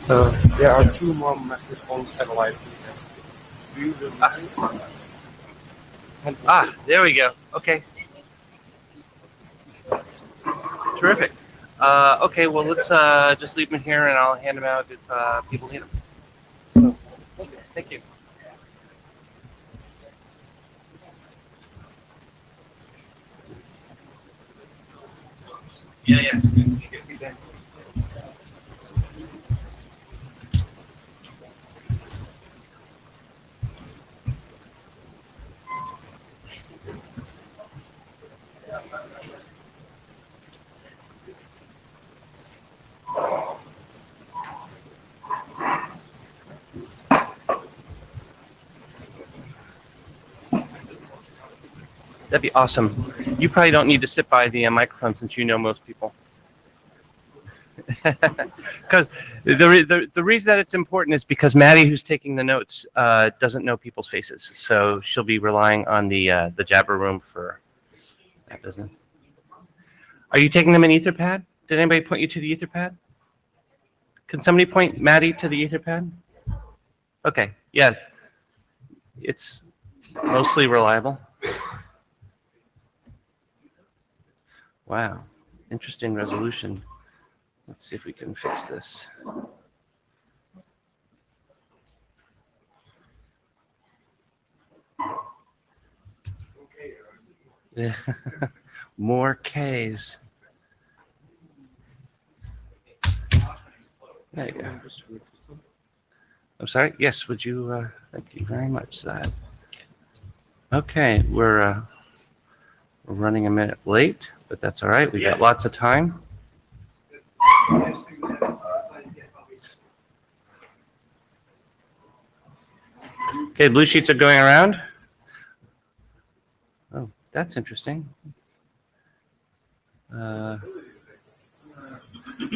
There are two more microphones at live. Do you There we go. Okay. Terrific. Okay, well, let's just leave them here, and I'll hand them out if people need them. So, okay, thank you. Yeah. That'd be awesome. You probably don't need to sit by the microphone since you know most people. Because the reason that it's important is because Maddie, who's taking the notes, doesn't know people's faces, so she'll be relying on the Jabber room for that business. Are you taking them in Etherpad? Did anybody point you to the Etherpad? Can somebody point Maddie to the Etherpad? Okay, yeah, it's mostly reliable. Wow, interesting resolution. Let's see if we can fix this. Yeah. More Ks. There you go. I'm sorry. Yes, would you? Thank you very much, Zad. Okay, we're running a minute late, but that's all right. We got lots of time. Okay, blue sheets are going around. Oh, that's interesting.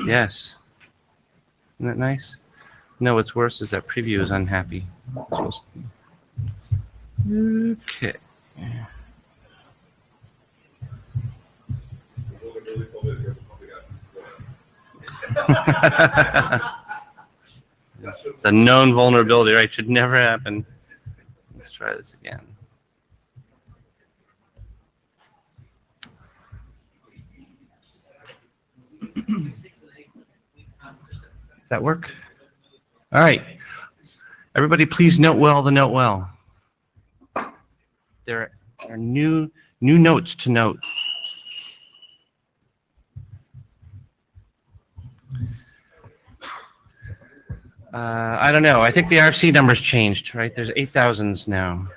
Yes. Isn't that nice? No, what's worse is that preview is unhappy. Okay. It's a known vulnerability, right? Should never happen. Let's try this again. Does that work? All right. Everybody, please note well the note well. There are new notes to note. I don't know. I think the RC number's changed, right? There's 8,000s now.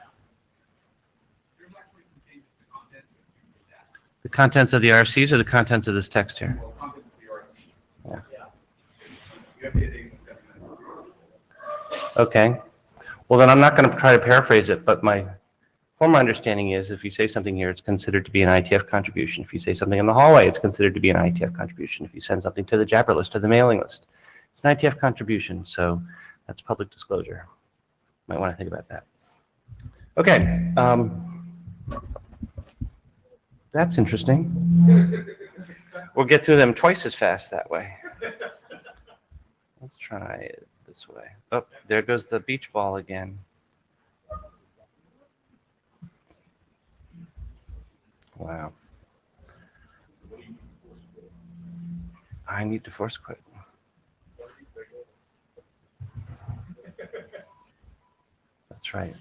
The contents of the RCs or the contents of this text here? Yeah. Okay. Well, then I'm not going to try to paraphrase it, but my former understanding is if you say something here, it's considered to be an IETF contribution. If you say something in the hallway, it's considered to be an IETF contribution. If you send something to the Jabber list or the mailing list, it's an IETF contribution. So that's public disclosure. Might want to think about that. Okay. That's interesting. We'll get through them twice as fast that way. Let's try it this way. Oh, there goes the beach ball again. Wow. I need to force quit. That's right.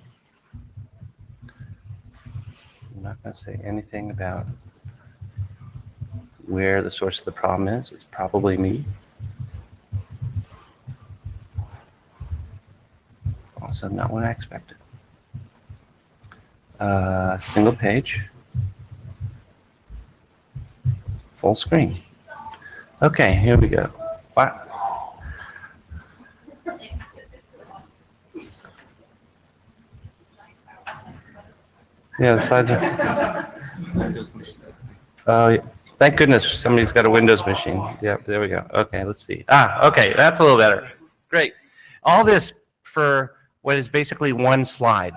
I'm not going to say anything about where the source of the problem is. It's probably me. Also not what I expected. Single page. Full screen. Okay, here we go. Wow. Yeah, the slides are. Oh, thank goodness somebody's got a Windows machine. Yep, there we go. Okay, let's see. Okay, that's a little better. Great. All this for what is basically one slide.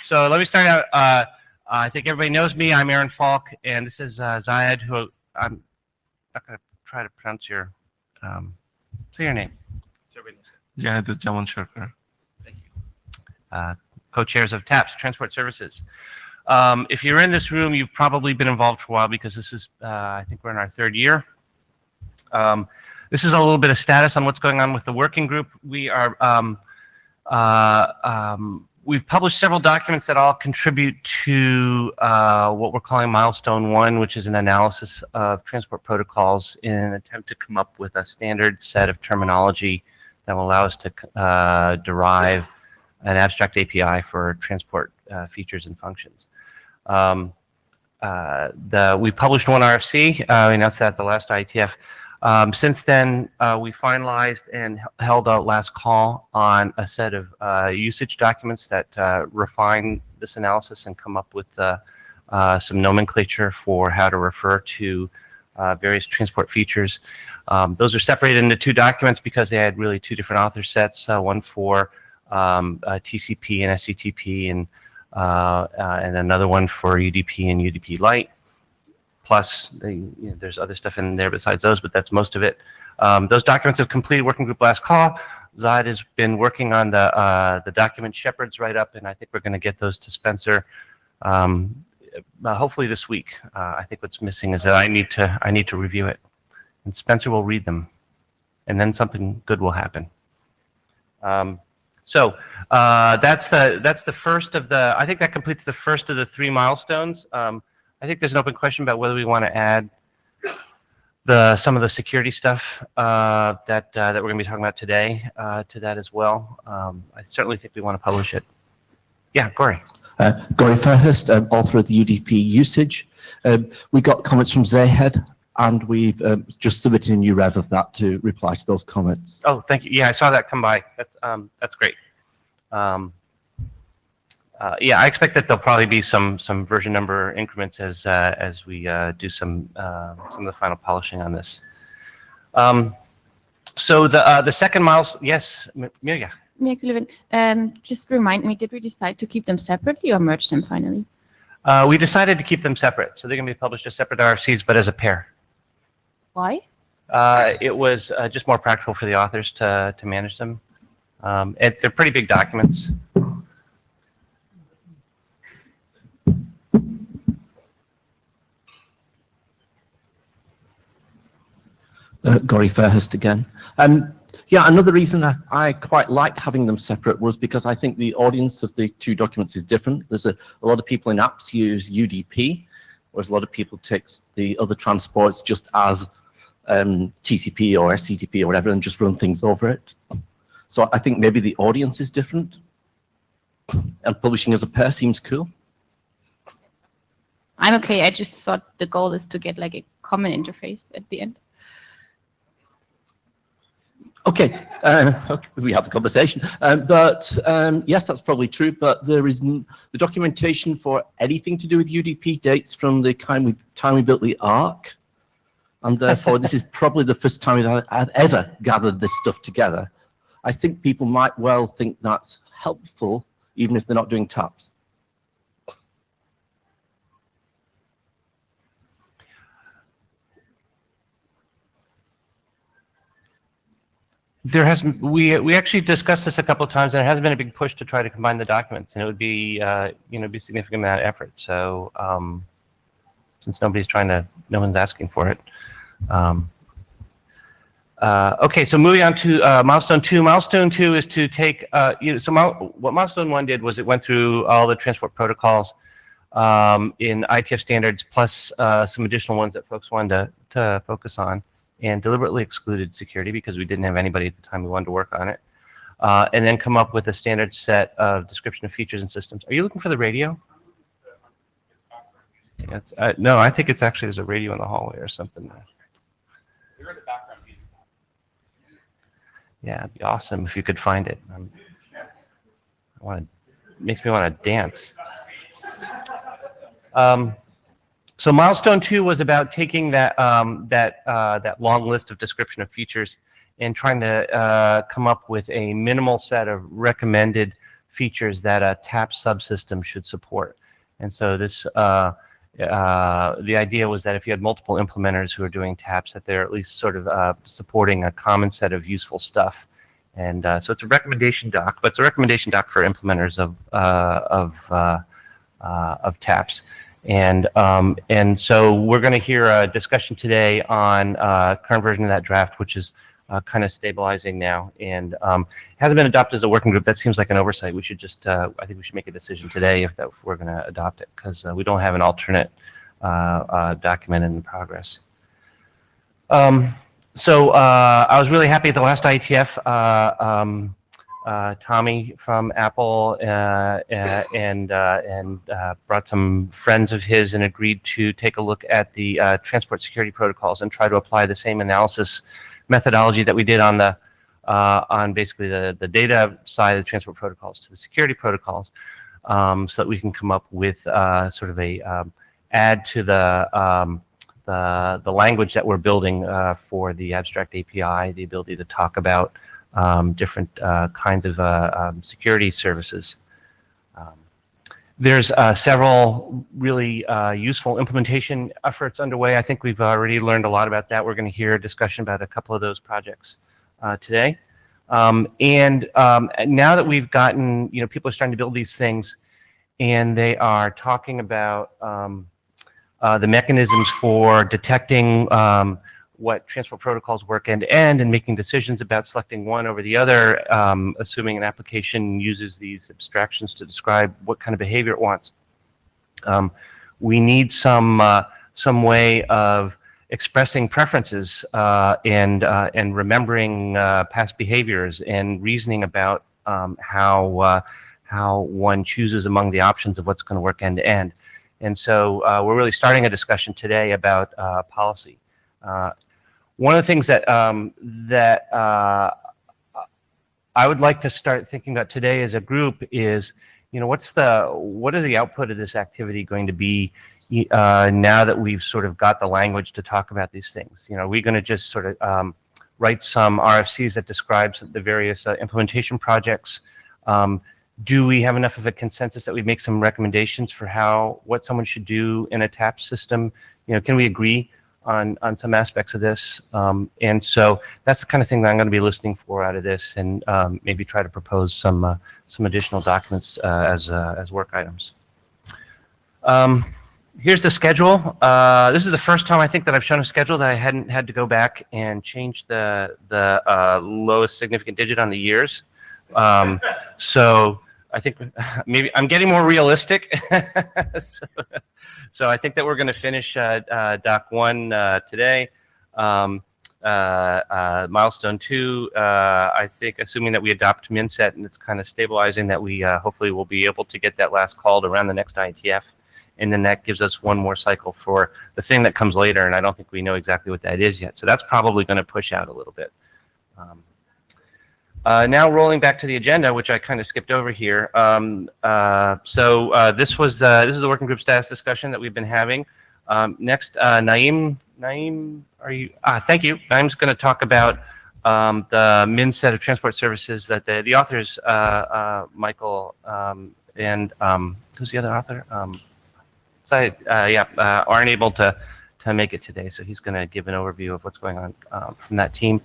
So let me start out. I think everybody knows me. I'm Aaron Falk, and this is Zayed, who I'm not going to try to pronounce your, say your name. Janet Jaman Sharkar. Thank you. Co-chairs of TAPS, Transport Services. If you're in this room, you've probably been involved for a while because this is, I think we're in our third year. This is a little bit of status on what's going on with the working group. We are, we've published several documents that all contribute to what we're calling Milestone 1, which is an analysis of transport protocols in an attempt to come up with a standard set of terminology that will allow us to derive an abstract API for transport features and functions. We published one RFC. We announced that at the last IETF. Since then, we finalized and held a last call on a set of usage documents that refine this analysis and come up with some nomenclature for how to refer to various transport features. Those are separated into two documents because they had really two different author sets, one for TCP and SCTP, and another one for UDP and UDP Lite. Plus, there's other stuff in there besides those, but that's most of it. Those documents have completed working group last call. Zod has been working on the document shepherds right up, and I think we're going to get those to Spencer hopefully this week. I think what's missing is that I need to review it, and Spencer will read them, and then something good will happen. So that's the first of the. I think that completes the first of the three milestones. I think there's an open question about whether we want to add some of the security stuff that we're going to be talking about today to that as well. I certainly think we want to publish it. Yeah, Gory. Gory Fairhurst, author of the UDP usage. We got comments from Zayhead, and we've just submitted a new rev of that to reply to those comments. Oh, thank you. Yeah, I saw that come by. That's great. Yeah, I expect that there'll probably be some version number increments as we do some of the final polishing on this. So the second milestone, yes, Mirja. Just remind me, did we decide to keep them separately or merge them finally? We decided to keep them separate, so they're going to be published as separate RFCs, but as a pair. Why? It was just more practical for the authors to manage them. And they're pretty big documents. Gory Fairhurst again. Yeah, another reason I quite like having them separate was because I think the audience of the two documents is different. There's a lot of people in apps use UDP, whereas a lot of people take the other transports just as TCP or SCTP or whatever and just run things over it. So I think maybe the audience is different, and publishing as a pair seems cool. I'm okay. I just thought the goal is to get like a common interface at the end. Okay, we have a conversation, but yes, that's probably true, but there is the documentation for anything to do with UDP dates from the time we built the ARC, and therefore this is probably the first time I've ever gathered this stuff together. I think people might well think that's helpful, even if they're not doing TAPS. We actually discussed this a couple of times, and there hasn't been a big push to try to combine the documents, and it would be be a significant amount of effort. So since no one's asking for it. Okay, so moving on to milestone 2. Milestone 2 is to take what milestone 1 did was it went through all the transport protocols in IETF standards plus some additional ones that folks wanted to focus on, and deliberately excluded security because we didn't have anybody at the time who wanted to work on it, and then come up with a standard set of description of features and systems. Are you looking for the radio? Yeah, no, I think it's actually there's a radio in the hallway or something. We heard the background music. Yeah, it'd be awesome if you could find it. Makes me want to dance. So milestone 2 was about taking that long list of description of features and trying to come up with a minimal set of recommended features that a TAPS subsystem should support. And so this the idea was that if you had multiple implementers who are doing TAPS, that they're at least sort of supporting a common set of useful stuff. And so it's a recommendation doc, but it's a recommendation doc for implementers of TAPS. And so we're going to hear a discussion today on current version of that draft, which is kind of stabilizing now, and hasn't been adopted as a working group. That seems like an oversight. We should just, I think we should make a decision today if we're going to adopt it, because we don't have an alternate document in progress. So I was really happy at the last IETF. Tommy from Apple and brought some friends of his and agreed to take a look at the transport security protocols and try to apply the same analysis methodology that we did on the on basically the data side of the transport protocols to the security protocols, so that we can come up with sort of a add to the language that we're building for the abstract API, the ability to talk about different kinds of security services. There's several really useful implementation efforts underway. I think we've already learned a lot about that. We're going to hear a discussion about a couple of those projects today. And now that we've gotten, people are starting to build these things, and they are talking about the mechanisms for detecting what transport protocols work end-to-end and making decisions about selecting one over the other, assuming an application uses these abstractions to describe what kind of behavior it wants. We need some way of expressing preferences and remembering past behaviors and reasoning about how one chooses among the options of what's going to work end-to-end. And so we're really starting a discussion today about policy. One of the things that I would like to start thinking about today as a group is, what is the output of this activity going to be now that we've sort of got the language to talk about these things? Are we going to just sort of write some RFCs that describes the various implementation projects? Do we have enough of a consensus that we make some recommendations for what someone should do in a TAP system? Can we agree on some aspects of this? And so that's the kind of thing that I'm going to be listening for out of this, and maybe try to propose some additional documents as work items. Here's the schedule. This is the first time I think that I've shown a schedule that I hadn't had to go back and change the lowest significant digit on the years. So I think maybe I'm getting more realistic. So I think that we're going to finish Doc 1 today. Milestone 2, I think, assuming that we adopt MinSet and it's kind of stabilizing, that we hopefully will be able to get that last called around the next IETF. And then that gives us one more cycle for the thing that comes later, and I don't think we know exactly what that is yet. So that's probably going to push out a little bit. Now rolling back to the agenda, which I kind of skipped over here. This is the working group status discussion that we've been having. Next, Naeem, are you? Thank you. Naeem's going to talk about the MIN set of transport services that the authors, Michael and who's the other author? Aren't able to make it today, so he's going to give an overview of what's going on from that team.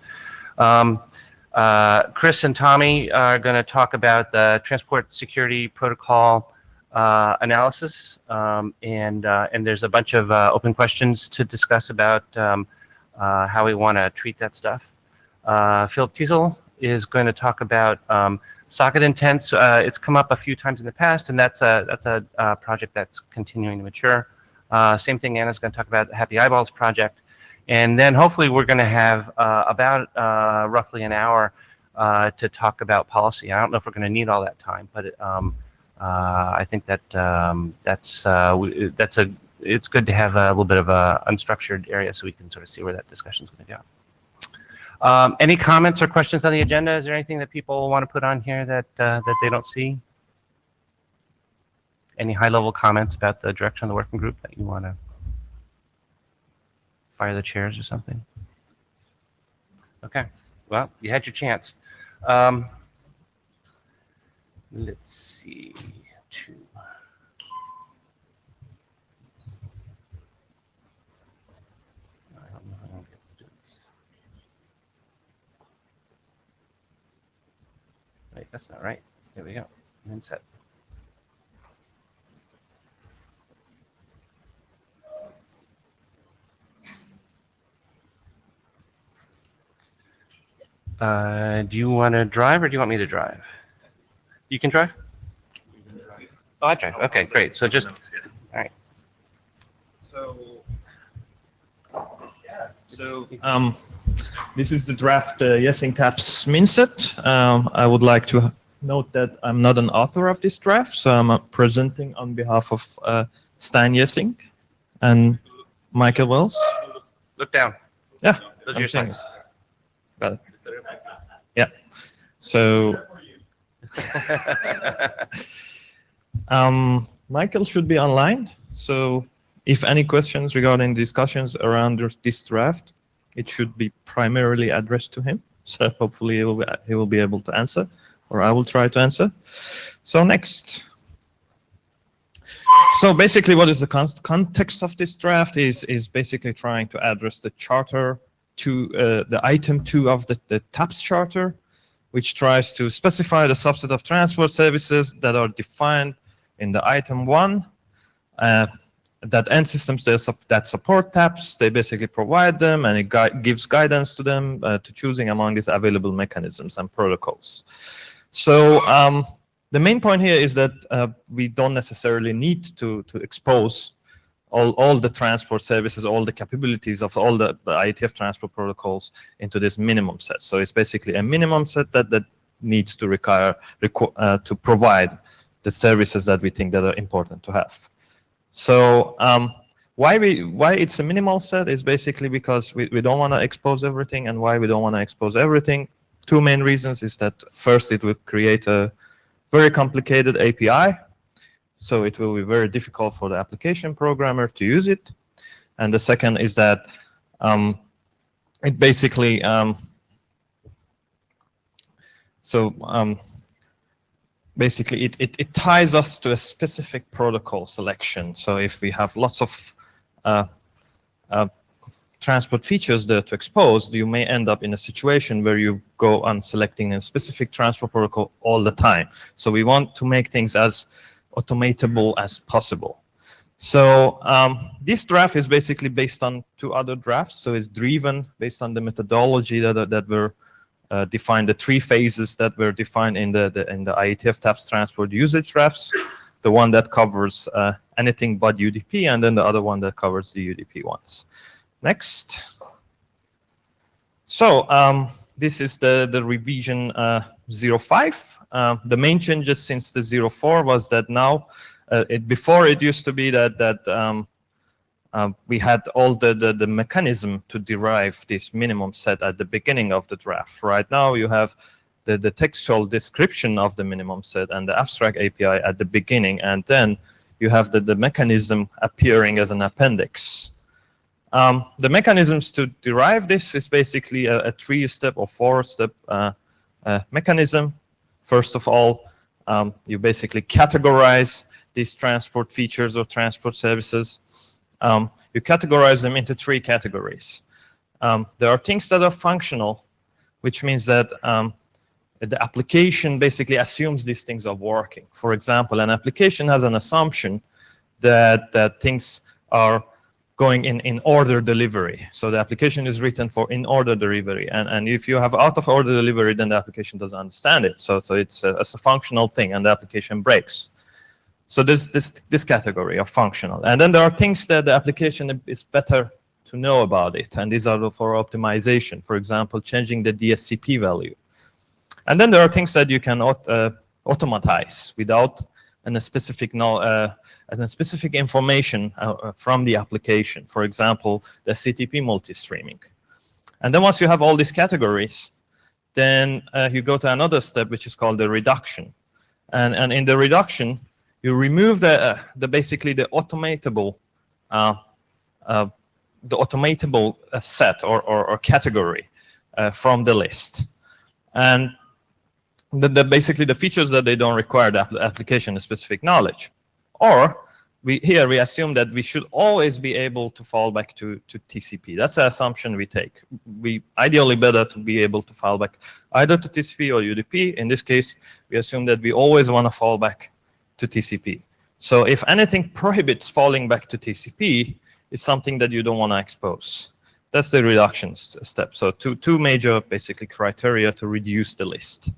Chris and Tommy are going to talk about the transport security protocol analysis, and there's a bunch of open questions to discuss about how we want to treat that stuff. Philip Teasel is going to talk about socket intents. It's come up a few times in the past, and that's a project that's continuing to mature. Same thing, Anna's going to talk about the Happy Eyeballs project. And then hopefully we're going to have about roughly an hour to talk about policy. I don't know if we're going to need all that time, but I think that it's good to have a little bit of a unstructured area so we can sort of see where that discussion is going to go. Any comments or questions on the agenda? Is there anything that people want to put on here that they don't see? Any high-level comments about the direction of the working group that you want to fire the chairs or something? Okay. Well, you had your chance. Let's see. I don't know how I'm going to do this. That's not right. There we go. Min set. Do you want to drive or do you want me to drive? You can drive? Oh, I drive. Okay, great. So just, all right. So this is the draft Yessing Taps min set. I would like to note that I'm not an author of this draft, so I'm presenting on behalf of Stan Yessing and Michael Wells. Look down. Yeah, Those are I'm your saying signs. got it. Yeah. So Michael should be online. So if any questions regarding discussions around this draft, it should be primarily addressed to him. So hopefully he will be able to answer, or I will try to answer. So next. So basically what is the context of this draft is basically trying to address the charter to the item 2 of the TAPS charter, which tries to specify the subset of transport services that are defined in the item 1, that end systems that support TAPS, they basically provide them, and it gives guidance to them to choosing among these available mechanisms and protocols. So the main point here is that we don't necessarily need to expose all the transport services, all the capabilities of all the IETF transport protocols into this minimum set. So it's basically a minimum set that needs to to provide the services that we think that are important to have. So why it's a minimal set is basically because we don't want to expose everything. And why we don't want to expose everything? 2 main reasons is that first, it would create a very complicated API. So it will be very difficult for the application programmer to use it. And the second is that it basically basically it ties us to a specific protocol selection. So if we have lots of transport features there to expose, you may end up in a situation where you go on selecting a specific transport protocol all the time. So we want to make things as automatable as possible. So this draft is basically based on 2 other drafts. So it's driven based on the methodology that were defined, the 3 phases that were defined in the IETF TAPS transport usage drafts. The one that covers anything but UDP, and then the other one that covers the UDP ones. Next. So this is the revision 05. The main changes since the 04 was that now, before it used to be that we had all the mechanism to derive this minimum set at the beginning of the draft. Right now you have the textual description of the minimum set and the abstract API at the beginning, and then you have the mechanism appearing as an appendix. The mechanisms to derive this is basically a 3-step or 4-step mechanism. First of all, you basically categorize these transport features or transport services. You categorize them into 3 categories. There are things that are functional, which means that the application basically assumes these things are working. For example, an application has an assumption that things are going in order delivery. So the application is written for in order delivery. And if you have out of order delivery, then the application doesn't understand it. So it's a functional thing, and the application breaks. So there's this category of functional. And then there are things that the application is better to know about it. And these are for optimization. For example, changing the DSCP value. And then there are things that you can automatize without specific information from the application. For example, the CTP multi-streaming. And then once you have all these categories, then you go to another step, which is called the reduction. And in the reduction, you remove basically the automatable set or category from the list. And basically the features that they don't require the application specific knowledge. Or we assume that we should always be able to fall back to TCP. That's the assumption we take. We ideally better to be able to fall back either to TCP or UDP. In this case, we assume that we always want to fall back to TCP. So if anything prohibits falling back to TCP, it's something that you don't want to expose. That's the reduction step. So two major basically criteria to reduce the list.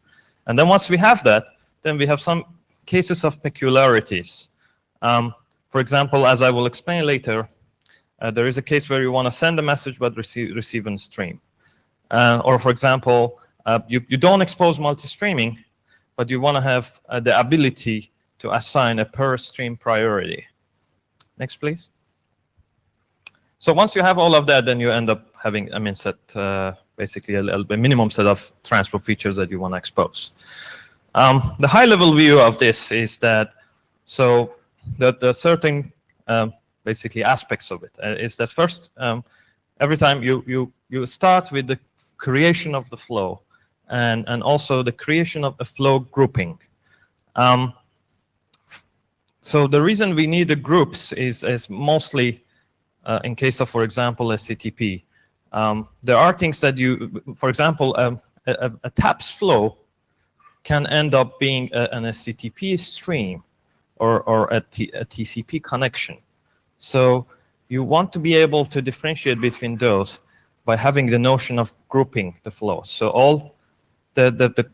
And then once we have that, then we have some cases of peculiarities. For example, as I will explain later, there is a case where you want to send a message but receive a stream. Or for example, you don't expose multi-streaming, but you want to have the ability to assign a per stream priority. Next, please. So once you have all of that, then you end up having a min set, basically a minimum set of transport features that you want to expose. The high-level view of this is that, so the certain basically aspects of it is that first, every time you start with the creation of the flow and also the creation of a flow grouping. So the reason we need the groups is mostly in case of, for example, SCTP. There are things that for example, a TAPS flow can end up being an SCTP stream or a TCP connection. So you want to be able to differentiate between those by having the notion of grouping the flows. So all the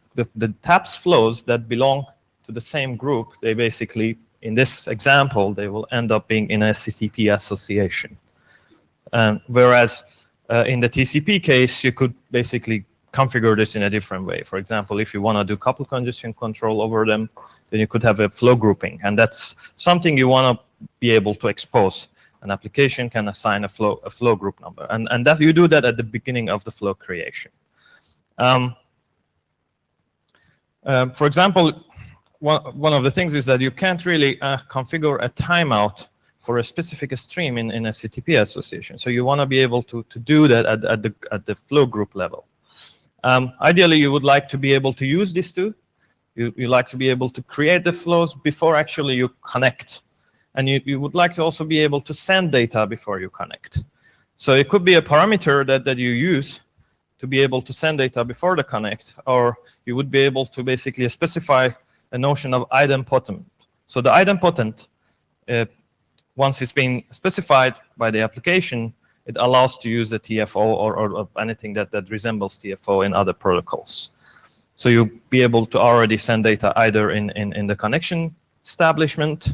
TAPS flows that belong to the same group, they basically, in this example, they will end up being in a SCTP association. Whereas in the TCP case, you could basically configure this in a different way. For example, if you want to do couple congestion control over them, then you could have a flow grouping. And that's something you want to be able to expose. An application can assign a flow group number. And that you do that at the beginning of the flow creation. For example, one of the things is that you can't really configure a timeout for a specific stream in a CTP association. So you want to be able to do that at the flow group level. Ideally, you would like to be able to use these two. You like to be able to create the flows before actually you connect. And you would like to also be able to send data before you connect. So it could be a parameter that you use to be able to send data before the connect, or you would be able to basically specify a notion of idempotent. So the idempotent, once it's been specified by the application, it allows to use the TFO or anything that resembles TFO in other protocols. So you'll be able to already send data either in the connection establishment,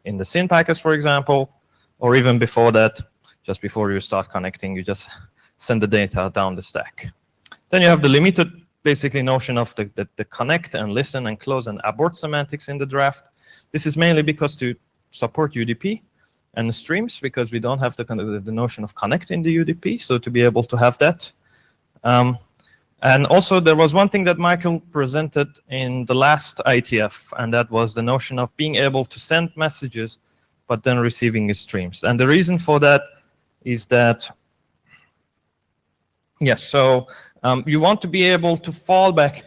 in the SYN packets, for example, or even before that, just before you start connecting, you just send the data down the stack. Then you have the limited, basically, notion of the connect and listen and close and abort semantics in the draft. This is mainly because to support UDP and the streams, because we don't have the notion of connect in the UDP, so to be able to have that. And also there was one thing that Michael presented in the last IETF, and that was the notion of being able to send messages, but then receiving streams. And the reason for that is that, yes, so you want to be able to fall back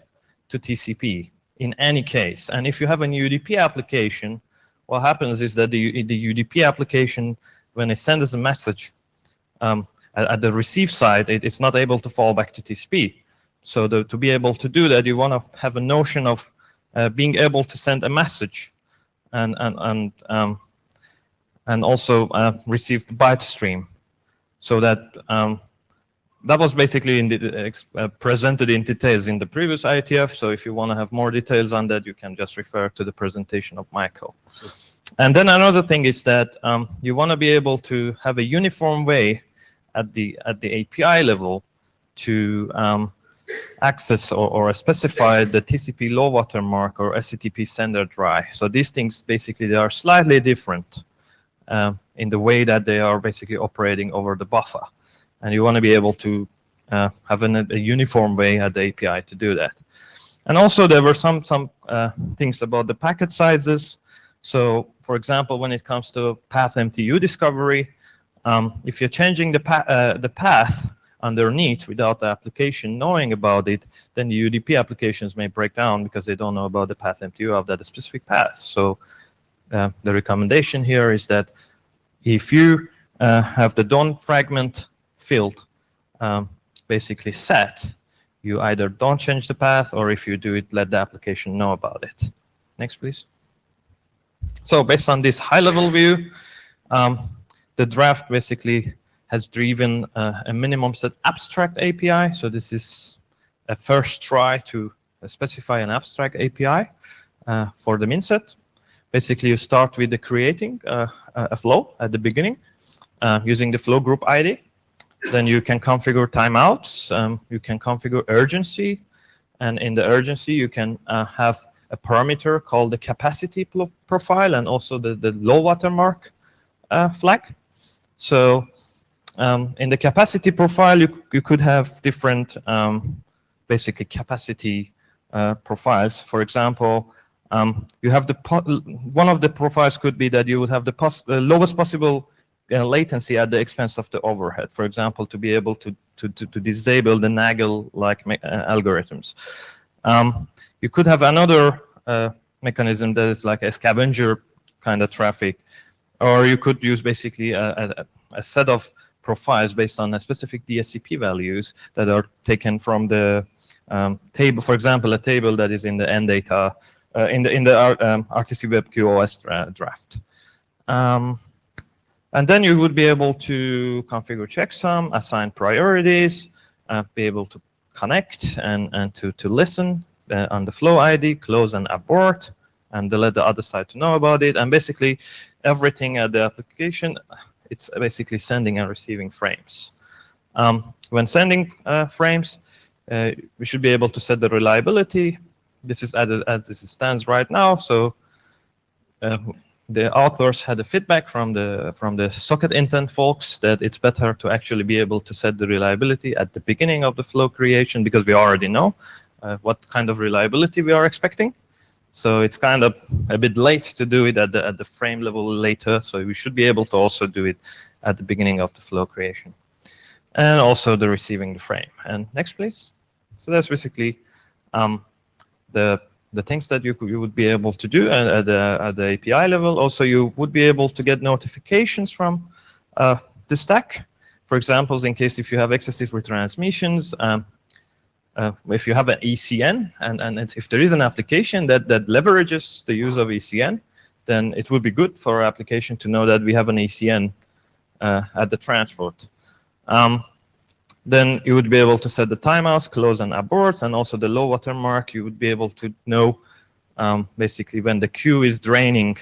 to TCP in any case. And if you have a UDP application, what happens is that the UDP application, when it sends a message at the receive side, it's not able to fall back to TCP. So to be able to do that, you want to have a notion of being able to send a message and also receive the byte stream. So that that was basically presented in details in the previous IETF. So if you want to have more details on that, you can just refer to the presentation of Michael. And then another thing is that you want to be able to have a uniform way at the API level to access or specify the TCP low water mark or SCTP sender dry. So these things basically, they are slightly different in the way that they are basically operating over the buffer. And you want to be able to have a uniform way at the API to do that. And also there were some things about the packet sizes. So for example, when it comes to path MTU discovery, if you're changing the path underneath without the application knowing about it, then the UDP applications may break down because they don't know about the path MTU of that specific path. So the recommendation here is that if you have the don't fragment field basically set, you either don't change the path, or if you do it, let the application know about it. Next, please. So based on this high-level view, the draft basically has driven a minimum set abstract API. So this is a first try to specify an abstract API for the min set. Basically, you start with the creating a flow at the beginning using the flow group ID. Then you can configure timeouts. You can configure urgency. And in the urgency, you can have a parameter called the capacity profile and also the low watermark flag. So in the capacity profile, you could have different basically capacity profiles. For example, you have one of the profiles could be that you would have the lowest possible latency at the expense of the overhead. For example, to be able to disable the Nagel-like algorithms. You could have another mechanism that is like a scavenger kind of traffic, or you could use basically a set of profiles based on a specific DSCP values that are taken from the table. For example, a table that is in the NData in the RTC WebQoS draft. And then you would be able to configure checksum, assign priorities, be able to connect and to listen on the flow ID, close and abort, and to let the other side to know about it. And basically everything at the application, it's basically sending and receiving frames. When sending frames, we should be able to set the reliability. This is as it stands right now. So the authors had a feedback from the socket intent folks that it's better to actually be able to set the reliability at the beginning of the flow creation, because we already know what kind of reliability we are expecting. So it's kind of a bit late to do it at the frame level later. So we should be able to also do it at the beginning of the flow creation, and also the receiving the frame. And next, please. So that's basically the things that you would be able to do at the API level. Also, you would be able to get notifications from the stack. For example, in case if you have excessive retransmissions, if you have an ECN, and if there is an application that leverages the use of ECN, then it would be good for our application to know that we have an ECN at the transport. Then you would be able to set the timeouts, close and aborts, and also the low watermark. You would be able to know basically when the queue is draining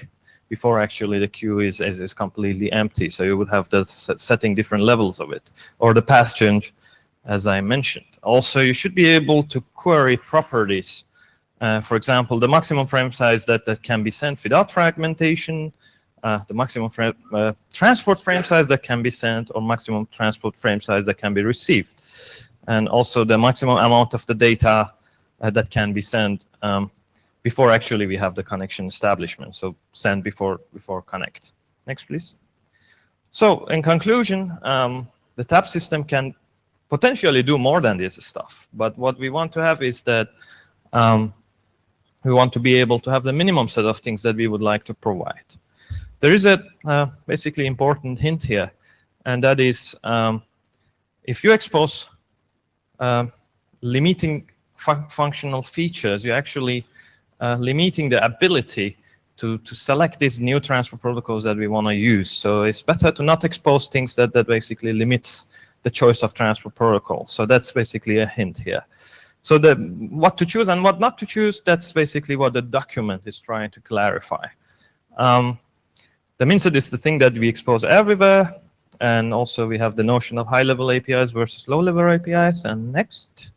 before actually the queue is completely empty. So you would have the setting different levels of it, or the path change, as I mentioned. Also, you should be able to query properties. For example, the maximum frame size that can be sent without fragmentation, the maximum transport frame size that can be sent, or maximum transport frame size that can be received, and also the maximum amount of the data that can be sent before actually we have the connection establishment. So send before connect. Next, please. So in conclusion, the TAP system can potentially do more than this stuff, but what we want to have is that we want to be able to have the minimum set of things that we would like to provide. There is a basically important hint here, and that is if you expose limiting functional features, you're actually limiting the ability to select these new transport protocols that we want to use. So it's better to not expose things that basically limits the choice of transport protocol. So that's basically a hint here. So what to choose and what not to choose, that's basically what the document is trying to clarify. The min set is the thing that we expose everywhere, and also we have the notion of high-level APIs versus low-level APIs. And next.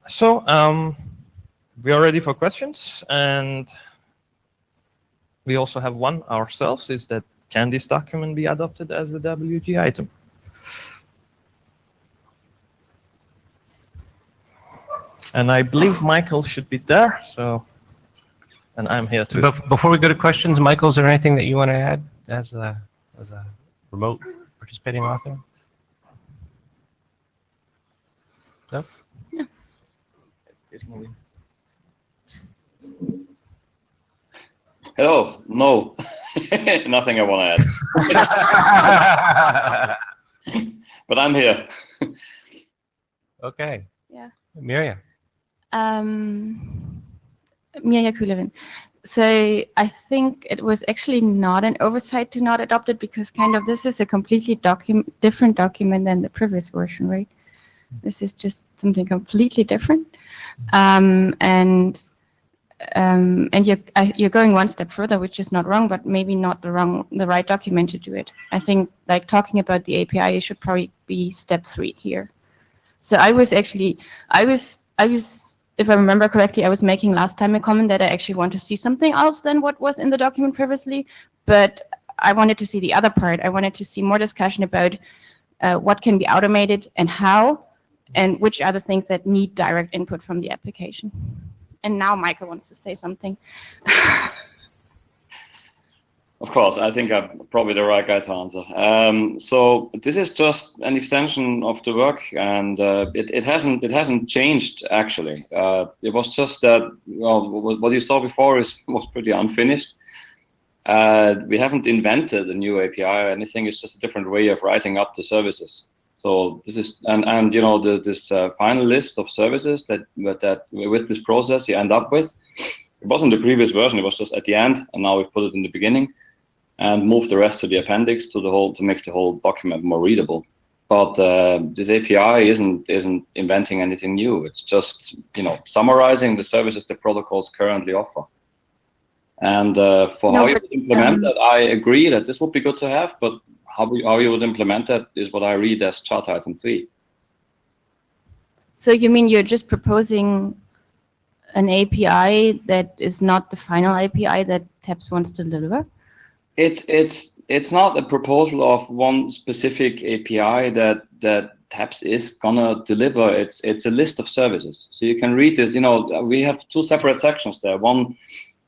So we are ready for questions, and we also have one ourselves, is that can this document be adopted as a WG item? And I believe Michael should be there, so, and I'm here too. Before we go to questions, Michael, is there anything that you want to add as a remote participating author? No? No. Hello. No, nothing I want to add. But I'm here. Okay. Yeah. Mirja. Mirja Kuhlevin. So I think it was actually not an oversight to not adopt it because kind of this is a completely different document than the previous version, right? This is just something completely different. And you're going one step further, which is not wrong, but maybe not the right document to do it. I think like talking about the API, it should probably be step 3 here. So I was, if I remember correctly, I was making last time a comment that I actually want to see something else than what was in the document previously, but I wanted to see the other part. I wanted to see more discussion about what can be automated and how, and which are the things that need direct input from the application. And now Michael wants to say something. Of course, I think I'm probably the right guy to answer. So this is just an extension of the work, and it hasn't changed actually. It was just that what you saw before was pretty unfinished. We haven't invented a new API or anything. It's just a different way of writing up the services. So this is and you know this final list of services that with this process you end up with. It wasn't the previous version. It was just at the end, and now we've put it in the beginning. And move the rest to the appendix to make the whole document more readable. But this API isn't inventing anything new. It's just summarizing the services the protocols currently offer. And how you would implement that, I agree that this would be good to have. But how you would implement that is what I read as chart item 3. So you mean you're just proposing an API that is not the final API that TAPS wants to deliver? It's not a proposal of one specific API that TAPS is gonna deliver. It's a list of services. So you can read this. We have 2 separate sections there. One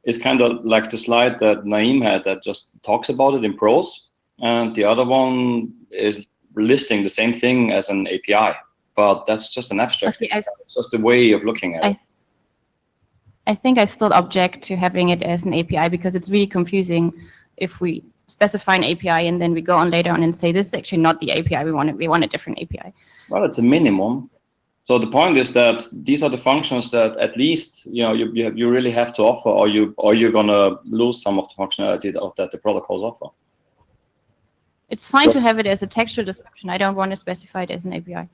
is kind of like the slide that Naeem had that just talks about it in prose, and the other one is listing the same thing as an API. But that's just an abstract. Okay, it's just a way of looking at it. I think I still object to having it as an API because it's really confusing if we specify an API and then we go on later on and say this is actually not the API we want a different API. Well, it's a minimum. So the point is that these are the functions that at least you really have to offer, or you're gonna lose some of the functionality that the protocols offer. It's fine to have it as a textual description. I don't want to specify it as an API.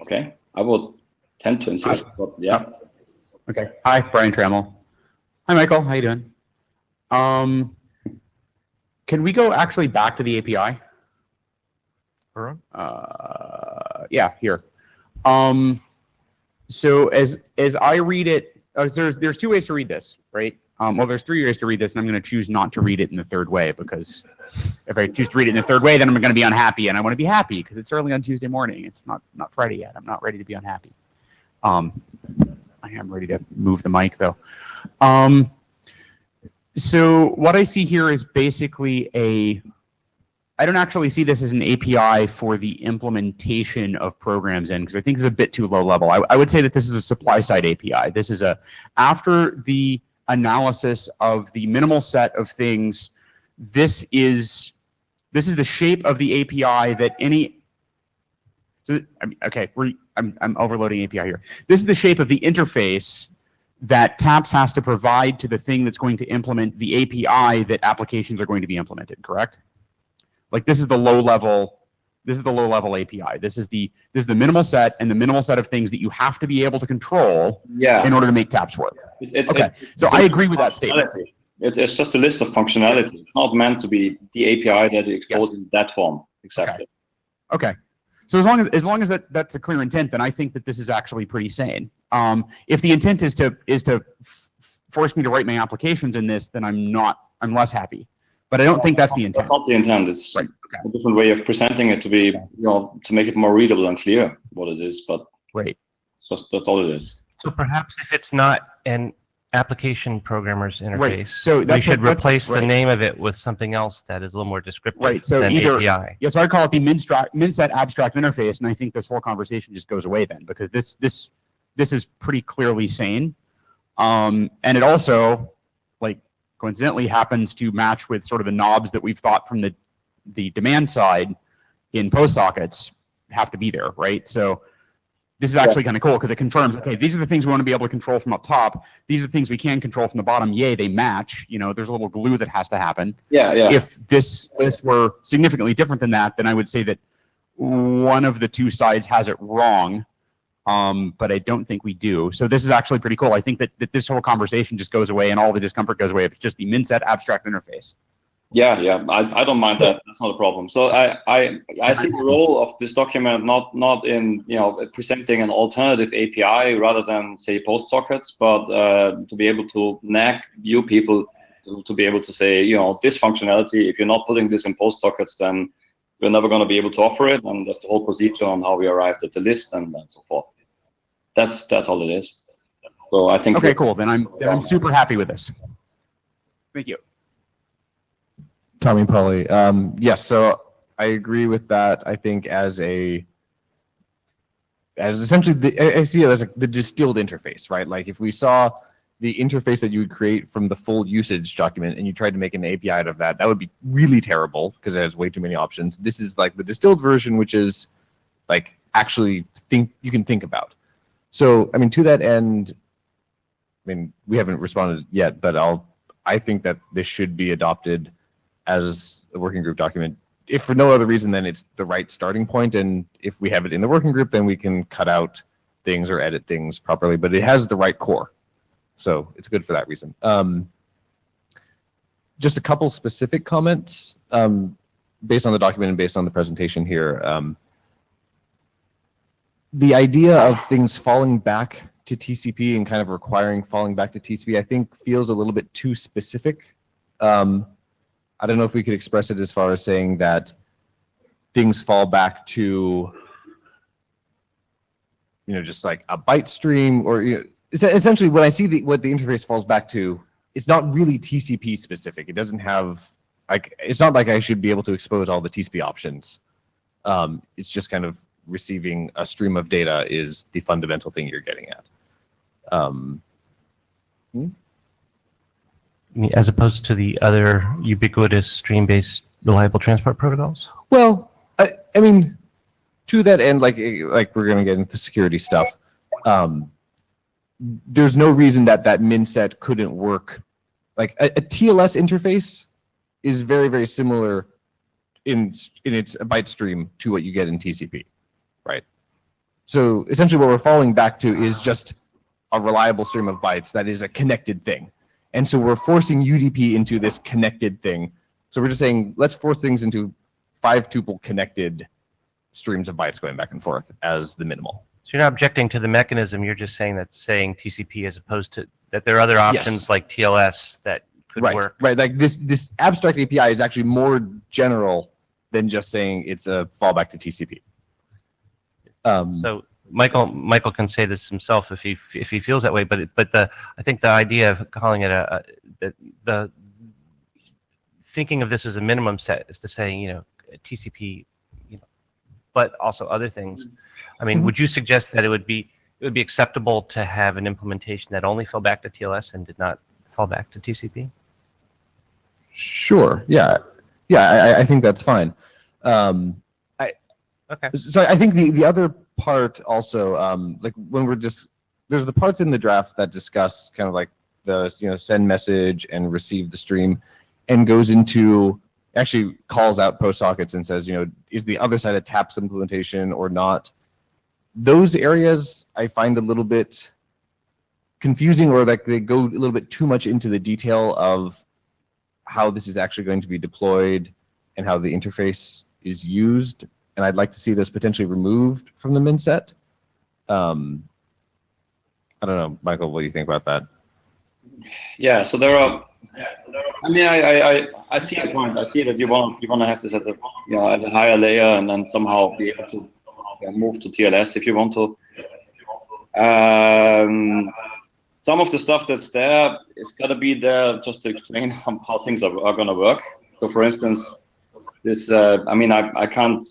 Okay, I would tend to insist, but yeah. Okay. Hi, Brian Trammell. Hi, Michael. How you doing? Can we go actually back to the API? Yeah, here. So as I read it, there's 2 ways to read this, right? Well, there's 3 ways to read this, and I'm going to choose not to read it in the 3rd way because if I choose to read it in the 3rd way, then I'm going to be unhappy, and I want to be happy because it's early on Tuesday morning. It's not Friday yet. I'm not ready to be unhappy. I am ready to move the mic though. So what I see here is basically I don't actually see this as an API for the implementation of programs in, because I think it's a bit too low level. I would say that this is a supply side API. This is after the analysis of the minimal set of things, this is the shape of the API that I'm overloading API here. This is the shape of the interface that TAPS has to provide to the thing that's going to implement the API that applications are going to be implemented, correct? Like this is the low level API. This is the minimal set and the minimal set of things that you have to be able to control in order to make TAPS work. So I agree with that statement. It's just a list of functionality. It's not meant to be the API that you expose in that form. Exactly. Okay. So as long as that's a clear intent, then I think that this is actually pretty sane. If the intent is to force me to write my applications in this, then I'm less happy. But I don't think that's the intent. That's not the intent. It's a different way of presenting it to be, to make it more readable and clear what it is. But that's all it is. So perhaps if it's not an application programmer's interface, right. So we should replace the name of it with something else that is a little more descriptive so than either, API. Yes, so I call it the min set abstract interface, and I think this whole conversation just goes away then, because this this is pretty clearly sane. And it also, like, coincidentally happens to match with sort of the knobs that we've thought from the demand side in post sockets have to be there, right? So this is actually kind of cool because it confirms, okay, these are the things we want to be able to control from up top. These are the things we can control from the bottom. Yay, they match. You know, there's a little glue that has to happen. Yeah, yeah. If this list were significantly different than that, then I would say that one of the two sides has it wrong, but I don't think we do. So this is actually pretty cool. I think that this whole conversation just goes away and all the discomfort goes away. It's just the min-set abstract interface. Yeah, yeah, I don't mind that. That's not a problem. So I see the role of this document not in, you know, presenting an alternative API rather than, say, post sockets, but to be able to nag you people to be able to say, you know, this functionality, if you're not putting this in post sockets, then we're never going to be able to offer it, and that's the whole procedure on how we arrived at the list and so forth. That's all it is. So I think. Okay, cool. Then I'm super happy with this. Thank you. Tommy Polly. Yes, so I agree with that. I think as essentially, I see it as the distilled interface, right? Like if we saw the interface that you would create from the full usage document and you tried to make an API out of that, that would be really terrible because it has way too many options. This is like the distilled version, which is like actually you can think about. So, I mean, to that end, I mean, we haven't responded yet, but I think that this should be adopted as a working group document. If for no other reason, then it's the right starting point. And if we have it in the working group, then we can cut out things or edit things properly, but it has the right core. So it's good for that reason. Just a couple specific comments based on the document and based on the presentation here. The idea of things falling back to TCP and kind of requiring falling back to TCP, I think feels a little bit too specific. I don't know if we could express it as far as saying that things fall back to, you know, just like a byte stream, or you know, essentially when I see what the interface falls back to, it's not really TCP specific. It doesn't have, like, it's not like I should be able to expose all the TCP options. It's just kind of receiving a stream of data is the fundamental thing you're getting at. As opposed to the other ubiquitous stream-based reliable transport protocols? Well, I mean, to that end, like we're going to get into security stuff, there's no reason that min set couldn't work. Like a TLS interface is very, very similar in its byte stream to what you get in TCP, right? So essentially what we're falling back to is just a reliable stream of bytes that is a connected thing. And so we're forcing UDP into this connected thing. So we're just saying, let's force things into 5-tuple connected streams of bytes going back and forth as the minimal. So you're not objecting to the mechanism, you're just saying TCP as opposed to that there are other options like TLS that could work. Right, like this abstract API is actually more general than just saying it's a fallback to TCP. So Michael can say this himself if he feels that way, but I think the idea of calling it the thinking of this as a minimum set is to say, you know, TCP, you know, but also other things. I mean, would you suggest that it would be acceptable to have an implementation that only fell back to TLS and did not fall back to TCP? Sure. Yeah. I think that's fine. Okay. So I think the other part also, like when there's the parts in the draft that discuss kind of like the, you know, send message and receive the stream, and goes into, actually calls out post sockets and says, you know, is the other side a TAPS implementation or not? Those areas I find a little bit confusing, or like they go a little bit too much into the detail of how this is actually going to be deployed and how the interface is used. And I'd like to see those potentially removed from the min set. I don't know, Michael, what do you think about that? Yeah, so there are. I mean, I see the point. I see that you want to have this at a, you know, at a higher layer, and then somehow be able to move to TLS if you want to. Some of the stuff that's there is got to be there just to explain how things are going to work. So, for instance, this. I mean, I can't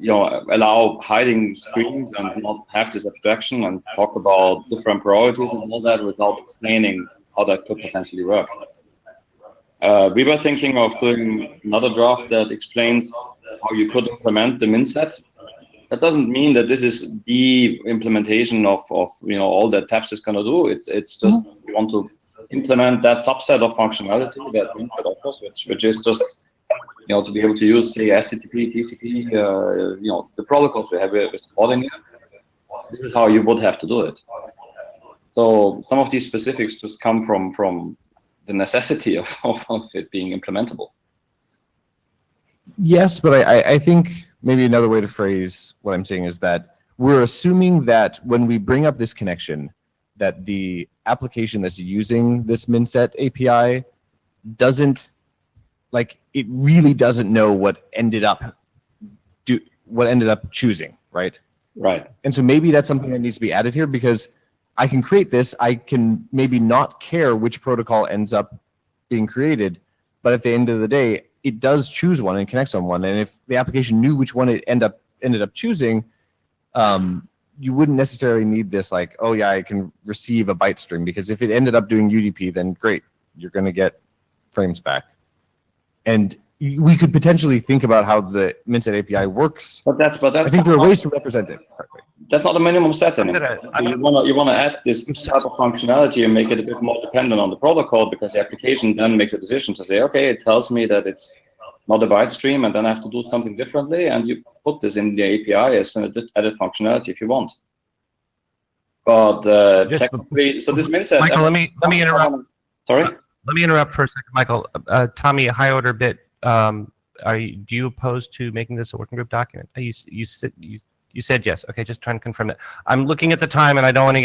allow hiding screens and not have this abstraction and talk about different priorities and all that without explaining how that could potentially work. We were thinking of doing another draft that explains how you could implement the min set. That doesn't mean that this is the implementation of all that TAPS is going to do. It's just we want to implement that subset of functionality that min set offers, which is just to be able to use, say, SCTP, TCP, the protocols we have with supporting it. This is how you would have to do it. So some of these specifics just come from the necessity of it being implementable. Yes, but I think maybe another way to phrase what I'm saying is that we're assuming that when we bring up this connection, that the application that's using this minset API doesn't, it really doesn't know what ended up choosing, right? Right. And so maybe that's something that needs to be added here, because I can create this, I can maybe not care which protocol ends up being created, but at the end of the day, it does choose one and connects on one. And if the application knew which one it ended up choosing, you wouldn't necessarily need this oh yeah, I can receive a byte stream, because if it ended up doing UDP, then great, you're going to get frames back. And we could potentially think about how the minset API works. But that's I think there are ways to represent it. That's not the minimum set anymore. You want to add this type of functionality and make it a bit more dependent on the protocol, because the application then makes a decision to say, okay, it tells me that it's not a byte stream, and then I have to do something differently, and you put this in the API as an added functionality if you want. But technically, so this minset. Michael, let me interrupt. Sorry. Let me interrupt for a second, Michael. Tommy, high order bit. Do you oppose to making this a working group document? You said yes. Okay, just trying to confirm that. I'm looking at the time, and I don't want to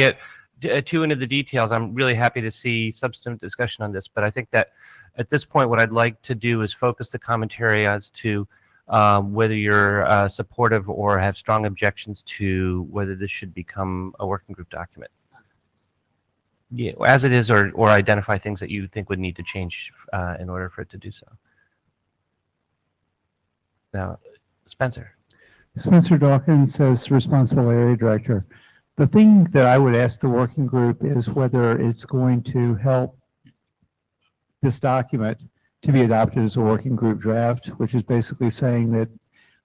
get too into the details. I'm really happy to see substantive discussion on this, but I think that at this point, what I'd like to do is focus the commentary as to whether you're supportive or have strong objections to whether this should become a working group document. Yeah, as it is, or identify things that you think would need to change in order for it to do so. Now, Spencer. Spencer Dawkins says responsible area director. The thing that I would ask the working group is whether it's going to help this document to be adopted as a working group draft, which is basically saying that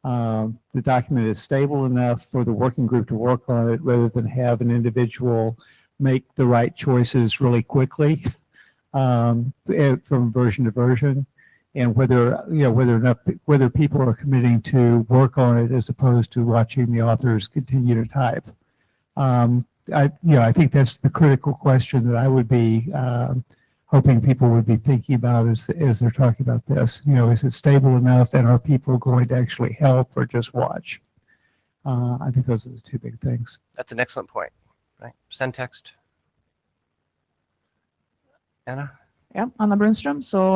the document is stable enough for the working group to work on it, rather than have an individual make the right choices really quickly from version to version, and whether people are committing to work on it as opposed to watching the authors continue to type. I think that's the critical question that I would be hoping people would be thinking about as they're talking about this. Is it stable enough, and are people going to actually help or just watch? I think those are the two big things. That's an excellent point. Right. Send text. Anna? Yeah, Anna Brunström. So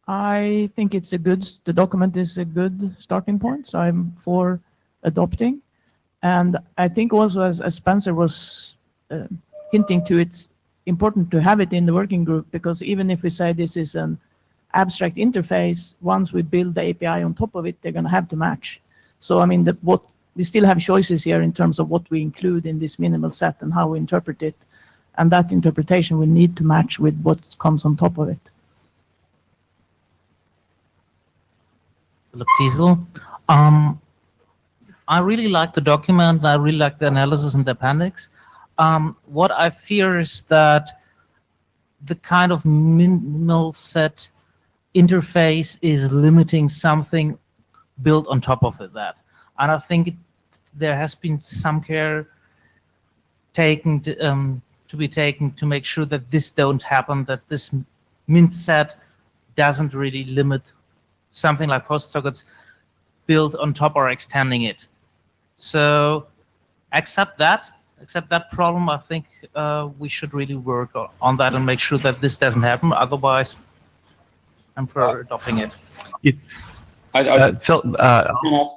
I think the document is a good starting point. So I'm for adopting. And I think also, as Spencer was hinting to, it's important to have it in the working group, because even if we say this is an abstract interface, once we build the API on top of it, they're going to have to match. So I mean, we still have choices here in terms of what we include in this minimal set and how we interpret it. And that interpretation will need to match with what comes on top of it. Philip Teasel. I really like the document. I really like the analysis in the appendix. What I fear is that the kind of minimal set interface is limiting something built on top of that. And I think there has been some care taken to be taken to make sure that this don't happen, that this mint set doesn't really limit something like post sockets built on top or extending it. So accept that problem. I think we should really work on that and make sure that this doesn't happen. Otherwise, I'm for adopting it. Phil,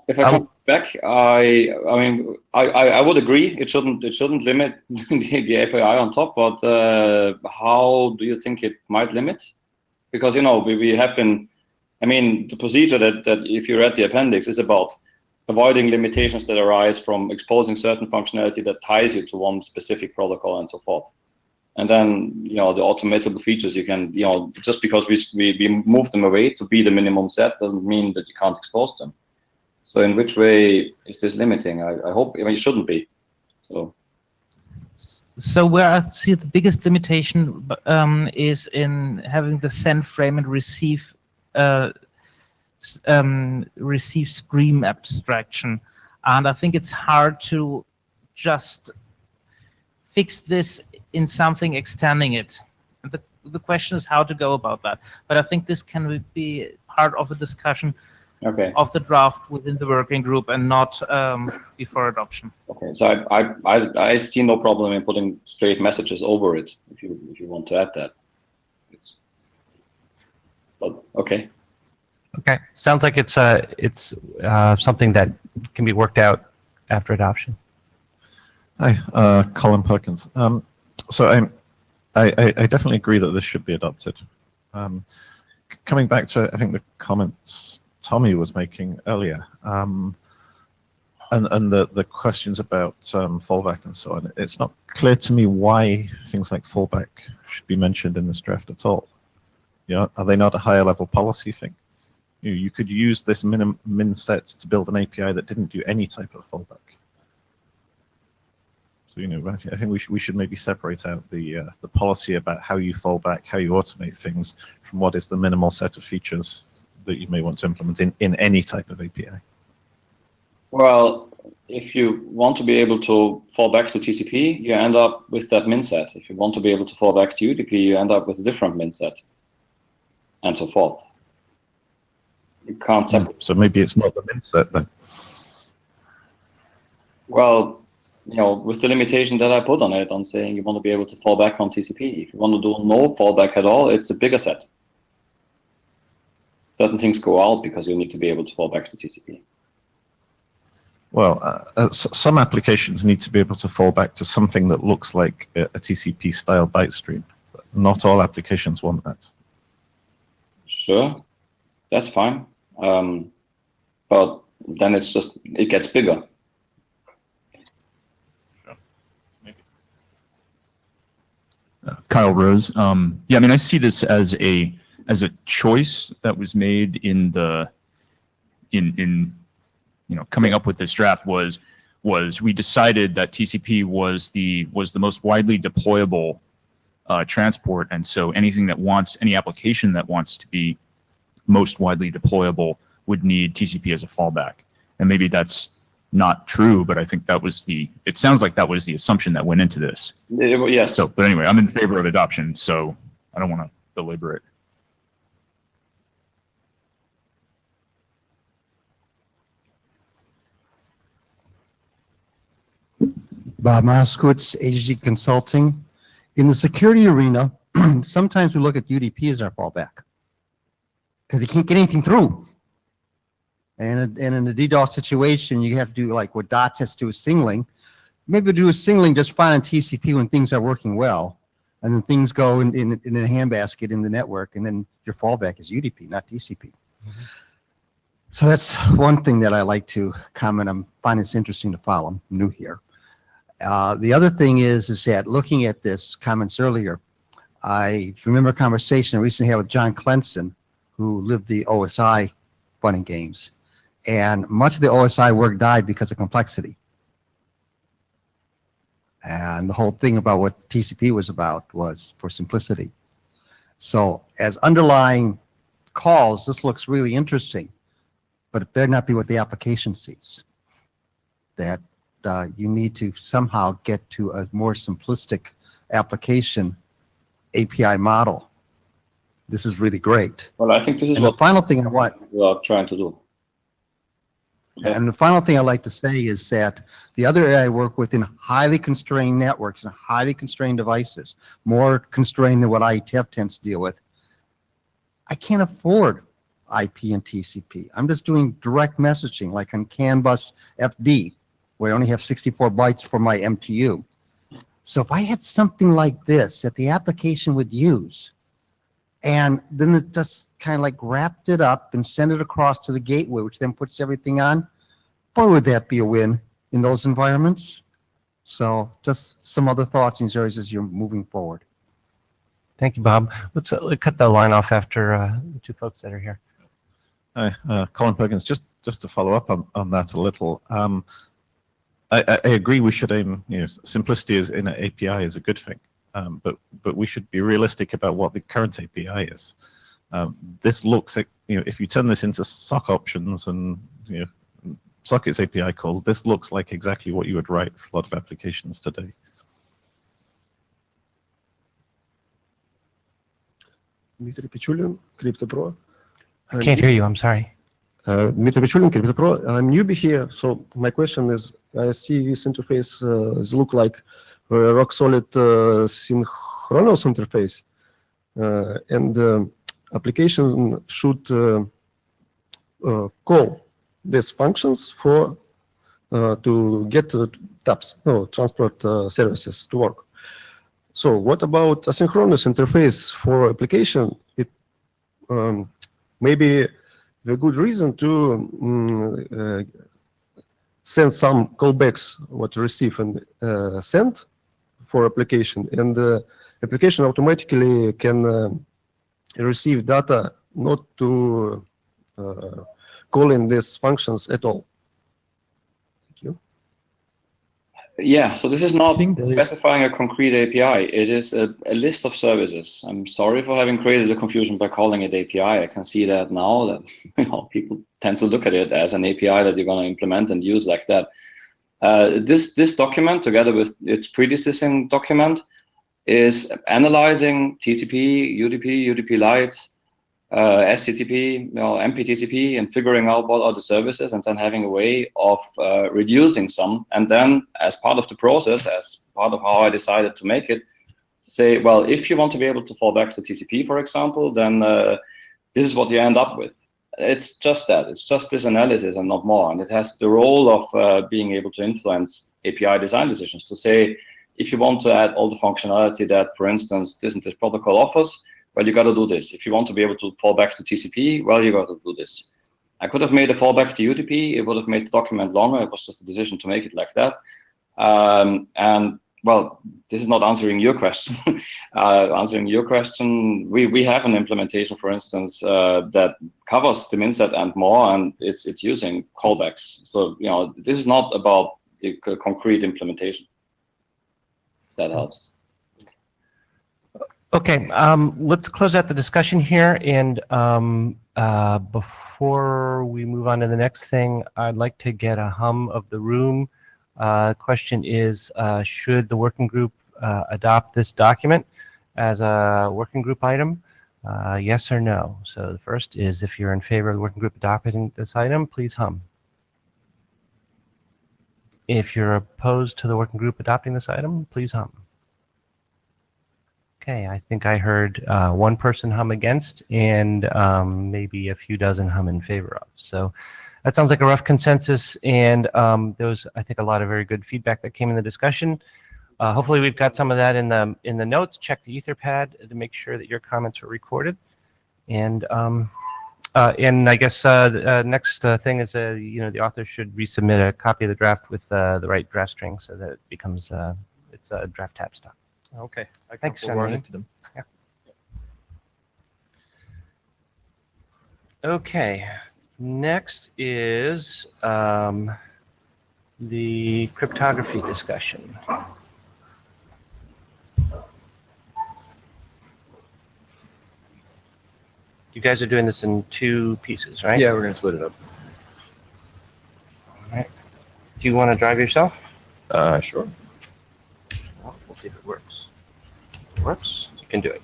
if I come back, I mean, I would agree. It shouldn't limit the API on top. But how do you think it might limit? Because we have been. I mean, the procedure that if you read the appendix is about avoiding limitations that arise from exposing certain functionality that ties you to one specific protocol and so forth. And then, the automatable features, you can, just because we move them away to be the minimum set doesn't mean that you can't expose them. So in which way is this limiting? I hope, it shouldn't be. So where I see the biggest limitation is in having the send frame and receive stream abstraction, and I think it's hard to just fix this in something extending it. And the question is how to go about that. But I think this can be part of a discussion of the draft within the working group and not before adoption. Okay, so I see no problem in putting straight messages over it if you want to add that. But okay. Okay, sounds like it's something that can be worked out after adoption. Hi, Colin Perkins. So I definitely agree that this should be adopted. Coming back to, I think, the comments Tommy was making earlier, and the questions about fallback and so on, it's not clear to me why things like fallback should be mentioned in this draft at all. Are they not a higher level policy thing? You could use this min set to build an API that didn't do any type of fallback. So I think we should maybe separate out the policy about how you fall back, how you automate things, from what is the minimal set of features that you may want to implement in any type of API. Well, if you want to be able to fall back to TCP, you end up with that min set. If you want to be able to fall back to UDP, you end up with a different min set, and so forth. You can't separate. So maybe it's not the min set then. Well, with the limitation that I put on it, on saying you want to be able to fall back on TCP. If you want to do no fallback at all, it's a bigger set. Certain things go out because you need to be able to fall back to TCP. Well, some applications need to be able to fall back to something that looks like a TCP style byte stream. Not all applications want that. Sure, that's fine. But then it gets bigger. Kyle Rose. Yeah, I mean, I see this as a choice that was made in coming up with this draft was we decided that TCP was the most widely deployable transport, and so any application that wants to be most widely deployable would need TCP as a fallback. And maybe that's not true, but I think it sounds like that was the assumption that went into this. Yes. So, but anyway, I'm in favor of adoption, so I don't want to belabor it. Bob Moskowitz, HG Consulting. In the security arena, sometimes we look at UDP as our fallback because you can't get anything through. And in a DDoS situation, you have to do like what DOTS has to do with singling. Maybe do a singling just fine on TCP when things are working well, and then things go in a handbasket in the network, and then your fallback is UDP, not TCP. Mm-hmm. So that's one thing that I like to comment. I find this interesting to follow. I'm new here. The other thing is that looking at this comments earlier, I remember a conversation I recently had with John Clenson, who lived the OSI fun and games. And much of the OSI work died because of complexity. And the whole thing about what TCP was about was for simplicity. So as underlying calls, this looks really interesting, but it better not be what the application sees. That you need to somehow get to a more simplistic application API model. This is really great. Well, I think this is what the final thing I want. We are trying to do. And the final thing I'd like to say is that the other area I work with in highly constrained networks and highly constrained devices, more constrained than what IETF tends to deal with, I can't afford IP and TCP. I'm just doing direct messaging like on CAN bus FD, where I only have 64 bytes for my MTU. So if I had something like this that the application would use, and then it just kind of like wrapped it up and sent it across to the gateway, which then puts everything on, boy, would that be a win in those environments. So just some other thoughts and areas as you're moving forward. Thank you, Bob. Let's cut the line off after the two folks that are here. Hi, Colin Perkins. Just to follow up on that a little. I agree we should aim, simplicity is in an API is a good thing, but we should be realistic about what the current API is. This looks like, if you turn this into SOC options and sockets API calls, this looks like exactly what you would write for a lot of applications today. Dmitry Pichulin, CryptoPro. Can't hear you, I'm sorry. Dmitry Pichulin, CryptoPro. I'm newbie here, so my question is, I see this interface look like a rock solid synchronous interface, and application should call these functions for to get tabs, transport services to work. So what about asynchronous interface for application? It maybe a good reason to send some callbacks what receive and send for application, and the application automatically can receive data not to call in these functions at all. Thank you. Yeah, so this is not specifying a concrete API. It is a list of services. I'm sorry for having created the confusion by calling it API. I can see that now that people tend to look at it as an API that you're going to implement and use like that. This document, together with its predecessing document, is analyzing TCP, UDP, UDP Lite, SCTP, MPTCP, and figuring out what are the services, and then having a way of reducing some. And then, as part of the process, as part of how I decided to make it, say, well, if you want to be able to fall back to TCP, for example, then this is what you end up with. It's just that. It's just this analysis and not more. And it has the role of being able to influence API design decisions to say, if you want to add all the functionality that, for instance, this and this protocol offers, well, you got to do this. If you want to be able to fall back to TCP, well, you got to do this. I could have made a fallback to UDP. It would have made the document longer. It was just a decision to make it like that. And well, this is not answering your question. Answering your question, we have an implementation, for instance, that covers the MinSet and more, and it's using callbacks. So this is not about the concrete implementation. That helps. Okay, let's close out the discussion here, and before we move on to the next thing, I'd like to get a hum of the room. Question is, should the working group adopt this document as a working group item? Yes or no? So the first is, if you're in favor of the working group adopting this item, please hum. If you're opposed to the working group adopting this item, please hum. Okay, I think I heard one person hum against, and maybe a few dozen hum in favor of. So that sounds like a rough consensus, and there was, I think, a lot of very good feedback that came in the discussion. Hopefully we've got some of that in the notes. Check the Etherpad to make sure that your comments are recorded. And I guess the next thing is, the author should resubmit a copy of the draft with the right draft string so that it becomes it's a draft tab stop. Okay, I can Thanks, forward Emily. it to them. Yeah. Okay, next is the cryptography discussion. You guys are doing this in two pieces, right? Yeah, we're going to split it up. All right. Do you want to drive yourself? Sure. Well, we'll see if it works. If it works, you can do it.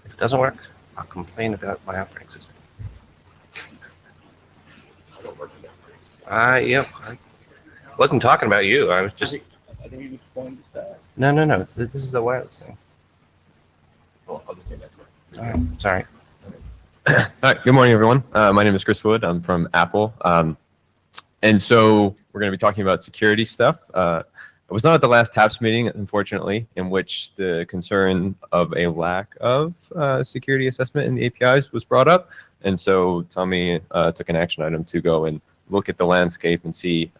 If it doesn't work, I'll complain about my operating system. Yep. I wasn't talking about you. I was just. I think you need to phone that. No. This is a wireless thing. Well, I'll just say next one. All right. Sorry. All right. Good morning, everyone. My name is Chris Wood. I'm from Apple. And so we're going to be talking about security stuff. I was not at the last TAPS meeting, unfortunately, in which the concern of a lack of security assessment in the APIs was brought up. And so Tommy took an action item to go and look at the landscape and see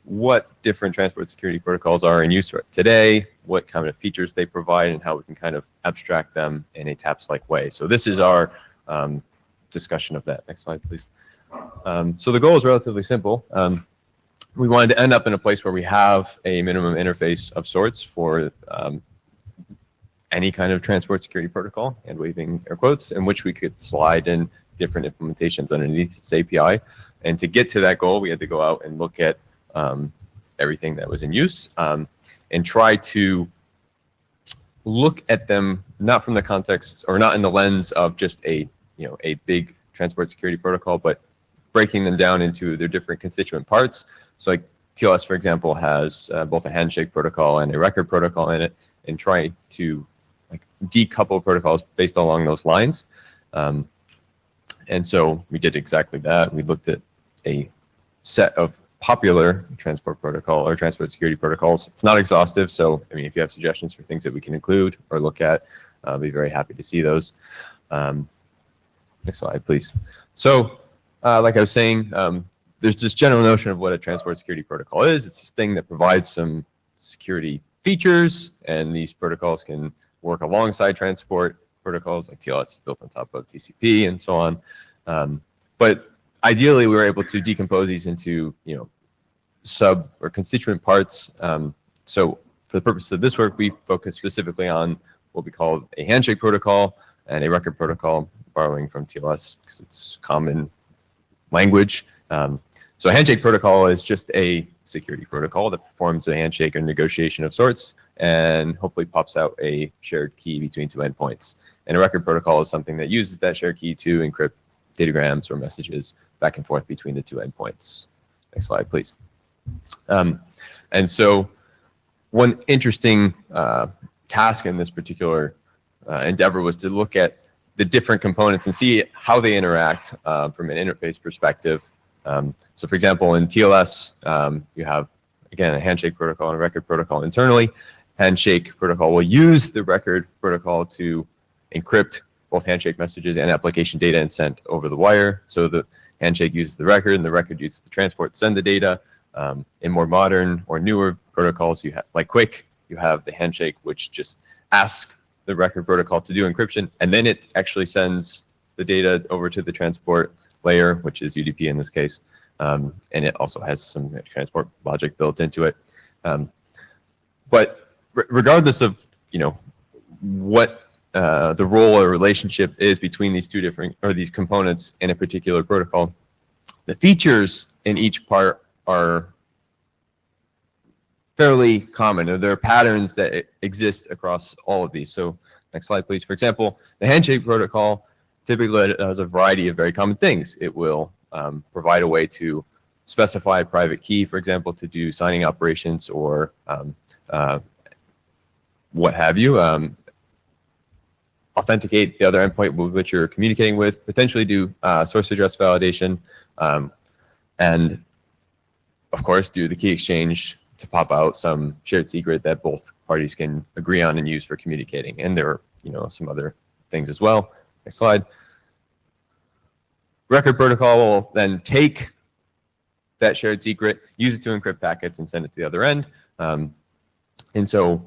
what different transport security protocols are in use today, what kind of features they provide, and how we can kind of abstract them in a TAPS-like way. So this is our discussion of that. Next slide, please. So the goal is relatively simple. We wanted to end up in a place where we have a minimum interface of sorts for any kind of transport security protocol, and waving air quotes, in which we could slide in different implementations underneath this API. And to get to that goal, we had to go out and look at everything that was in use and try to look at them not from the context or not in the lens of just a big transport security protocol, but breaking them down into their different constituent parts. So like TLS, for example, has both a handshake protocol and a record protocol in it, and try to like decouple protocols based along those lines. And so we did exactly that. We looked at a set of popular transport protocol or transport security protocols. It's not exhaustive, so I mean, if you have suggestions for things that we can include or look at, I'll be very happy to see those. Next slide, please. So, like I was saying, there's this general notion of what a transport security protocol is. It's this thing that provides some security features, and these protocols can work alongside transport protocols like TLS is built on top of TCP and so on. But ideally, we were able to decompose these into sub or constituent parts. So for the purpose of this work, we focus specifically on what we call a handshake protocol and a record protocol, borrowing from TLS because it's common language. So a handshake protocol is just a security protocol that performs a handshake or negotiation of sorts and hopefully pops out a shared key between two endpoints. And a record protocol is something that uses that shared key to encrypt datagrams or messages back and forth between the two endpoints. Next slide, please. And so one interesting task in this particular endeavor was to look at the different components and see how they interact from an interface perspective. So for example, in TLS, you have, again, a handshake protocol and a record protocol internally. Handshake protocol will use the record protocol to encrypt both handshake messages and application data and sent over the wire. So the handshake uses the record and the record uses the transport to send the data. In more modern or newer protocols, you have, like Quick, you have the handshake, which just asks the record protocol to do encryption, and then it actually sends the data over to the transport layer, which is UDP in this case, and it also has some transport logic built into it. But regardless of what the role or relationship is between these two different or these components in a particular protocol, the features in each part are fairly common, or there are patterns that exist across all of these. So next slide, please. For example, the handshake protocol typically has a variety of very common things. It will provide a way to specify a private key, for example, to do signing operations or what have you. Authenticate the other endpoint with which you're communicating with, potentially do source address validation, and of course do the key exchange to pop out some shared secret that both parties can agree on and use for communicating. And there are some other things as well. Next slide. Record protocol will then take that shared secret, use it to encrypt packets, and send it to the other end. And so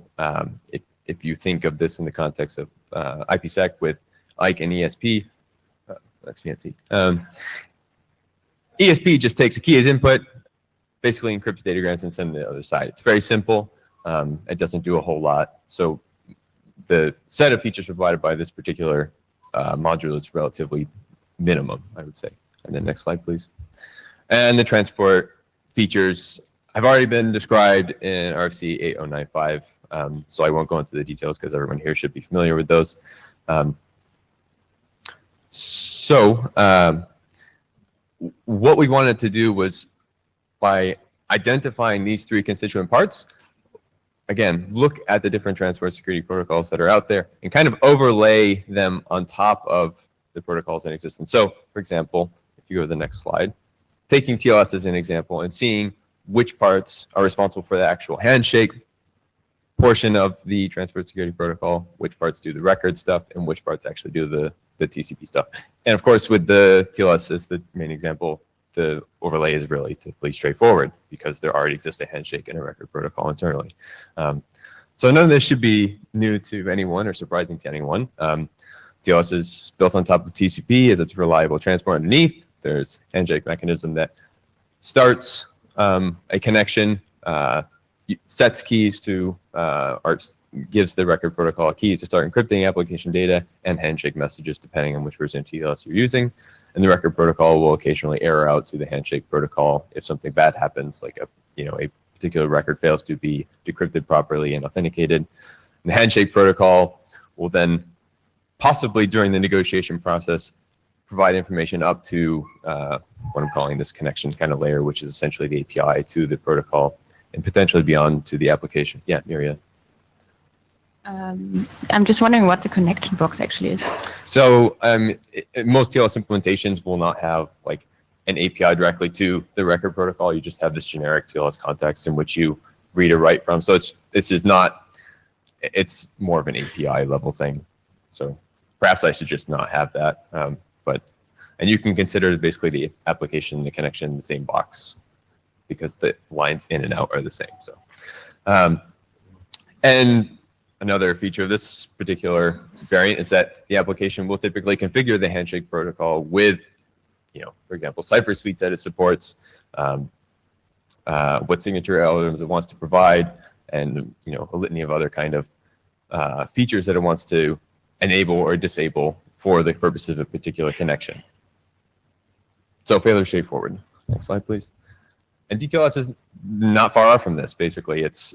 if you think of this in the context of IPsec with IKE and ESP, that's fancy. ESP just takes a key as input, basically encrypts datagrams and sends it to the other side. It's very simple. It doesn't do a whole lot. So the set of features provided by this particular module is relatively minimum, I would say. And then next slide, please. And the transport features have already been described in RFC 8095, so I won't go into the details because everyone here should be familiar with those. What we wanted to do was, by identifying these three constituent parts, again, look at the different transport security protocols that are out there and kind of overlay them on top of the protocols in existence. So, for example, if you go to the next slide, taking TLS as an example and seeing which parts are responsible for the actual handshake portion of the transport security protocol, which parts do the record stuff, and which parts actually do the TCP stuff. And of course, with the TLS as the main example, the overlay is relatively straightforward because there already exists a handshake and a record protocol internally. So none of this should be new to anyone or surprising to anyone. TLS is built on top of TCP as its reliable transport underneath. There's handshake mechanism that starts a connection, sets keys to, or gives the record protocol a key to start encrypting application data and handshake messages depending on which version of TLS you're using. And the record protocol will occasionally error out to the handshake protocol if something bad happens, like a particular record fails to be decrypted properly and authenticated. And the handshake protocol will then possibly during the negotiation process provide information up to what I'm calling this connection kind of layer, which is essentially the API to the protocol and potentially beyond to the application. Yeah, Miria. I'm just wondering what the connection box actually is. So most TLS implementations will not have like an API directly to the record protocol. You just have this generic TLS context in which you read or write from. So it's more of an API level thing. So perhaps I should just not have that. And you can consider basically the application, the connection, the same box because the lines in and out are the same. So, and another feature of this particular variant is that the application will typically configure the handshake protocol with, for example, cipher suites that it supports, what signature algorithms it wants to provide, and a litany of other kind of features that it wants to enable or disable for the purpose of a particular connection. So fairly straightforward. Next slide, please. And DTLS is not far off from this. Basically, it's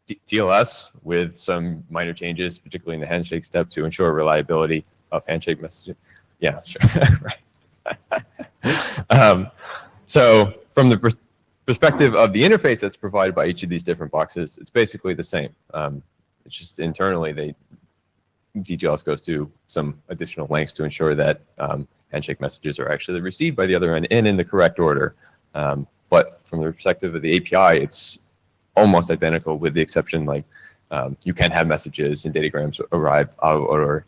TLS with some minor changes, particularly in the handshake step to ensure reliability of handshake messaging. Yeah, sure. Right. So from the perspective of the interface that's provided by each of these different boxes, it's basically the same. It's just internally, DTLS goes to some additional lengths to ensure that handshake messages are actually received by the other end and in the correct order. But from the perspective of the API, it's almost identical with the exception like you can have messages and datagrams arrive out of order.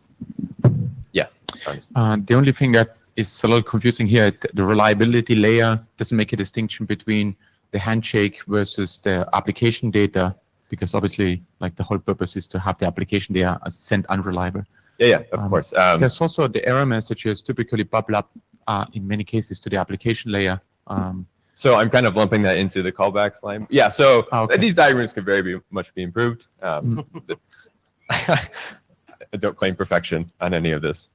Yeah. The only thing that is a little confusing here, the reliability layer doesn't make a distinction between the handshake versus the application data, because obviously like the whole purpose is to have the application data sent unreliable. Yeah, of course. There's also the error messages typically bubble up in many cases to the application layer. So I'm kind of lumping that into the callbacks line. Yeah, so these diagrams could very much be improved. I don't claim perfection on any of this.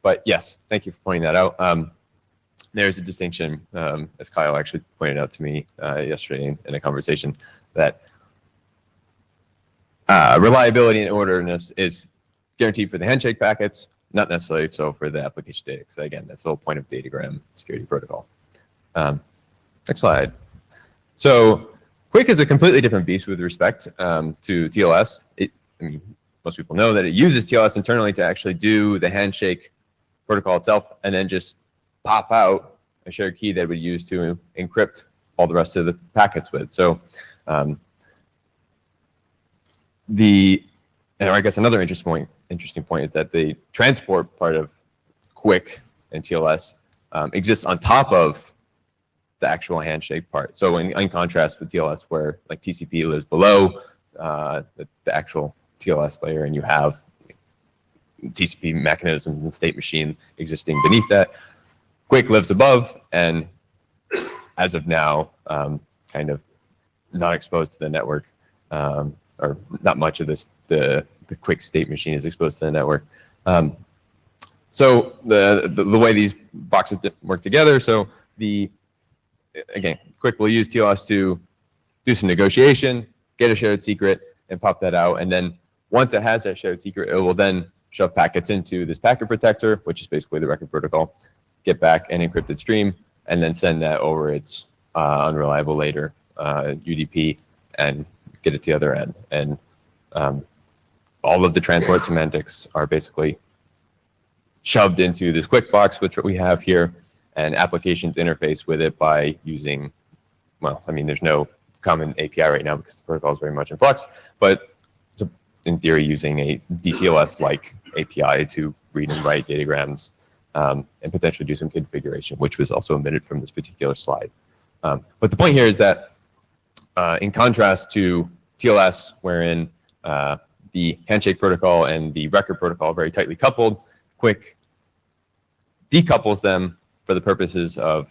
But yes, thank you for pointing that out. There's a distinction, as Kyle actually pointed out to me yesterday in a conversation, that reliability and orderliness is guaranteed for the handshake packets, not necessarily so for the application data, because again, that's the whole point of datagram security protocol. Next slide. So Quick is a completely different beast with respect to TLS. Most people know that it uses TLS internally to actually do the handshake protocol itself and then just pop out a shared key that it would use to encrypt all the rest of the packets with. So and I guess another interesting point is that the transport part of Quick and TLS exists on top of the actual handshake part. So in contrast with TLS, where like TCP lives below the actual TLS layer, and you have TCP mechanisms and state machine existing beneath that, Quick lives above, and as of now, kind of not exposed to the network, or not much of this. The Quick state machine is exposed to the network. So the way these boxes work together, so again, Quick will use TLS to do some negotiation, get a shared secret, and pop that out. And then once it has that shared secret, it will then shove packets into this packet protector, which is basically the record protocol, get back an encrypted stream, and then send that over its unreliable later UDP and get it to the other end. And all of the transport semantics are basically shoved into this Quick box, which we have here, and applications interface with it by using, there's no common API right now because the protocol is very much in flux, but in theory using a DTLS-like API to read and write datagrams and potentially do some configuration, which was also omitted from this particular slide. But the point here is that in contrast to TLS, wherein the handshake protocol and the record protocol are very tightly coupled, Quick decouples them for the purposes of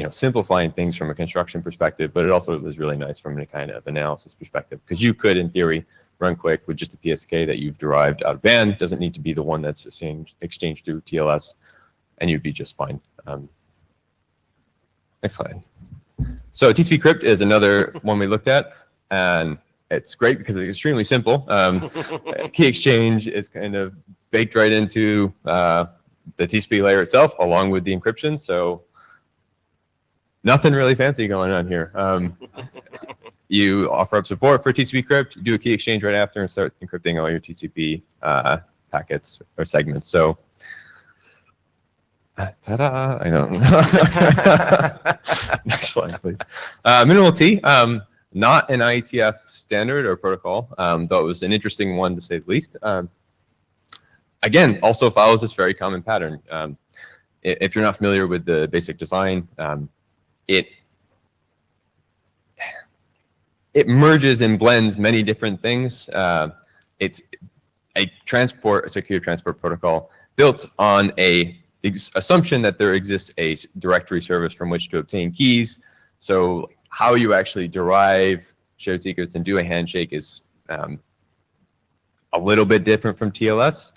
simplifying things from a construction perspective, but it also was really nice from a kind of analysis perspective, because you could, in theory, run Quick with just a PSK that you've derived out of band. Doesn't need to be the one that's exchanged through TLS, and you'd be just fine. Next slide. So TCP crypt is another one we looked at, and it's great because it's extremely simple. Key exchange is kind of baked right into the TCP layer itself, along with the encryption. So nothing really fancy going on here. You offer up support for TCP crypt, you do a key exchange right after, and start encrypting all your TCP packets or segments. So, ta-da! I don't know. Next slide, please. Minimal T, not an IETF standard or protocol, though it was an interesting one to say the least. Again, also follows this very common pattern. If you're not familiar with the basic design, it merges and blends many different things. It's a secure transport protocol built on a assumption that there exists a directory service from which to obtain keys. So how you actually derive shared secrets and do a handshake is a little bit different from TLS,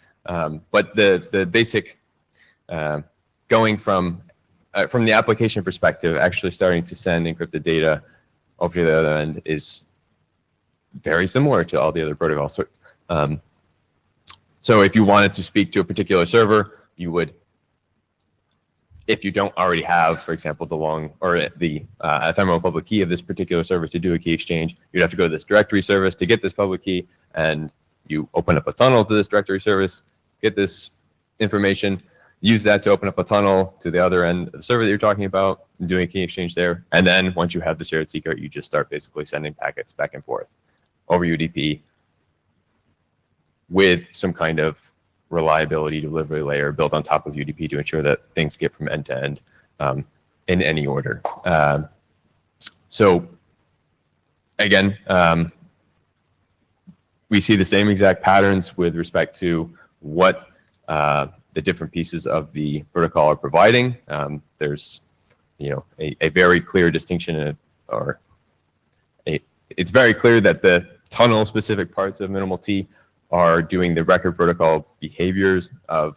but the basic going from the application perspective, actually starting to send encrypted data over to the other end is very similar to all the other protocols. So if you wanted to speak to a particular server, you would, if you don't already have, for example, the ephemeral public key of this particular server to do a key exchange, you'd have to go to this directory service to get this public key, and you open up a tunnel to this directory service, get this information, use that to open up a tunnel to the other end of the server that you're talking about, and doing a key exchange there. And then once you have the shared secret, you just start basically sending packets back and forth over UDP with some kind of reliability delivery layer built on top of UDP to ensure that things get from end to end in any order. So again, we see the same exact patterns with respect to what the different pieces of the protocol are providing. There's, a very clear distinction, it's very clear that the tunnel-specific parts of Minimal T are doing the record protocol behaviors of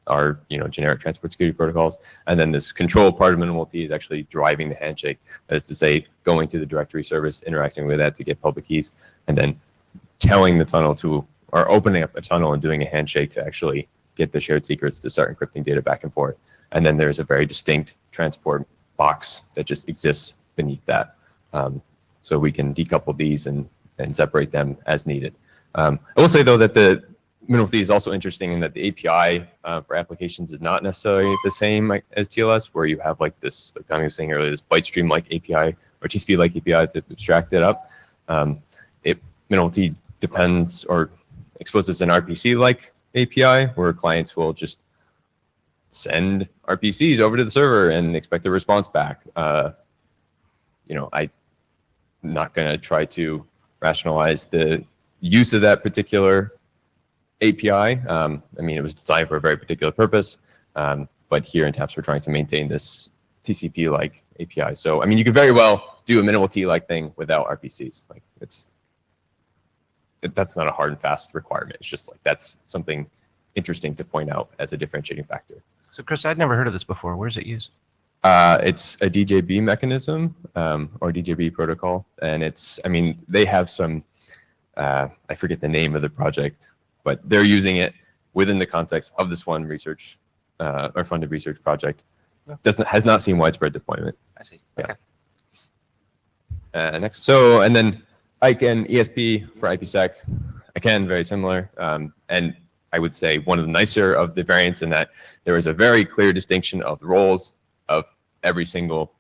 our, generic transport security protocols, and then this control part of Minimal T is actually driving the handshake. That is to say, going to the directory service, interacting with that to get public keys, and then telling the tunnel or opening up a tunnel and doing a handshake to actually get the shared secrets to start encrypting data back and forth. And then there's a very distinct transport box that just exists beneath that. So we can decouple these and separate them as needed. I will say, though, that the Minimal T is also interesting in that the API for applications is not necessarily the same as TLS, where you have like this, like Tommy was saying earlier, this byte stream-like API or TCP-like API to abstract it up. Minimal T depends or exposes an RPC-like API where clients will just send RPCs over to the server and expect a response back. I'm not going to try to rationalize the use of that particular API. It was designed for a very particular purpose, but here in TAPS we're trying to maintain this TCP-like API. So, you could very well do a Minimal T-like thing without RPCs. That's not a hard and fast requirement. It's just that's something interesting to point out as a differentiating factor. So Chris, I'd never heard of this before. Where's it used? It's a DJB mechanism or DJB protocol, and they have some, I forget the name of the project, but they're using it within the context of this one research or funded research project. Has not seen widespread deployment. I see. Okay. Next, and then IKE and ESP for IPsec, again, very similar. And I would say one of the nicer of the variants in that there is a very clear distinction of the roles of every single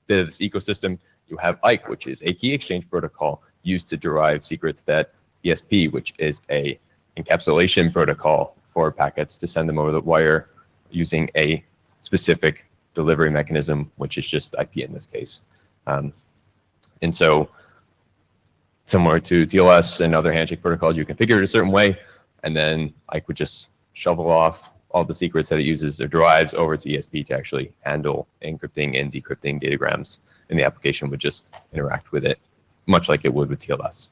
bit of this ecosystem. You have IKE, which is a key exchange protocol used to derive secrets, that ESP, which is a encapsulation protocol forward packets to send them over the wire using a specific delivery mechanism, which is just IP in this case. And so similar to TLS and other handshake protocols, you configure it a certain way, and then Ike would just shovel off all the secrets that it uses or derives over to ESP to actually handle encrypting and decrypting datagrams, and the application would just interact with it, much like it would with TLS.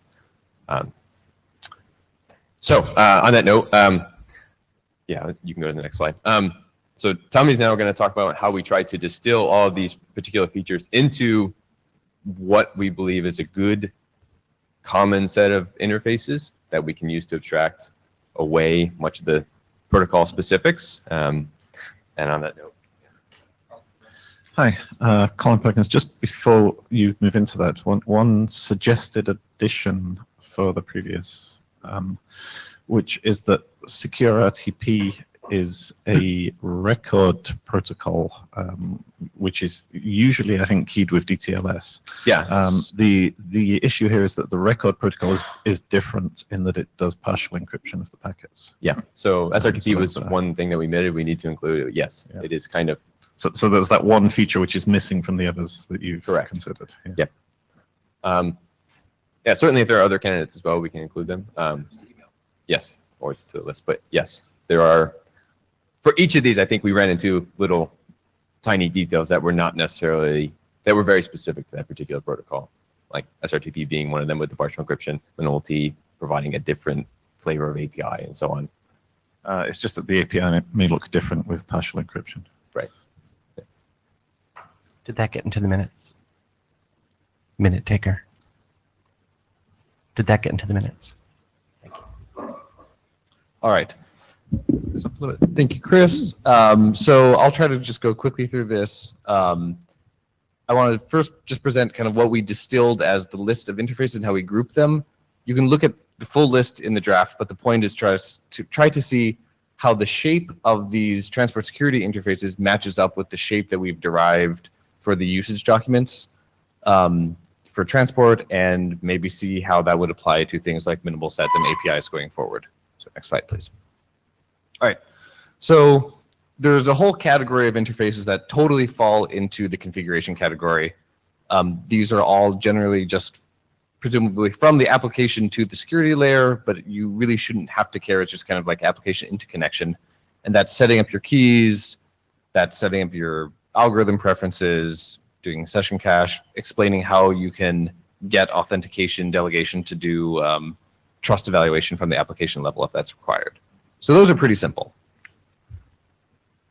So on that note, yeah, you can go to the next slide. So Tommy's now going to talk about how we try to distill all of these particular features into what we believe is a good common set of interfaces that we can use to abstract away much of the protocol specifics. And on that note. Hi, Colin Perkins. Just before you move into that, one suggested addition for the previous, which is that secure RTP is a record protocol, which is usually, I think, keyed with DTLS. Yeah. The issue here is that the record protocol is different in that it does partial encryption of the packets. Yeah. So SRTP was that's, one thing that we admitted we need to include. Yes, Yeah. it is kind of. So there's that one feature which is missing from the others that you've Correct. considered. Yeah. Yep. Yeah, certainly if there are other candidates as well, we can include them. Yes, or to the list, but yes, there are. For each of these, I think we ran into little tiny details that were not necessarily, that were very specific to that particular protocol, like SRTP being one of them with the partial encryption, minimal T providing a different flavor of API and so on. It's just that the API may look different with partial encryption. Right. Did that get into the minutes? Minute taker. Did that get into the minutes? All right. Thank you, Chris. So I'll try to just go quickly through this. I want to first just present kind of what we distilled as the list of interfaces and how we group them. You can look at the full list in the draft, but the point is try to see how the shape of these transport security interfaces matches up with the shape that we've derived for the usage documents for transport, and maybe see how that would apply to things like minimal sets and APIs going forward. So next slide, please. All right. So there's a whole category of interfaces that totally fall into the configuration category. These are all generally just presumably from the application to the security layer, but you really shouldn't have to care. It's just kind of like application interconnection. And that's setting up your keys, that's setting up your algorithm preferences, doing session cache, explaining how you can get authentication delegation to do trust evaluation from the application level if that's required. So those are pretty simple.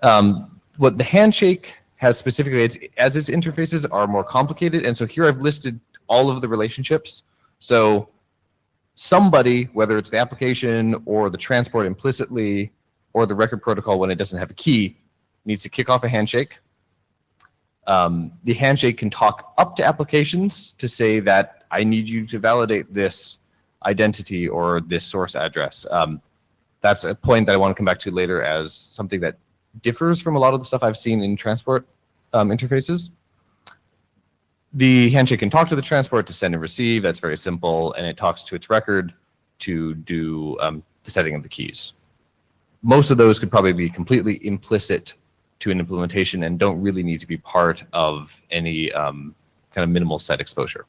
What the handshake has specifically as its interfaces are more complicated, and so here I've listed all of the relationships. So somebody, whether it's the application or the transport implicitly or the record protocol when it doesn't have a key, needs to kick off a handshake. The handshake can talk up to applications to say that I need you to validate this identity or this source address. That's a point that I want to come back to later as something that differs from a lot of the stuff I've seen in transport interfaces. The handshake can talk to the transport to send and receive. That's very simple. And it talks to its record to do the setting of the keys. Most of those could probably be completely implicit to an implementation and don't really need to be part of any kind of minimal set exposure.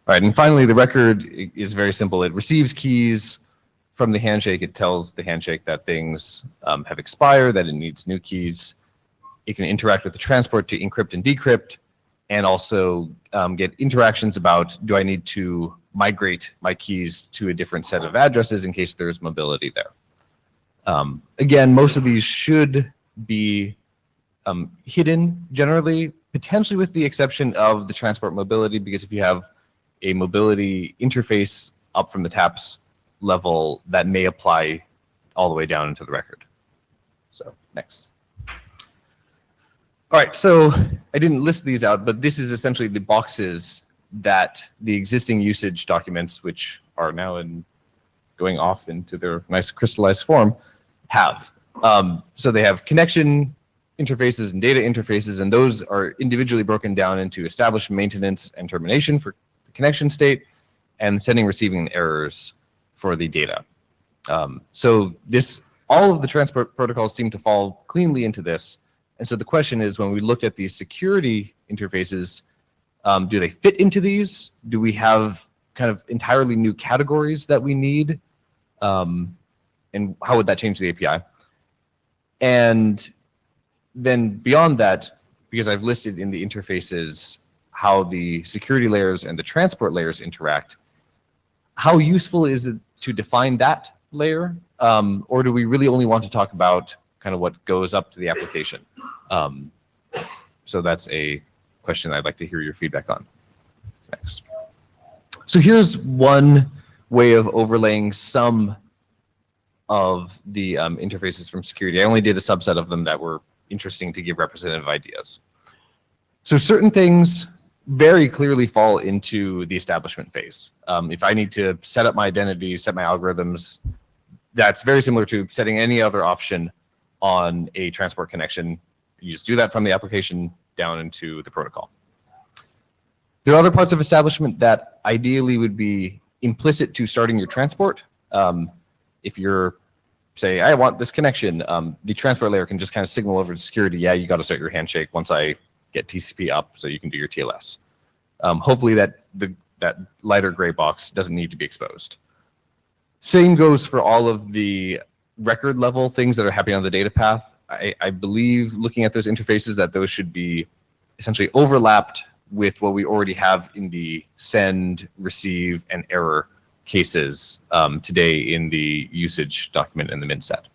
All right, and finally, the record is very simple. It receives keys from the handshake. It tells the handshake that things have expired, that it needs new keys. It can interact with the transport to encrypt and decrypt, and also get interactions about, do I need to migrate my keys to a different set of addresses in case there's mobility there. Again, most of these should be hidden generally, potentially with the exception of the transport mobility, because if you have a mobility interface up from the TAPS level, that may apply all the way down into the record. So next. All right, so I didn't list these out, but this is essentially the boxes that the existing usage documents, which are now going off into their nice crystallized form, have. So they have connection interfaces and data interfaces, and those are individually broken down into establish, maintenance, and termination for the connection state, and sending, receiving, and errors for the data. So all of the transport protocols seem to fall cleanly into this. And so the question is, when we look at these security interfaces, do they fit into these? Do we have kind of entirely new categories that we need? And how would that change the API? And then beyond that, because I've listed in the interfaces how the security layers and the transport layers interact, how useful is it to define that layer? Or do we really only want to talk about kind of what goes up to the application? So that's a question I'd like to hear your feedback on. Next. So here's one way of overlaying some of the interfaces from security. I only did a subset of them that were interesting to give representative ideas. So certain things very clearly fall into the establishment phase. If I need to set up my identity, set my algorithms, that's very similar to setting any other option on a transport connection. You just do that from the application down into the protocol. There are other parts of establishment that ideally would be implicit to starting your transport. If you're, say, I want this connection, the transport layer can just kind of signal over to security, yeah, you got to start your handshake once I get TCP up so you can do your TLS. Hopefully that lighter gray box doesn't need to be exposed. Same goes for all of the record level things that are happening on the data path. I believe, looking at those interfaces, that those should be essentially overlapped with what we already have in the send, receive, and error cases today in the usage document and the min set.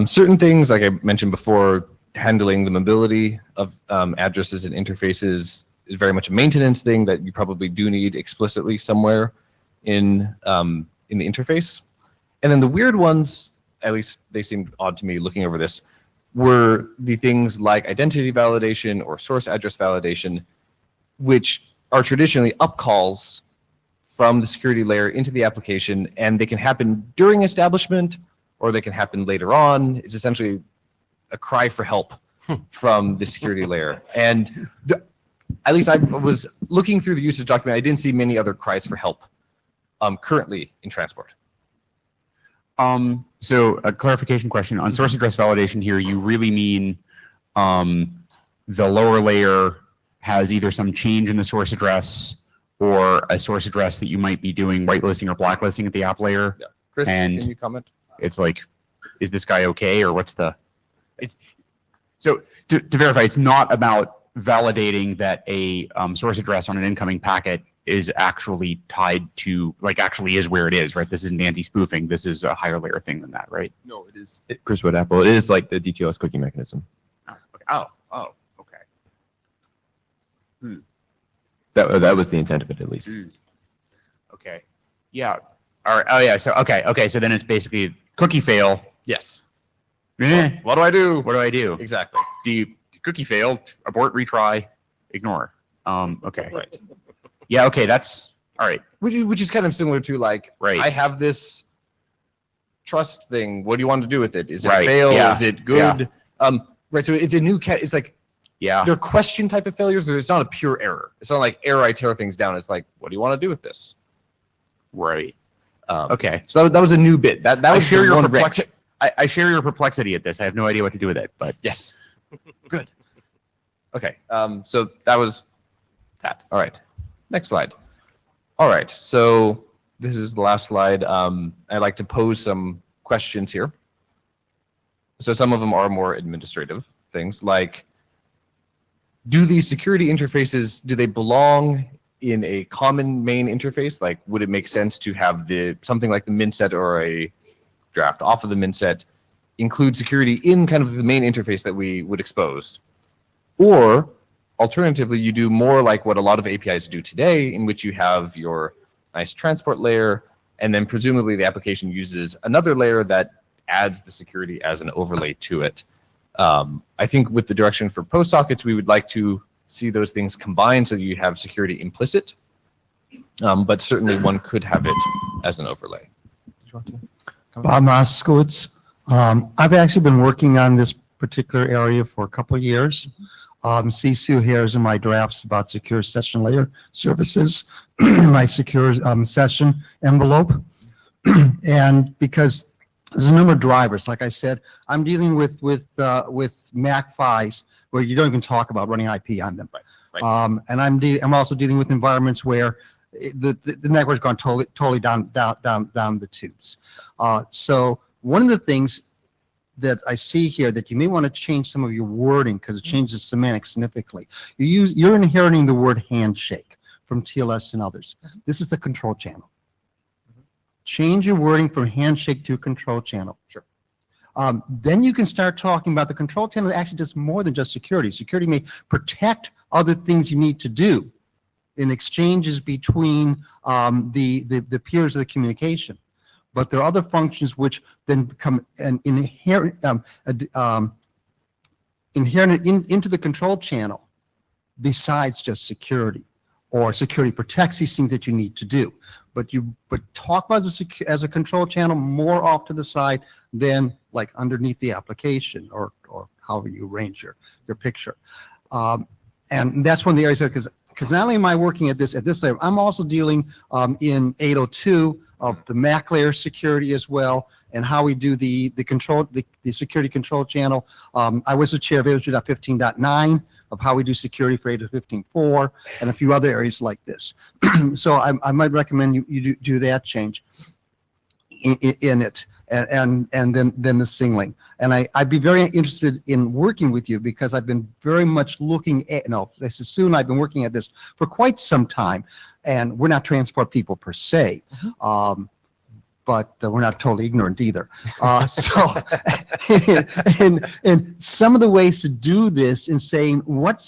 Certain things, like I mentioned before, handling the mobility of addresses and interfaces is very much a maintenance thing that you probably do need explicitly somewhere in the interface. And then the weird ones, at least they seemed odd to me looking over this, were the things like identity validation or source address validation, which are traditionally upcalls from the security layer into the application, and they can happen during establishment or they can happen later on. It's essentially a cry for help from the security layer. And at least I was looking through the usage document, I didn't see many other cries for help currently in transport. So a clarification question on source address validation here, you really mean the lower layer has either some change in the source address or a source address that you might be doing whitelisting or blacklisting at the app layer. Yeah. Chris, and can you comment? It's like, is this guy okay, or what's the, so to verify, it's not about validating that a source address on an incoming packet is actually tied to, like, actually is where it is, right? This isn't anti-spoofing. This is a higher layer thing than that, right? No, it is. Chris Wood, Apple. It is like the DTOS cookie mechanism. Oh, okay. That was the intent of it, at least. Okay. Yeah. All right. Oh, yeah. So, okay. So then it's basically cookie fail. Yes. What do I do? What do I do? Exactly. Do you cookie failed? Abort, retry, ignore. Okay. Right. Yeah. Okay. That's all right. Which is kind of similar to, like, Right. I have this trust thing. What do you want to do with it? Is it Right. fail? Yeah. Is it good? Right. So it's a new it's like, Yeah. they're question type of failures. It's not a pure error. It's not like error, I tear things down. It's like, what do you want to do with this? Right. Okay. So that was a new bit. That I was share the your one perplexity. I share your perplexity at this. I have no idea what to do with it, but yes. Good. Okay. So that was that. All right. Next slide. All right. So this is the last slide. I'd like to pose some questions here. So some of them are more administrative things, like, do these security interfaces, do they belong in a common main interface? Like, would it make sense to have something like the min set or a draft off of the min set include security in kind of the main interface that we would expose? Or alternatively, you do more like what a lot of APIs do today, in which you have your nice transport layer, and then presumably the application uses another layer that adds the security as an overlay to it. I think with the direction for post sockets, we would like to see those things combined so you have security implicit, but certainly one could have it as an overlay. Bob Moskowitz. I've actually been working on this particular area for a couple of years. CSU here is in my drafts about secure session layer services, my secure session envelope. And because there's a number of drivers, like I said, I'm dealing with Mac PHYs where you don't even talk about running IP on them. And I'm also dealing with environments where the network's gone totally down the tubes. So one of the things that I see here that you may want to change some of your wording because it changes semantics significantly. You're inheriting the word handshake from TLS and others. This is the control channel. Change your wording from handshake to control channel. Sure. Then you can start talking about the control channel actually does more than just security. Security may protect other things you need to do in exchanges between the peers of the communication. But there are other functions which then become an inherent into the control channel besides just security, or security protects these things that you need to do. But talk about as a control channel more off to the side than like underneath the application or however you arrange your picture. And that's one of the areas because not only am I working at this layer, I'm also dealing in 802 of the MAC layer security as well, and how we do the security control channel. I was the chair of 802.15.9 of how we do security for 802.15.4 and a few other areas like this. So I might recommend you do that change in it. And then the singling. And I'd be very interested in working with you because I've been very much looking at, this is soon, I've been working at this for quite some time, and we're not transport people per se, but we're not totally ignorant either. And some of the ways to do this in saying what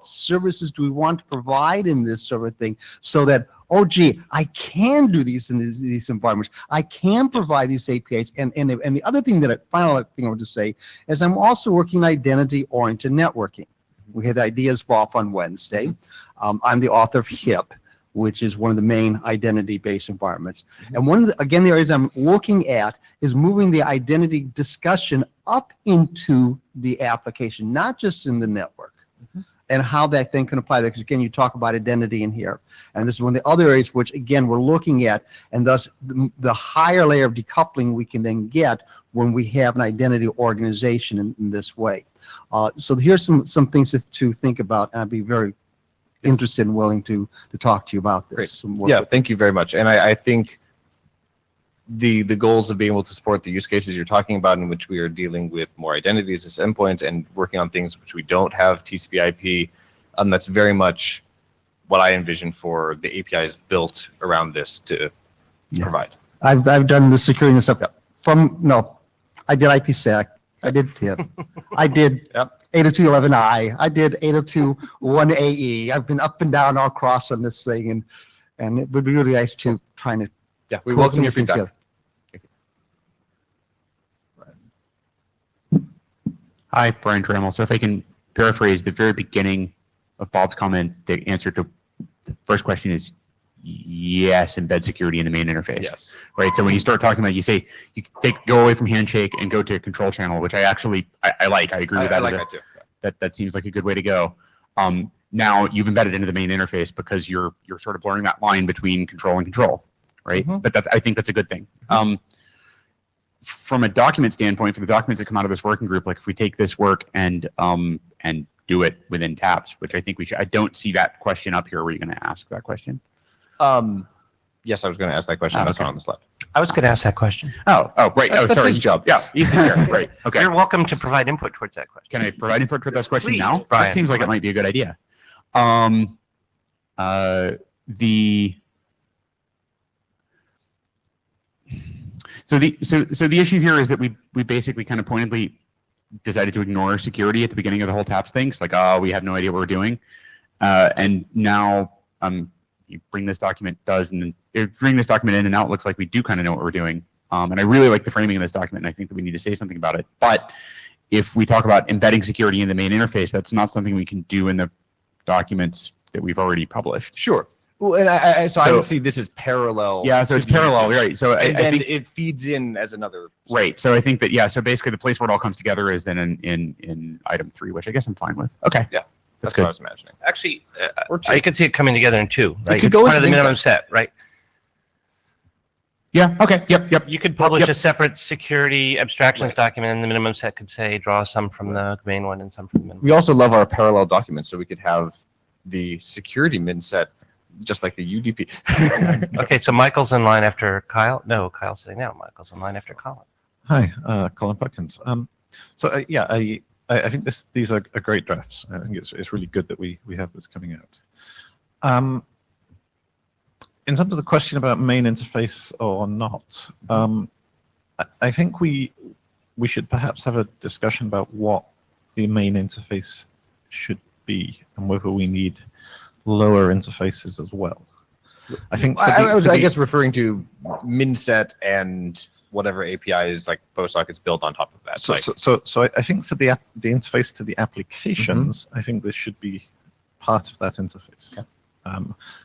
services do we want to provide in this sort of thing so that, oh gee, I can do these in these environments. I can provide these APIs. And the other thing final thing I want to say is I'm also working identity-oriented networking. We had Ideas Off on Wednesday. I'm the author of HIP, which is one of the main identity-based environments. And one of the areas I'm looking at is moving the identity discussion up into the application, not just in the network. And how that thing can apply there, because again, you talk about identity in here. And this is one of the other areas which, again, we're looking at, and thus the higher layer of decoupling we can then get when we have an identity organization in this way. So here's some things to think about, and I'd be very interested and willing to talk to you about this. Yeah, thank you very much. And I think the goals of being able to support the use cases you're talking about, in which we are dealing with more identities as endpoints and working on things which we don't have TCP/IP, that's very much what I envision for the APIs built around this to provide. I've done the security and stuff I did IPsec, I did TIP, I did 802.11i, I did 802.1ae. I've been up and down all across on this thing, and it would be really nice to trying to we welcome your feedback. Together. Hi, Brian Trammell. So if I can paraphrase the very beginning of Bob's comment, the answer to the first question is yes, embed security in the main interface. Yes. Right. So when you start talking about, you say you go away from handshake and go to control channel, which I actually I like. I agree with that. I like that too. That seems like a good way to go. Now you've embedded into the main interface because you're sort of blurring that line between control and control, right? But I think that's a good thing. From a document standpoint, for the documents that come out of this working group, like if we take this work and do it within TAPS, which I think we should. I don't see that question up here. Were you going to ask that question? Yes, I was going to ask that question. That's not on the slide. I was going to ask that question. Oh, right. Oh, That's sorry. his job. Yeah, he's the chair. Right. Okay. You're welcome to provide input towards that question. Can I provide input for this question Please, now? Brian. That seems like it might be a good idea. So the issue here is that we basically kind of pointedly decided to ignore security at the beginning of the whole TAPS thing. It's like, oh, we have no idea what we're doing, and now you bring this document in, and now it looks like we do kind of know what we're doing. And I really like the framing of this document, and I think that we need to say something about it. But if we talk about embedding security in the main interface, that's not something we can do in the documents that we've already published. Sure. Well, and I would see this as parallel. Yeah, so it's parallel, right? So and I then think it feeds in as another. Right. So I think that so basically the place where it all comes together is then in item 3, which I guess I'm fine with. Okay. Yeah, that's what good. I was imagining. Actually, I could see it coming together in 2, right? could go Part of into the things minimum set, right? Yeah, okay, yep. You could publish Yep. a separate security abstractions document, and the minimum set could say draw some from the main one and some from the minimum. We also love our parallel documents, so we could have the security min set just like the UDP. Okay, so Michael's in line after Kyle. No, Kyle's sitting now. Michael's in line after Colin. Hi, Colin Perkins. Yeah, I think these are great drafts. I think it's really good that we have this coming out. In terms of the question about main interface or not, I think we should perhaps have a discussion about what the main interface should be and whether we need lower interfaces as well. I think I was, I guess, referring to min set and whatever APIs like PostSockets built on top of that. So I think for the interface to the applications, I think this should be part of that interface. Okay.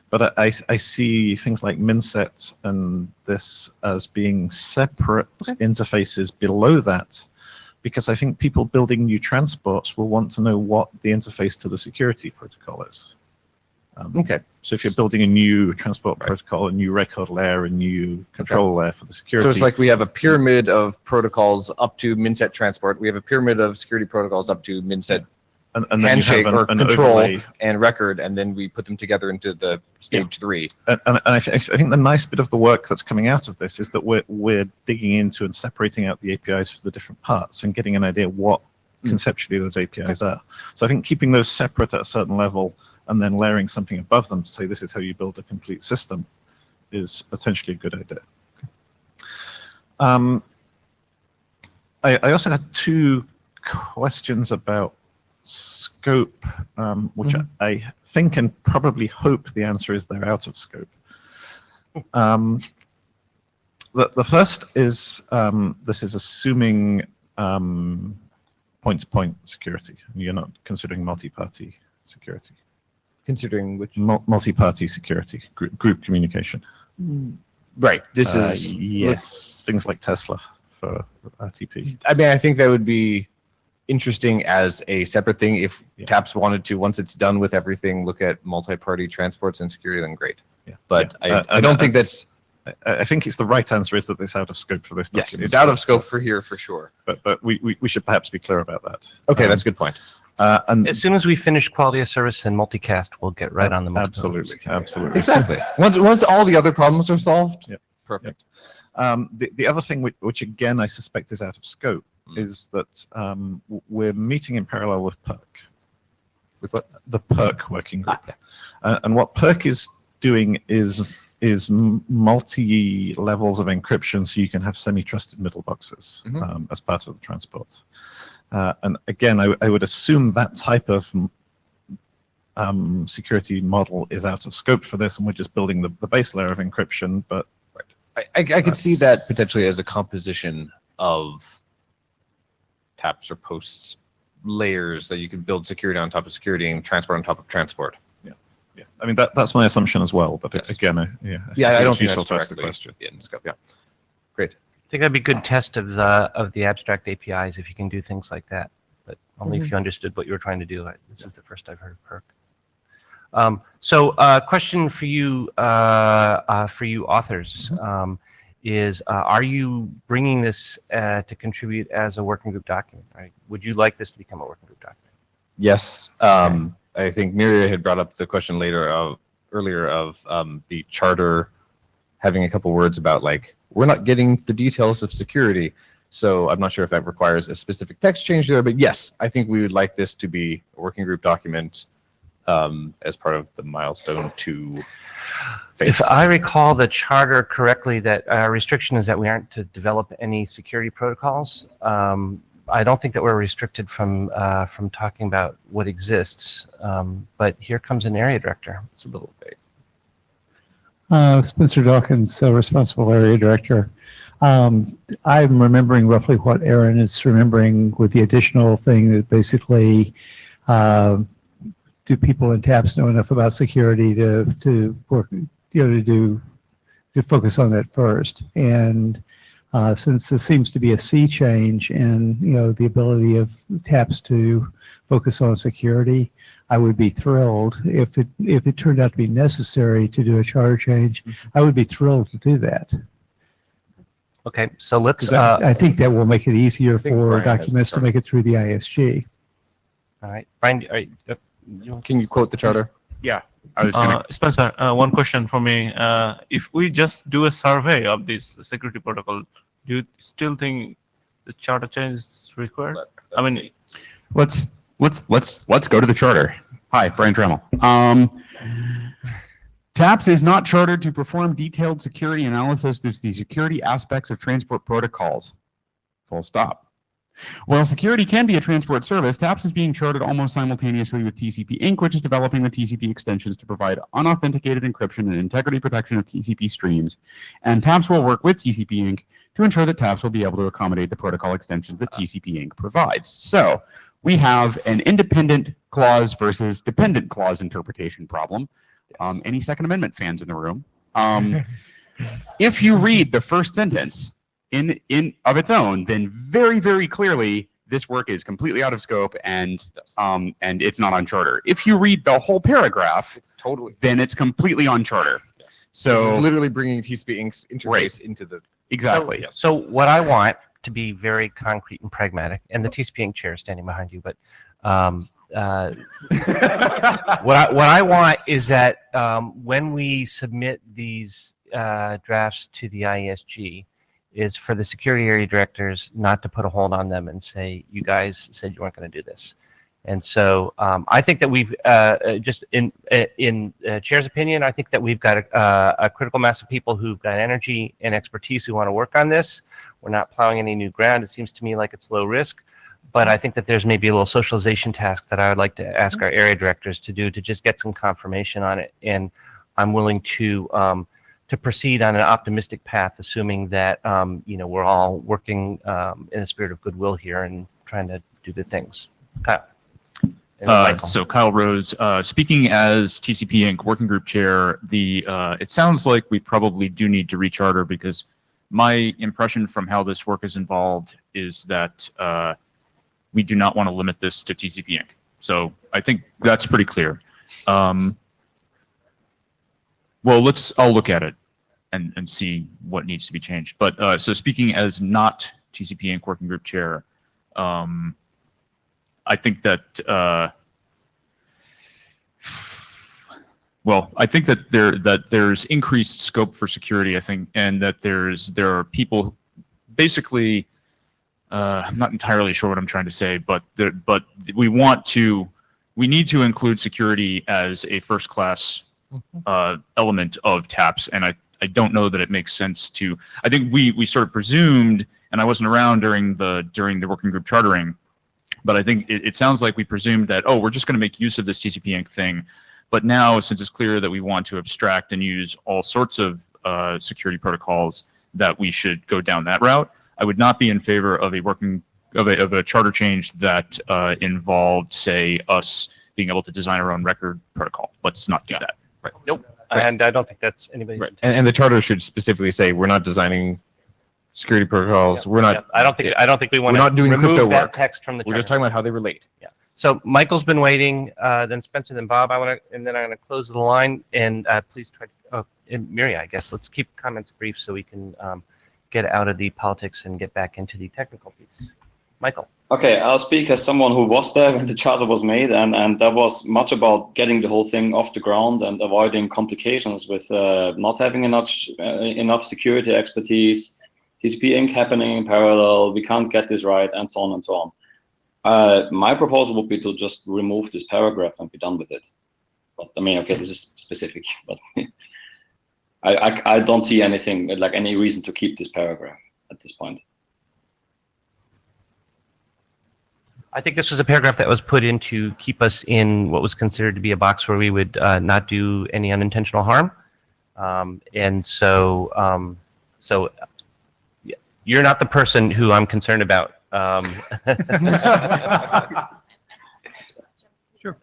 But I see things like minset and this as being separate interfaces below that, because I think people building new transports will want to know what the interface to the security protocol is. Okay. So if you're building a new transport protocol, a new record layer, a new control layer for the security. So it's like we have a pyramid of protocols up to minset transport. We have a pyramid of security protocols up to minset and then handshake or an control overlay. and record, and then we put them together into the stage 3. And I think the nice bit of the work that's coming out of this is that we're digging into and separating out the APIs for the different parts and getting an idea what conceptually those APIs are. So I think keeping those separate at a certain level and then layering something above them to say this is how you build a complete system is potentially a good idea. I also had 2 questions about scope, which I think and probably hope the answer is they're out of scope. The first is this is assuming point-to-point security. You're not considering multi-party security. Considering which? Multi-party security, group communication. Right. This is yes, things like Tesla for RTP. I mean, I think that would be interesting as a separate thing. If TAPS wanted to, once it's done with everything, look at multi-party transports and security, then great. Yeah. But I don't think that's. I think it's the right answer is that it's out of scope for this document. Yes, it's out of scope for here for sure. But we should perhaps be clear about that. Okay, that's a good point. And as soon as we finish quality of service and multicast, we'll get right on the absolutely. Exactly. Once all the other problems are solved, perfect. The other thing which again I suspect is out of scope is that we're meeting in parallel with PERC. With what? The PERC working group. And what PERC is doing is multi levels of encryption, so you can have semi-trusted middle boxes as part of the transport. And again, I would assume that type of security model is out of scope for this, and we're just building the base layer of encryption. But I could see that potentially as a composition of taps or posts layers that you can build security on top of security and transport on top of transport. Yeah, I mean that's my assumption as well. But again, I don't think useful that's to ask the directly question. in scope. Yeah, great. I think that'd be a good test of the abstract APIs if you can do things like that, but only if you understood what you were trying to do. This is the first I've heard of PERC. So question for you authors is, are you bringing this to contribute as a working group document? Right? Would you like this to become a working group document? Yes. I think Miria had brought up the question earlier of the charter having a couple words about like, we're not getting the details of security. So I'm not sure if that requires a specific text change there, but yes, I think we would like this to be a working group document as part of the milestone 2 phase. If I recall the charter correctly, that our restriction is that we aren't to develop any security protocols. I don't think that we're restricted from talking about what exists, but here comes an area director. It's a little vague. Spencer Dawkins, responsible area director. I'm remembering roughly what Aaron is remembering, with the additional thing that basically, do people in TAPS know enough about security to work, to focus on that first? And since this seems to be a sea change in the ability of TAPS to focus on security, I would be thrilled if it turned out to be necessary to do a charter change. I would be thrilled to do that. Okay, so let's, 'Cause I think that will make it easier think for Brian has documents the to make it through the ISG. all right, Brian, Can you quote the charter? Yeah, I was gonna. Spencer, one question for me. If we just do a survey of this security protocol, do you still think the charter change is required? I mean, Let's go to the charter. Hi, Brian Trammell. TAPS is not chartered to perform detailed security analysis of the security aspects of transport protocols. Full stop. While security can be a transport service, TAPS is being chartered almost simultaneously with TCP Inc., which is developing the TCP extensions to provide unauthenticated encryption and integrity protection of TCP streams. And TAPS will work with TCP Inc. to ensure that TAPS will be able to accommodate the protocol extensions that TCP Inc. provides. So we have an independent clause versus dependent clause interpretation problem. Any Second Amendment fans in the room? If you read the first sentence in of its own, then very, very clearly this work is completely out of scope and it's not on charter. If you read the whole paragraph, then it's completely on charter. Yes. So It's literally bringing TCP Inc.'s interface into the exactly. So what I want, to be very concrete and pragmatic, and the TCP Inc. chair is standing behind you, but what I want is that when we submit these drafts to the IESG, is for the security area directors not to put a hold on them and say, you guys said you weren't going to do this. And so I think that we've, just in Chair's opinion, I think that we've got a critical mass of people who've got energy and expertise who want to work on this. We're not plowing any new ground. It seems to me like it's low risk. But I think that there's maybe a little socialization task that I would like to ask our area directors to do to just get some confirmation on it. And I'm willing to proceed on an optimistic path, assuming that we're all working in a spirit of goodwill here and trying to do good things. Kyle. So Kyle Rose, speaking as TCP Inc. Working Group Chair, it sounds like we probably do need to recharter, because my impression from how this work is involved is that we do not want to limit this to TCP Inc. So I think that's pretty clear. Well, I'll look at it and see what needs to be changed. But so speaking as not TCP Inc. Working Group Chair, I think that, I think that there's increased scope for security, I think, and that there are people, basically, I'm not entirely sure what I'm trying to say, but we need to include security as a first class element of TAPS, and I don't know that it makes sense to. I think we sort of presumed, and I wasn't around during the working group chartering, but I think it sounds like we presumed that, we're just going to make use of this TCP Inc. thing. But now, since it's clear that we want to abstract and use all sorts of security protocols, that we should go down that route. I would not be in favor of a charter change that involved, say, us being able to design our own record protocol. Let's not do that. Right. Nope. Right. And I don't think that's anybody's. Right. And the charter should specifically say we're not designing security protocols. We're not. I don't think we want We're not doing remove crypto that work. text from the. We're just talking about how they relate. Yeah. So Michael's been waiting, then Spencer, then Bob. And then I'm going to close the line. And please try to. And Miri, I guess let's keep comments brief so we can get out of the politics and get back into the technical piece. Michael. Okay, I'll speak as someone who was there when the charter was made, and there was much about getting the whole thing off the ground and avoiding complications with not having enough security expertise, TCP Inc. happening in parallel, we can't get this right, and so on and so on. My proposal would be to just remove this paragraph and be done with it. But I mean, okay, this is specific, but I don't see anything, like any reason to keep this paragraph at this point. I think this was a paragraph that was put in to keep us in what was considered to be a box where we would not do any unintentional harm. And so, you're not the person who I'm concerned about. Sure.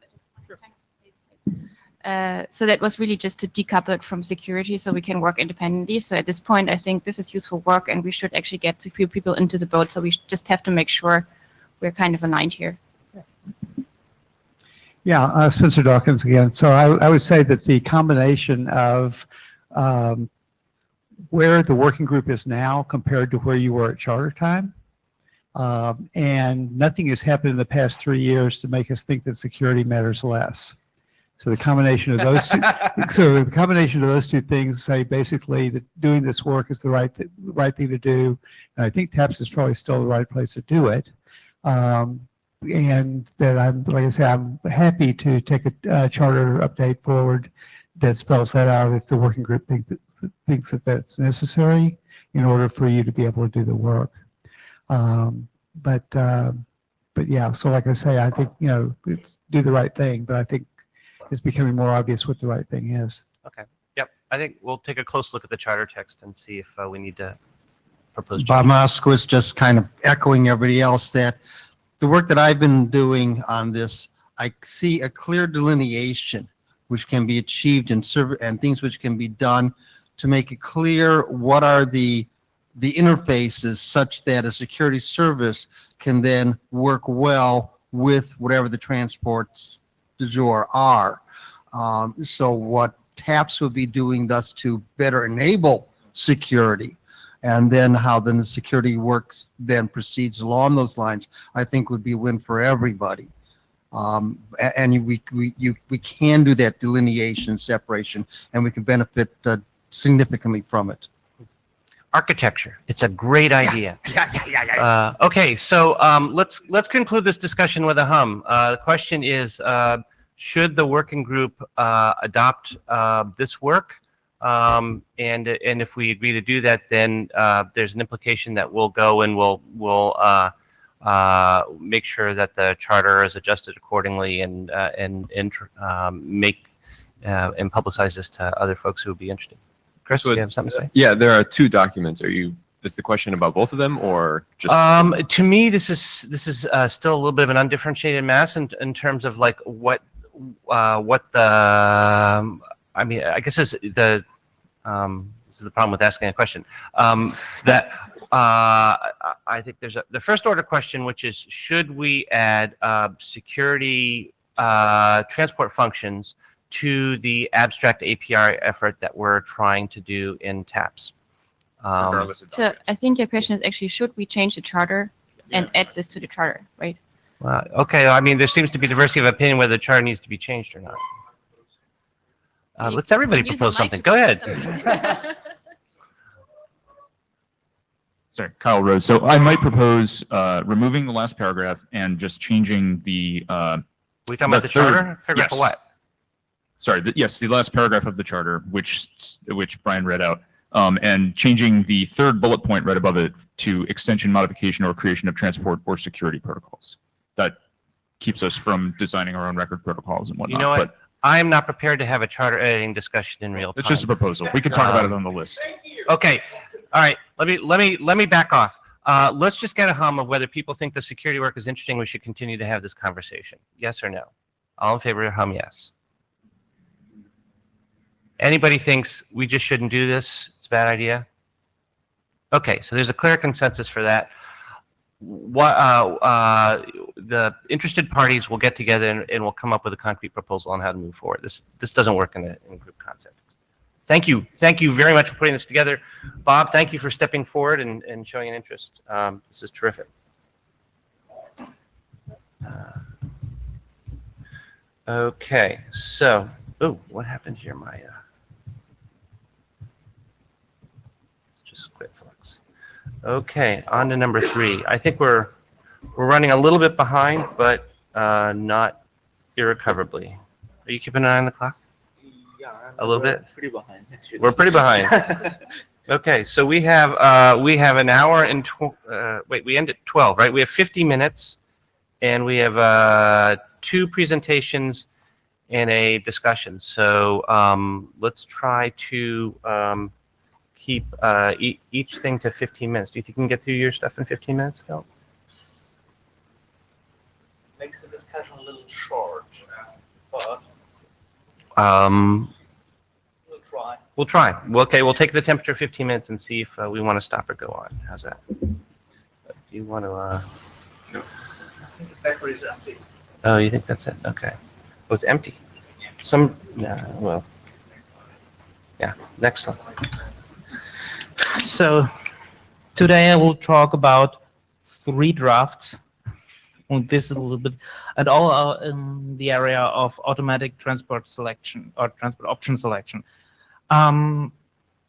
So that was really just to decouple it from security so we can work independently. So at this point, I think this is useful work and we should actually get a few people into the boat. So we just have to make sure we're kind of aligned here. Yeah, Spencer Dawkins again. So I would say that the combination of where the working group is now compared to where you were at charter time. And nothing has happened in the past 3 years to make us think that security matters less. So the combination of those two, so the combination of those two things say basically that doing this work is the right thing to do. And I think TAPS is probably still the right place to do it. And that like I say, I'm happy to take a charter update forward that spells that out if the working group thinks that that's necessary in order for you to be able to do the work. But yeah, so like I say, I think, it's do the right thing, but I think it's becoming more obvious what the right thing is. Okay. Yep. I think we'll take a close look at the charter text and see if we need to propose Bob changes. Moskowitz, just kind of echoing everybody else, that the work that I've been doing on this, I see a clear delineation which can be achieved and things which can be done to make it clear what are the interfaces such that a security service can then work well with whatever the transports du jour are. So what TAPS would be doing thus to better enable security, and then how then the security works then proceeds along those lines, I think would be a win for everybody. And we can do that delineation, separation, and we can benefit significantly from it. Architecture. It's a great idea. Okay, so let's conclude this discussion with a hum. The question is, should the working group adopt this work? And if we agree to do that, then there's an implication that we'll go and we'll make sure that the charter is adjusted accordingly and make and publicize this to other folks who would be interested. Chris, do you have something to say? Yeah, there are two documents. Is the question about both of them or just? To me, this is still a little bit of an undifferentiated mass in terms of like what the I mean, I guess this is the problem with asking a question. That I think there's the first order question, which is, should we add security transport functions to the abstract API effort that we're trying to do in TAPS? So I think your question is actually, should we change the charter and add this to the charter, right? Okay, I mean, there seems to be diversity of opinion whether the charter needs to be changed or not. Let's everybody propose something. Go ahead. Sorry, Kyle Rose. So I might propose removing the last paragraph and just changing the. We talking about the charter? Paragraph yes. what? Sorry, yes, the last paragraph of the charter, which Brian read out, and changing the third bullet point right above it to extension, modification, or creation of transport or security protocols. That keeps us from designing our own record protocols and whatnot. You know what? But I'm not prepared to have a charter editing discussion in real time. it's just a proposal. We can talk about it on the list. Okay. All right. Let me back off. Let's just get a hum of whether people think the security work is interesting. We should continue to have this conversation. Yes or no? All in favor of hum, yes. Anybody thinks we just shouldn't do this? It's a bad idea? Okay, so there's a clear consensus for that. The interested parties will get together and we'll come up with a concrete proposal on how to move forward. This doesn't work in group concept. Thank you very much for putting this together. Bob, thank you for stepping forward and showing an interest. This is terrific. Okay, so, what happened here? Just quit Flux. Okay, on to number 3. I think we're running a little bit behind, but not irrecoverably. Are you keeping an eye on the clock? Yeah, a little bit. Pretty behind. Actually. We're pretty behind. Okay, so we have an hour and we end at 12, right? We have 50 minutes, and we have 2 presentations and a discussion. So let's try to keep each thing to 15 minutes. Do you think you can get through your stuff in 15 minutes, Phil? Makes the discussion a little short, but we'll try. Okay, we'll take the temperature 15 minutes and see if we want to stop or go on. How's that? Do you want to? No. I think the battery is empty. Oh, you think that's it? Okay. Oh, it's empty. Yeah, next slide. So today I will talk about 3 drafts. And this is a little bit, and all are in the area of automatic transport selection or transport option selection.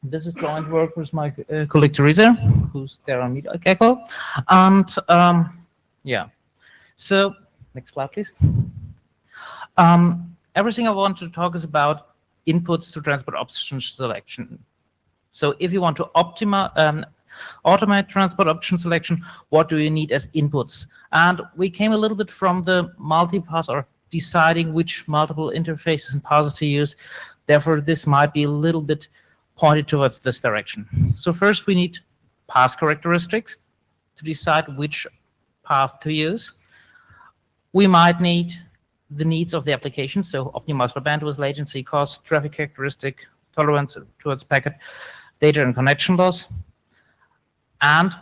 This is joint work with my colleague Teresa, who's there on Meet Gecko. And yeah, so next slide, please. Everything I want to talk is about inputs to transport option selection. So if you want to automate transport option selection, what do you need as inputs? And we came a little bit from the multi-pass or deciding which multiple interfaces and passes to use. Therefore, this might be a little bit pointed towards this direction. So first we need path characteristics to decide which path to use. We might need the needs of the application, so optimize for bandwidth, latency, cost, traffic characteristic, tolerance towards packet, data and connection loss. And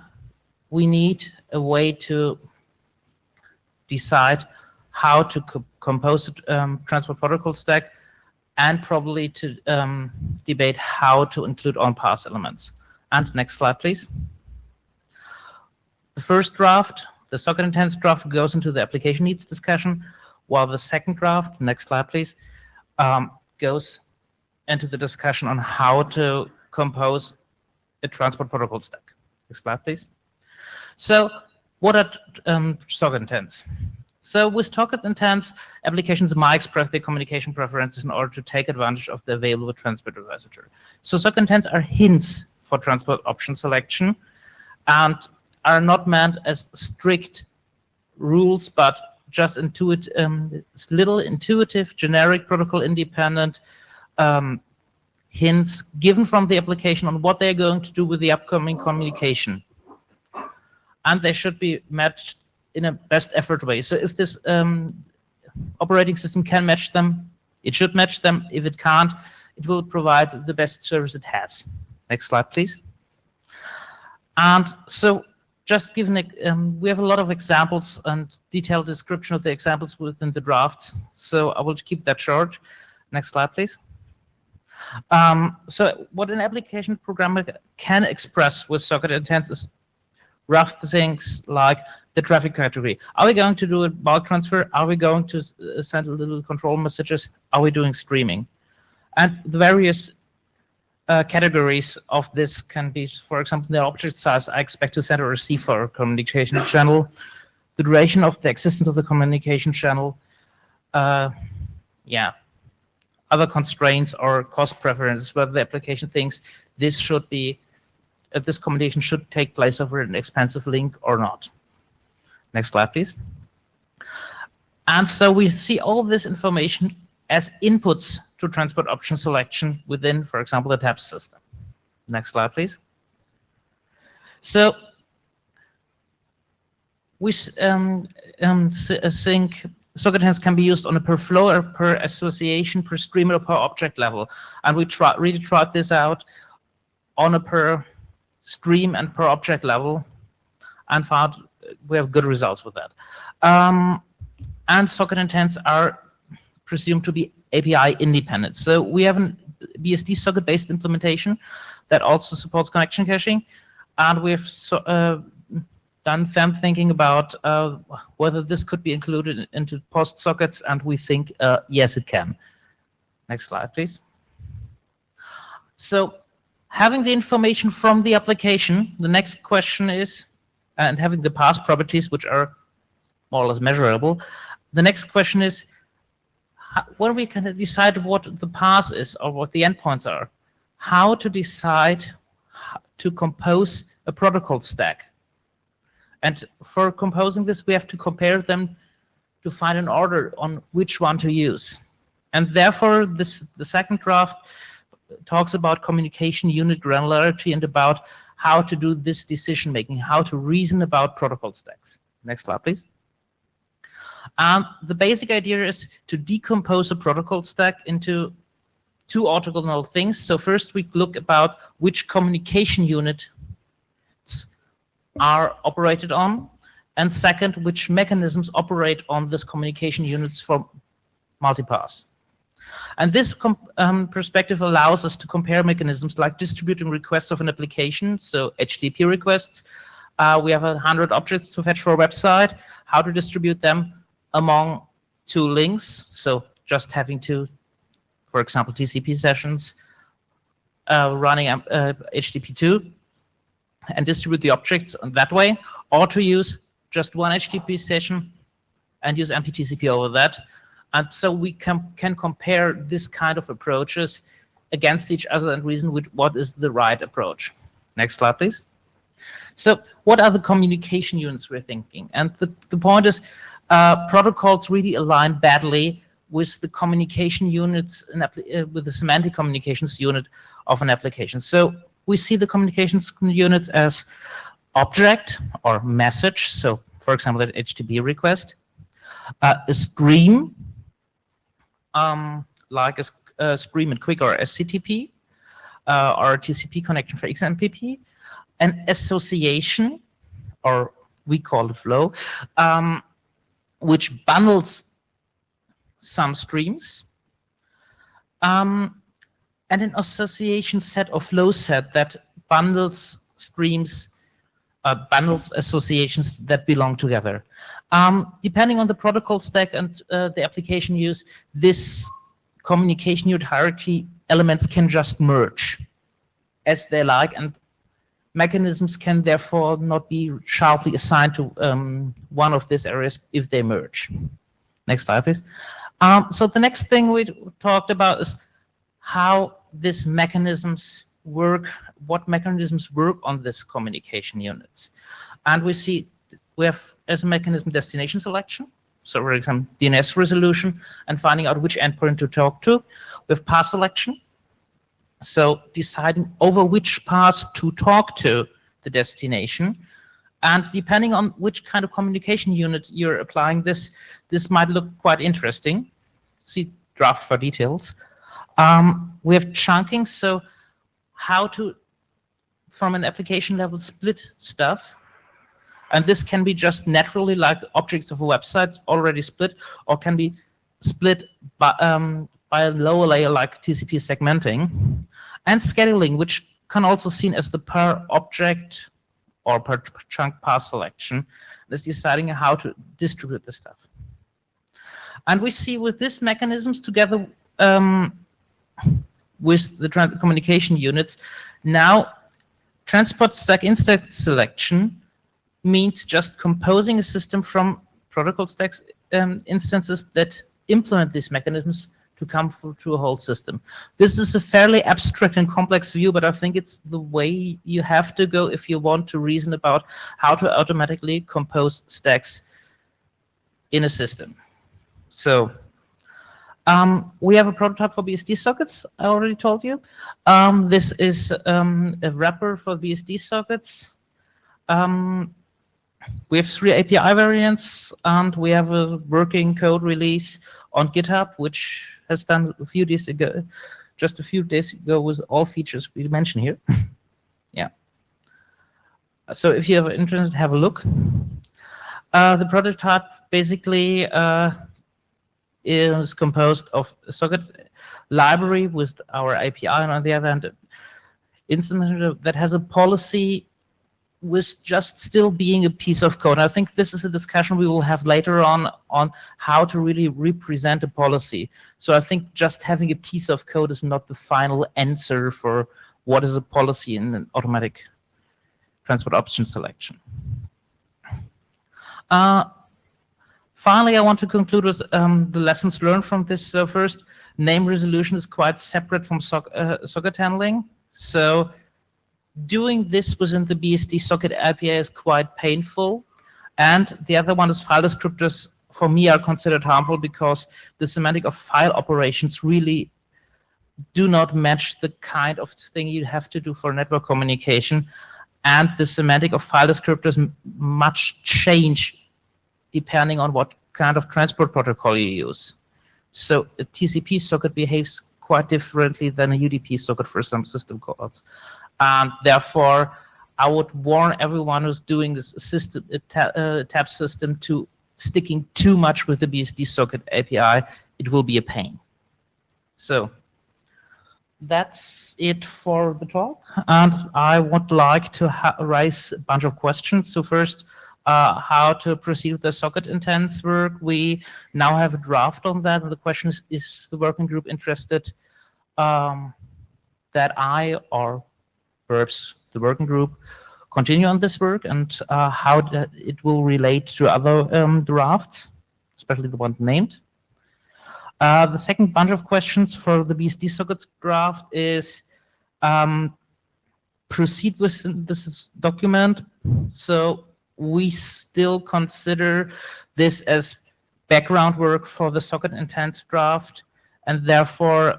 we need a way to decide how to compose a transport protocol stack, and probably to debate how to include on-pass elements. And next slide, please. The first draft, the socket intents draft, goes into the application needs discussion, while the second draft, next slide, please, goes into the discussion on how to compose a transport protocol stack. Next slide, please. So what are socket intents? So with socket intents, applications might express their communication preferences in order to take advantage of the available transport repository. So socket intents are hints for transport option selection and are not meant as strict rules, but just little intuitive, generic, protocol independent hints given from the application on what they're going to do with the upcoming communication. And they should be matched in a best effort way. So if this operating system can match them, it should match them. If it can't, it will provide the best service it has. Next slide, please. And so just given, we have a lot of examples and detailed description of the examples within the drafts. So I will keep that short. Next slide, please. So what an application programmer can express with socket intents is rough things like the traffic category. Are we going to do a bulk transfer? Are we going to send a little control messages? Are we doing streaming? And the various categories of this can be, for example, the object size I expect to send or receive for a communication channel, the duration of the existence of the communication channel, yeah, other constraints or cost preferences, whether the application thinks this should be, this communication should take place over an expensive link or not. Next slide, please. And so we see all this information as inputs to transport option selection within, for example, the TAPS system. Next slide, please. So we think socket intents can be used on a per flow or per association, per stream or per object level. And we really tried this out on a per stream and per object level and found we have good results with that. And socket intents are presumed to be API independent. So we have a BSD socket based implementation that also supports connection caching, and we've done some thinking about whether this could be included into post sockets, and we think yes, it can. Next slide, please. So having the information from the application, the next question is, and having the path properties, which are more or less measurable, the next question is, when we can decide what the path is or what the endpoints are, how to decide to compose a protocol stack. And for composing this, we have to compare them to find an order on which one to use. And therefore, the second draft talks about communication unit granularity and about how to do this decision making, how to reason about protocol stacks. Next slide, please. The basic idea is to decompose a protocol stack into 2 orthogonal things. So first we look about which communication units are operated on, and second, which mechanisms operate on this communication units for multipass. And this perspective allows us to compare mechanisms like distributing requests of an application, so HTTP requests. We have 100 objects to fetch for a website, how to distribute them among 2 links, so just having 2, for example, TCP sessions running HTTP2 and distribute the objects that way, or to use just 1 HTTP session and use MPTCP over that. And so we can compare this kind of approaches against each other and reason with what is the right approach. Next slide, please. So what are the communication units we're thinking? And the point is protocols really align badly with the communication units, with the semantic communications unit of an application. So we see the communications units as object or message. So for example, an HTTP request, a stream, like a stream in Quick or SCTP, or a TCP connection for XMPP, an association, or we call it flow, which bundles some streams, and an association set or flow set that bundles streams, bundles associations that belong together. Depending on the protocol stack and the application use, this communication unit hierarchy elements can just merge as they like, and mechanisms can therefore not be sharply assigned to one of these areas if they merge. Next slide, please. So the next thing we talked about is how these mechanisms work, what mechanisms work on this communication units. And we see we have as a mechanism destination selection. So for example, DNS resolution and finding out which endpoint to talk to. We have path selection. So deciding over which path to talk to the destination. And depending on which kind of communication unit you're applying this might look quite interesting. See draft for details. We have chunking, so how to, from an application level, split stuff. And this can be just naturally like objects of a website already split, or can be split by a lower layer like TCP segmenting. And scheduling, which can also be seen as the per object or per chunk path selection. That's deciding how to distribute the stuff. And we see with these mechanisms together with the communication units, now transport stack instance selection means just composing a system from protocol stacks instances that implement these mechanisms to come through a whole system. This is a fairly abstract and complex view, but I think it's the way you have to go if you want to reason about how to automatically compose stacks in a system. So we have a prototype for BSD sockets, I already told you. This is a wrapper for BSD sockets. We have 3 API variants, and we have a working code release on GitHub, which has done a few days ago, just a few days ago, with all features we mentioned here. Yeah. So if you have interest, have a look. The prototype basically is composed of a socket library with our API, and on the other hand, instrument that has a policy with just still being a piece of code. I think this is a discussion we will have later on how to really represent a policy. So I think just having a piece of code is not the final answer for what is a policy in an automatic transport option selection. Finally, I want to conclude with the lessons learned from this. So first, name resolution is quite separate from socket handling. So doing this within the BSD socket API is quite painful. And the other one is file descriptors, for me, are considered harmful because the semantic of file operations really do not match the kind of thing you have to do for network communication. And the semantic of file descriptors much change depending on what kind of transport protocol you use. So a TCP socket behaves quite differently than a UDP socket for some system calls. And therefore, I would warn everyone who's doing this system, tap system to sticking too much with the BSD socket API. It will be a pain. So that's it for the talk, and I would like to raise a bunch of questions. So first, how to proceed with the socket intents work. We now have a draft on that, and the question is the working group interested that I, or perhaps the working group, continue on this work, and how it will relate to other drafts, especially the one named. The second bunch of questions for the BSD sockets draft is proceed with this document. So we still consider this as background work for the socket intents draft, and therefore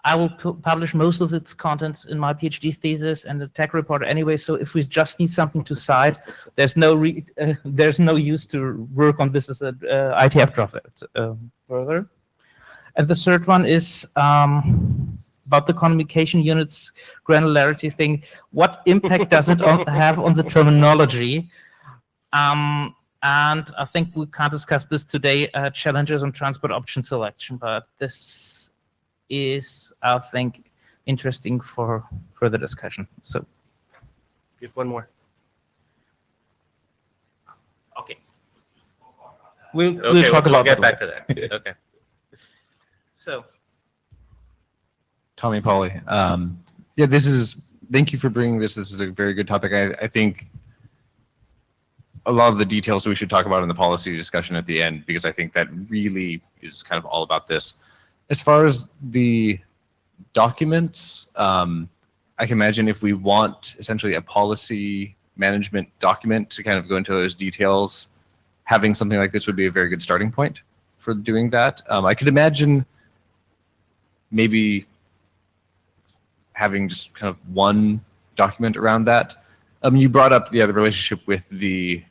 I will publish most of its contents in my PhD thesis and the tech report anyway. So if we just need something to cite, there's no use to work on this as an IETF draft further. And the third one is about the communication units granularity thing. What impact does it have on the terminology? And I think we can't discuss this today. Challenges on transport option selection, but this is, I think, interesting for further discussion. So, we have one more. Okay. We'll talk about get back to that. Okay. So, Tommy, Polly, yeah, thank you for bringing this. This is a very good topic. I think a lot of the details we should talk about in the policy discussion at the end, because I think that really is kind of all about this. As far as the documents, I can imagine if we want essentially a policy management document to kind of go into those details, having something like this would be a very good starting point for doing that. I could imagine maybe having just kind of one document around that. You brought up the relationship with the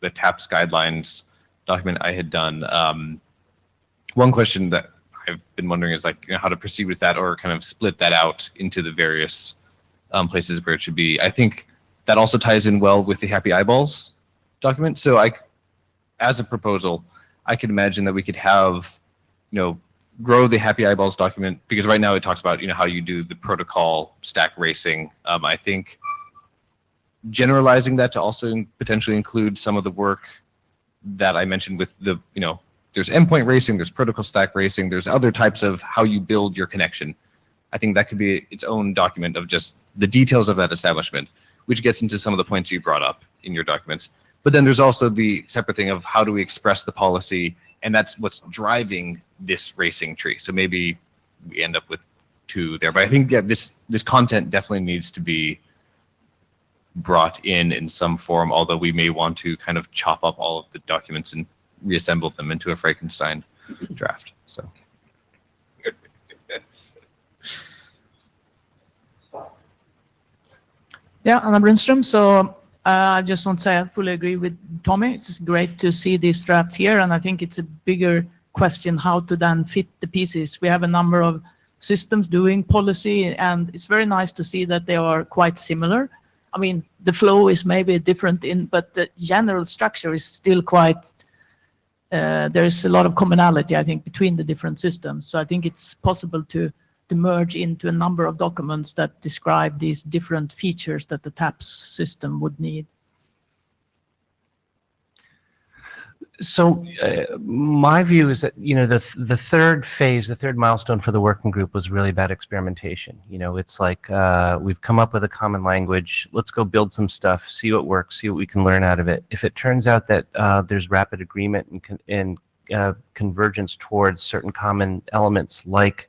TAPS guidelines document I had done. One question that I've been wondering is how to proceed with that, or kind of split that out into the various places where it should be. I think that also ties in well with the Happy Eyeballs document. So as a proposal, I could imagine that we could have, grow the Happy Eyeballs document, because right now it talks about, how you do the protocol stack racing. I think generalizing that to also potentially include some of the work that I mentioned with the, there's endpoint racing, there's protocol stack racing, there's other types of how you build your connection. I think that could be its own document of just the details of that establishment, which gets into some of the points you brought up in your documents. But then there's also the separate thing of how do we express the policy, and that's what's driving this racing tree. So maybe we end up with two there. But I think this content definitely needs to be brought in some form, although we may want to kind of chop up all of the documents and reassemble them into a Frankenstein draft. So. Yeah, Anna Brunström. So I just want to say I fully agree with Tommy. It's great to see these drafts here, and I think it's a bigger question how to then fit the pieces. We have a number of systems doing policy, and it's very nice to see that they are quite similar. I mean, the flow is maybe different but the general structure is still quite. There is a lot of commonality, I think, between the different systems. So I think it's possible to merge into a number of documents that describe these different features that the TAPS system would need. So my view is that, the third phase, the third milestone for the working group was really about experimentation. It's like we've come up with a common language. Let's go build some stuff, see what works, see what we can learn out of it. If it turns out that there's rapid agreement and convergence towards certain common elements, like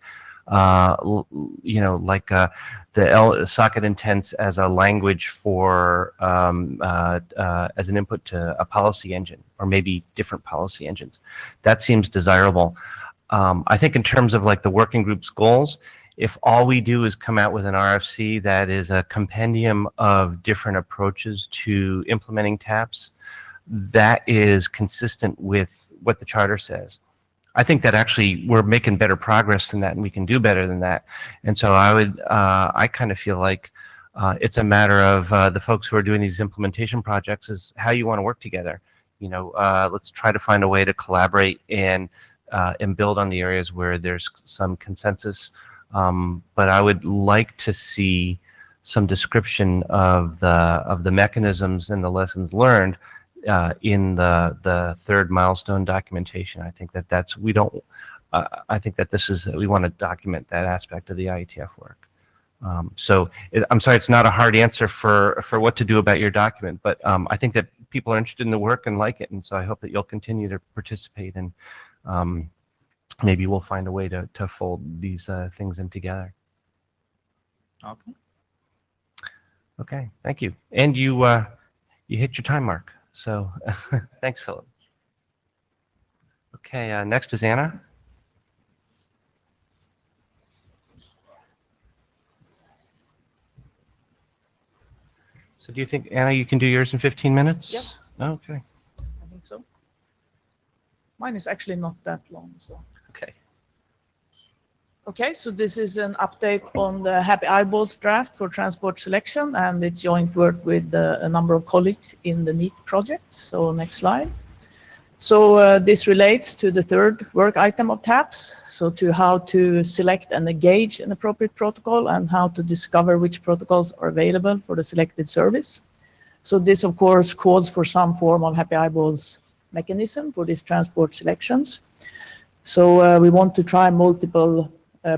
the socket intents as a language for as an input to a policy engine, or maybe different policy engines, that seems desirable. I think in terms of the working group's goals, if all we do is come out with an RFC that is a compendium of different approaches to implementing TAPS, that is consistent with what the charter says. I think that actually we're making better progress than that, and we can do better than that. And so I kind of feel like it's a matter of the folks who are doing these implementation projects is how you want to work together. Let's try to find a way to collaborate and and build on the areas where there's some consensus. But I would like to see some description of the mechanisms and the lessons learned in the third milestone documentation. I think that's we don't. I think that we want to document that aspect of the IETF work. I'm sorry, it's not a hard answer for what to do about your document, but I think that people are interested in the work and like it, and so I hope that you'll continue to participate, and maybe we'll find a way to fold these things in together. Okay. Okay, thank you. And you hit your time mark, so thanks, Philip. Okay, next is Anna. So do you think, Anna, you can do yours in 15 minutes? Yep. Okay. I think so. Mine is actually not that long, so. Okay. Okay, so this is an update on the Happy Eyeballs draft for transport selection, and it's joint work with a number of colleagues in the NEAT project. So next slide. So this relates to the third work item of TAPS, so to how to select and engage an appropriate protocol and how to discover which protocols are available for the selected service. So this, of course, calls for some form of Happy Eyeballs mechanism for these transport selections. So we want to try multiple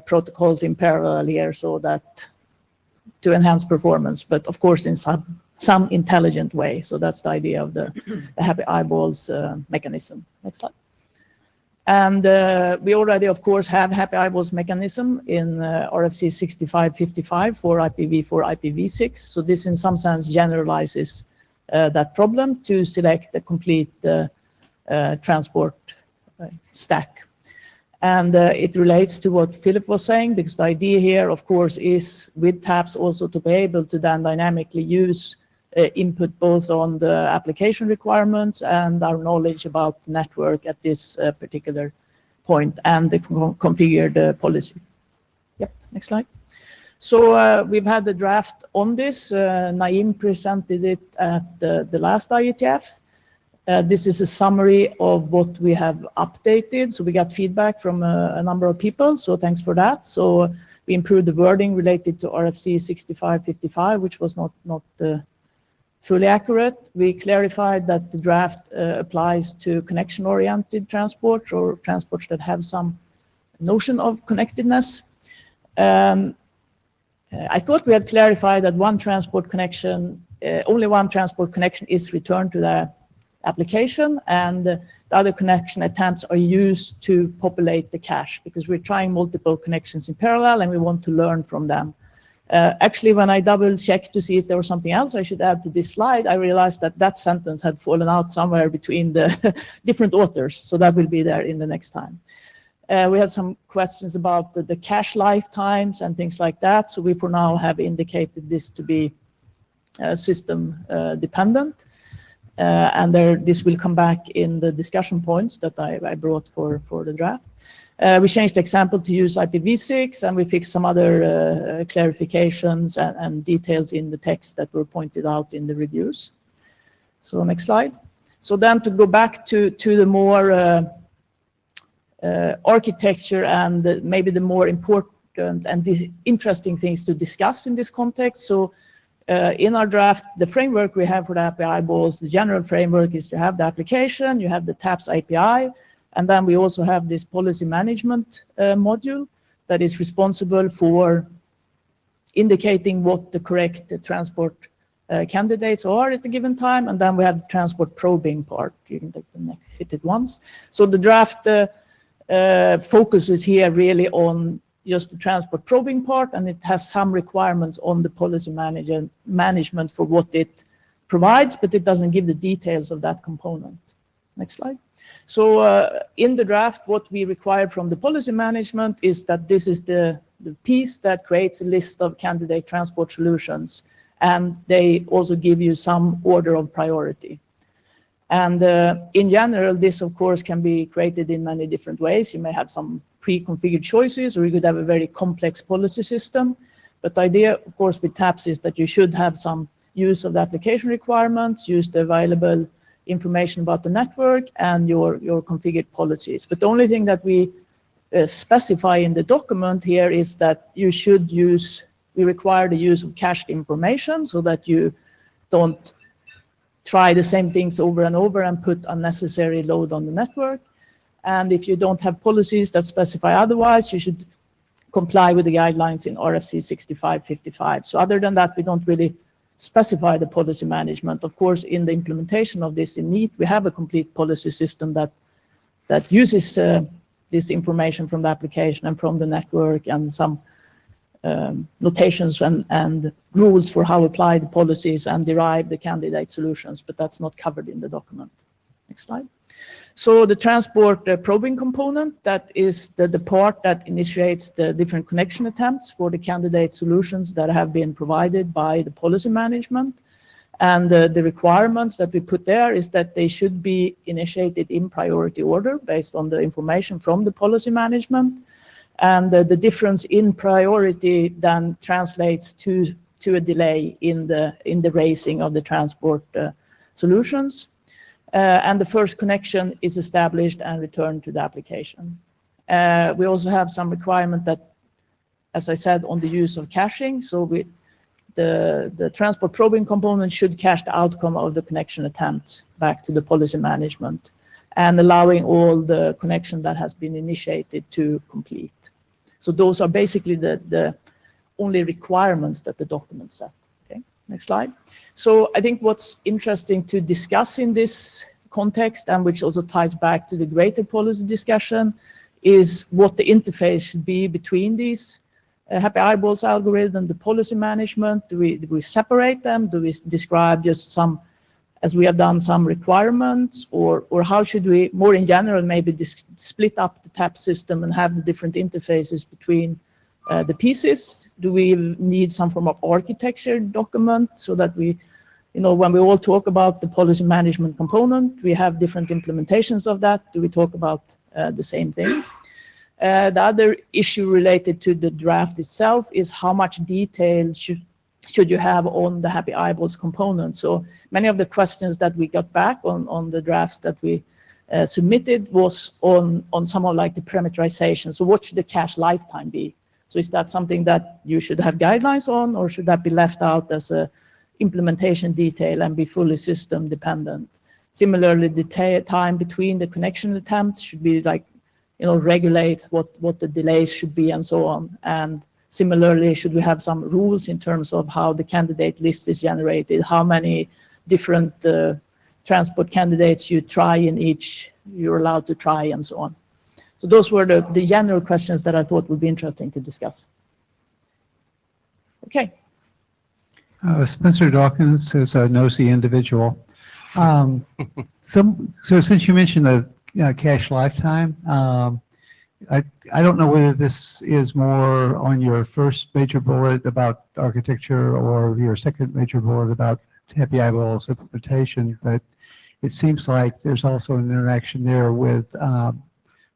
protocols in parallel here, so that to enhance performance, but of course in some intelligent way. So that's the idea of the Happy Eyeballs mechanism. Next slide. And we already, of course, have Happy Eyeballs mechanism in RFC 6555 for IPv4, IPv6. So this, in some sense, generalizes that problem to select the complete transport stack. And it relates to what Philip was saying, because the idea here, of course, is with TAPS also to be able to then dynamically use input both on the application requirements and our knowledge about the network at this particular point, and the configured policy. Yep, next slide. So we've had the draft on this. Naeem presented it at the last IETF. This is a summary of what we have updated. So we got feedback from a number of people, so thanks for that. So we improved the wording related to RFC 6555, which was not fully accurate. We clarified that the draft applies to connection-oriented transport, or transports that have some notion of connectedness. I thought we had clarified that one transport connection, only one transport connection is returned to the application, and the other connection attempts are used to populate the cache, because we're trying multiple connections in parallel and we want to learn from them. Actually, when I double-checked to see if there was something else I should add to this slide, I realized that that sentence had fallen out somewhere between the different authors, so that will be there in the next time. We had some questions about the cache lifetimes and things like that, so we for now have indicated this to be system dependent. And this will come back in the discussion points that I brought for the draft. We changed the example to use IPv6, and we fixed some other clarifications and details in the text that were pointed out in the reviews. So next slide. So then to go back to the more architecture and maybe the more important and the interesting things to discuss in this context. So in our draft, the framework we have for the Happy Eyeballs, the general framework is to have the application, you have the TAPS API, and then we also have this policy management module that is responsible for indicating what the correct transport candidates are at a given time, and then we have the transport probing part. You can take the next, hit it once. So the draft focuses here really on just the transport probing part, and it has some requirements on the policy management for what it provides, but it doesn't give the details of that component. Next slide. So in the draft, what we require from the policy management is that this is the piece that creates a list of candidate transport solutions, and they also give you some order of priority. And in general, this, of course, can be created in many different ways. You may have some pre-configured choices, or you could have a very complex policy system. But the idea, of course, with TAPS is that you should have some use of the application requirements, use the available information about the network and your configured policies. But the only thing that we specify in the document here is that you should use, we require the use of cached information so that you don't try the same things over and over and put unnecessary load on the network. And if you don't have policies that specify otherwise, you should comply with the guidelines in RFC 6555. So other than that, we don't really specify the policy management. Of course, in the implementation of this in NEAT, we have a complete policy system that uses this information from the application and from the network and some notations and rules for how to apply the policies and derive the candidate solutions, but that's not covered in the document. Next slide. So the transport probing component, that is the part that initiates the different connection attempts for the candidate solutions that have been provided by the policy management. And the requirements that we put there is that they should be initiated in priority order based on the information from the policy management. And the difference in priority then translates to a delay in the raising of the transport solutions. And the first connection is established and returned to the application. We also have some requirement that, as I said, on the use of caching. So the transport probing component should cache the outcome of the connection attempts back to the policy management and allowing all the connection that has been initiated to complete. So those are basically the only requirements that the document set. Okay, next slide. So I think what's interesting to discuss in this context, and which also ties back to the greater policy discussion, is what the interface should be between these Happy Eyeballs algorithm, the policy management. Do we separate them? Do we describe just some, as we have done, some requirements, or how should we, more in general, maybe split up the TAP system and have the different interfaces between the pieces? Do we need some form of architecture document so that we, when we all talk about the policy management component, we have different implementations of that? Do we talk about the same thing? The other issue related to the draft itself is how much detail should you have on the Happy Eyeballs component. So many of the questions that we got back on the drafts that we submitted was on someone like the parameterization. So what should the cache lifetime be? So is that something that you should have guidelines on, or should that be left out as a implementation detail and be fully system dependent? Similarly, the time between the connection attempts should be like, regulate what the delays should be and so on. And similarly, should we have some rules in terms of how the candidate list is generated, how many different transport candidates you try in each, you're allowed to try, and so on. So those were the general questions that I thought would be interesting to discuss. Okay. Spencer Dawkins is a nosy individual. So since you mentioned the cache lifetime, I don't know whether this is more on your first major bullet about architecture or your second major bullet about Happy Eyeballs implementation, but it seems like there's also an interaction there with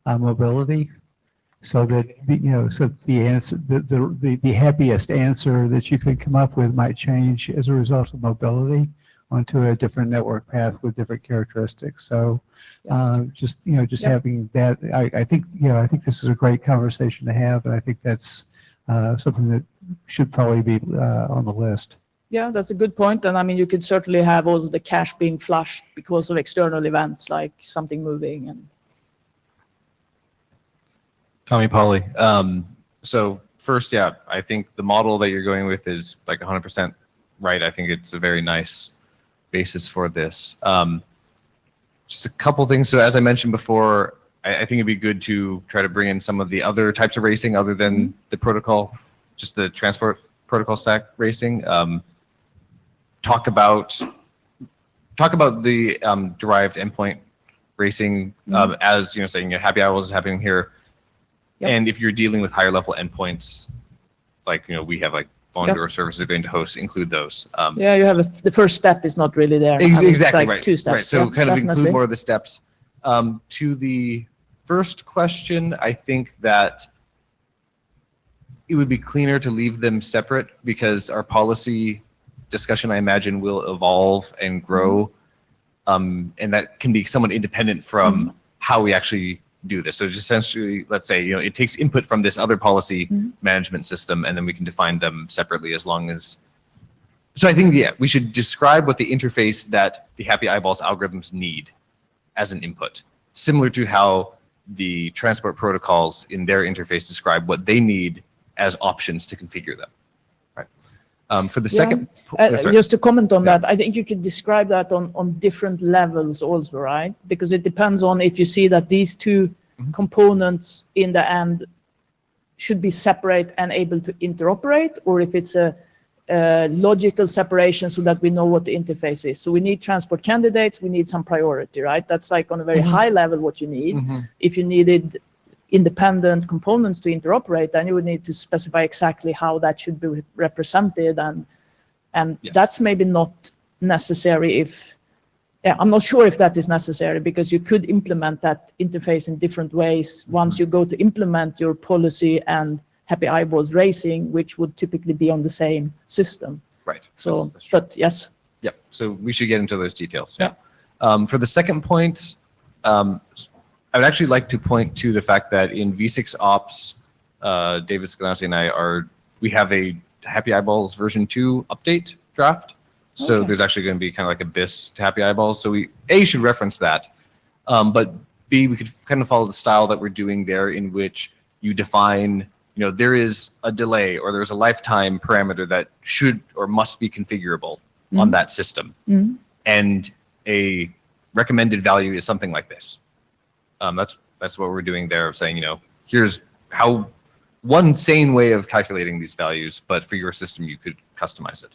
mobility, so that so the answer, the happiest answer that you could come up with might change as a result of mobility onto a different network path with different characteristics. So just having that, I think this is a great conversation to have, and I think that's something that should probably be on the list. Yeah, that's a good point. And I mean, you could certainly have also the cache being flushed because of external events like something moving. And Tommy Polly. So first, yeah, I think the model that you're going with is like 100% right. I think it's a very nice basis for this. Just a couple things. So as I mentioned before, I think it'd be good to try to bring in some of the other types of racing other than the protocol, just the transport protocol stack racing. Talk about the derived endpoint racing as saying Happy Eyeballs is happening here. Yep. And if you're dealing with higher level endpoints, like we have like phone door services going to hosts, include those. Yeah, you have the first step is not really there. Exactly, like right. 2 steps. Right. So yeah, kind of definitely. include more of the steps. To the first question, I think that it would be cleaner to leave them separate because our policy discussion, I imagine, will evolve and grow. and that can be somewhat independent from how we actually do this. So it's essentially, let's say, it takes input from this other policy management system, and then we can define them separately as long as. So I think, yeah, we should describe what the interface that the Happy Eyeballs algorithms need as an input, similar to how the transport protocols in their interface describe what they need as options to configure them. Right. For the second, just to comment on that, I think you could describe that on different levels also, right? Because it depends on if you see that these two components in the end should be separate and able to interoperate, or if it's a logical separation so that we know what the interface is. So we need transport candidates, we need some priority, right? That's like on a very high level what you need. If you needed independent components to interoperate, then you would need to specify exactly how that should be represented, and that's maybe not necessary if, I'm not sure if that is necessary, because you could implement that interface in different ways once you go to implement your policy and Happy Eyeballs racing, which would typically be on the same system. Right. So, but yes. Yeah, so we should get into those details. Yeah. For the second point, I would actually like to point to the fact that in V6 Ops, David Scanati and we have a Happy Eyeballs version 2 update draft. So there's actually going to be kind of like a BIS to Happy Eyeballs. So we, A, should reference that, but B, we could kind of follow the style that we're doing there, in which you define, there is a delay or there's a lifetime parameter that should or must be configurable on that system. And a recommended value is something like this. That's what we're doing there, of saying, here's how one sane way of calculating these values, but for your system, you could customize it.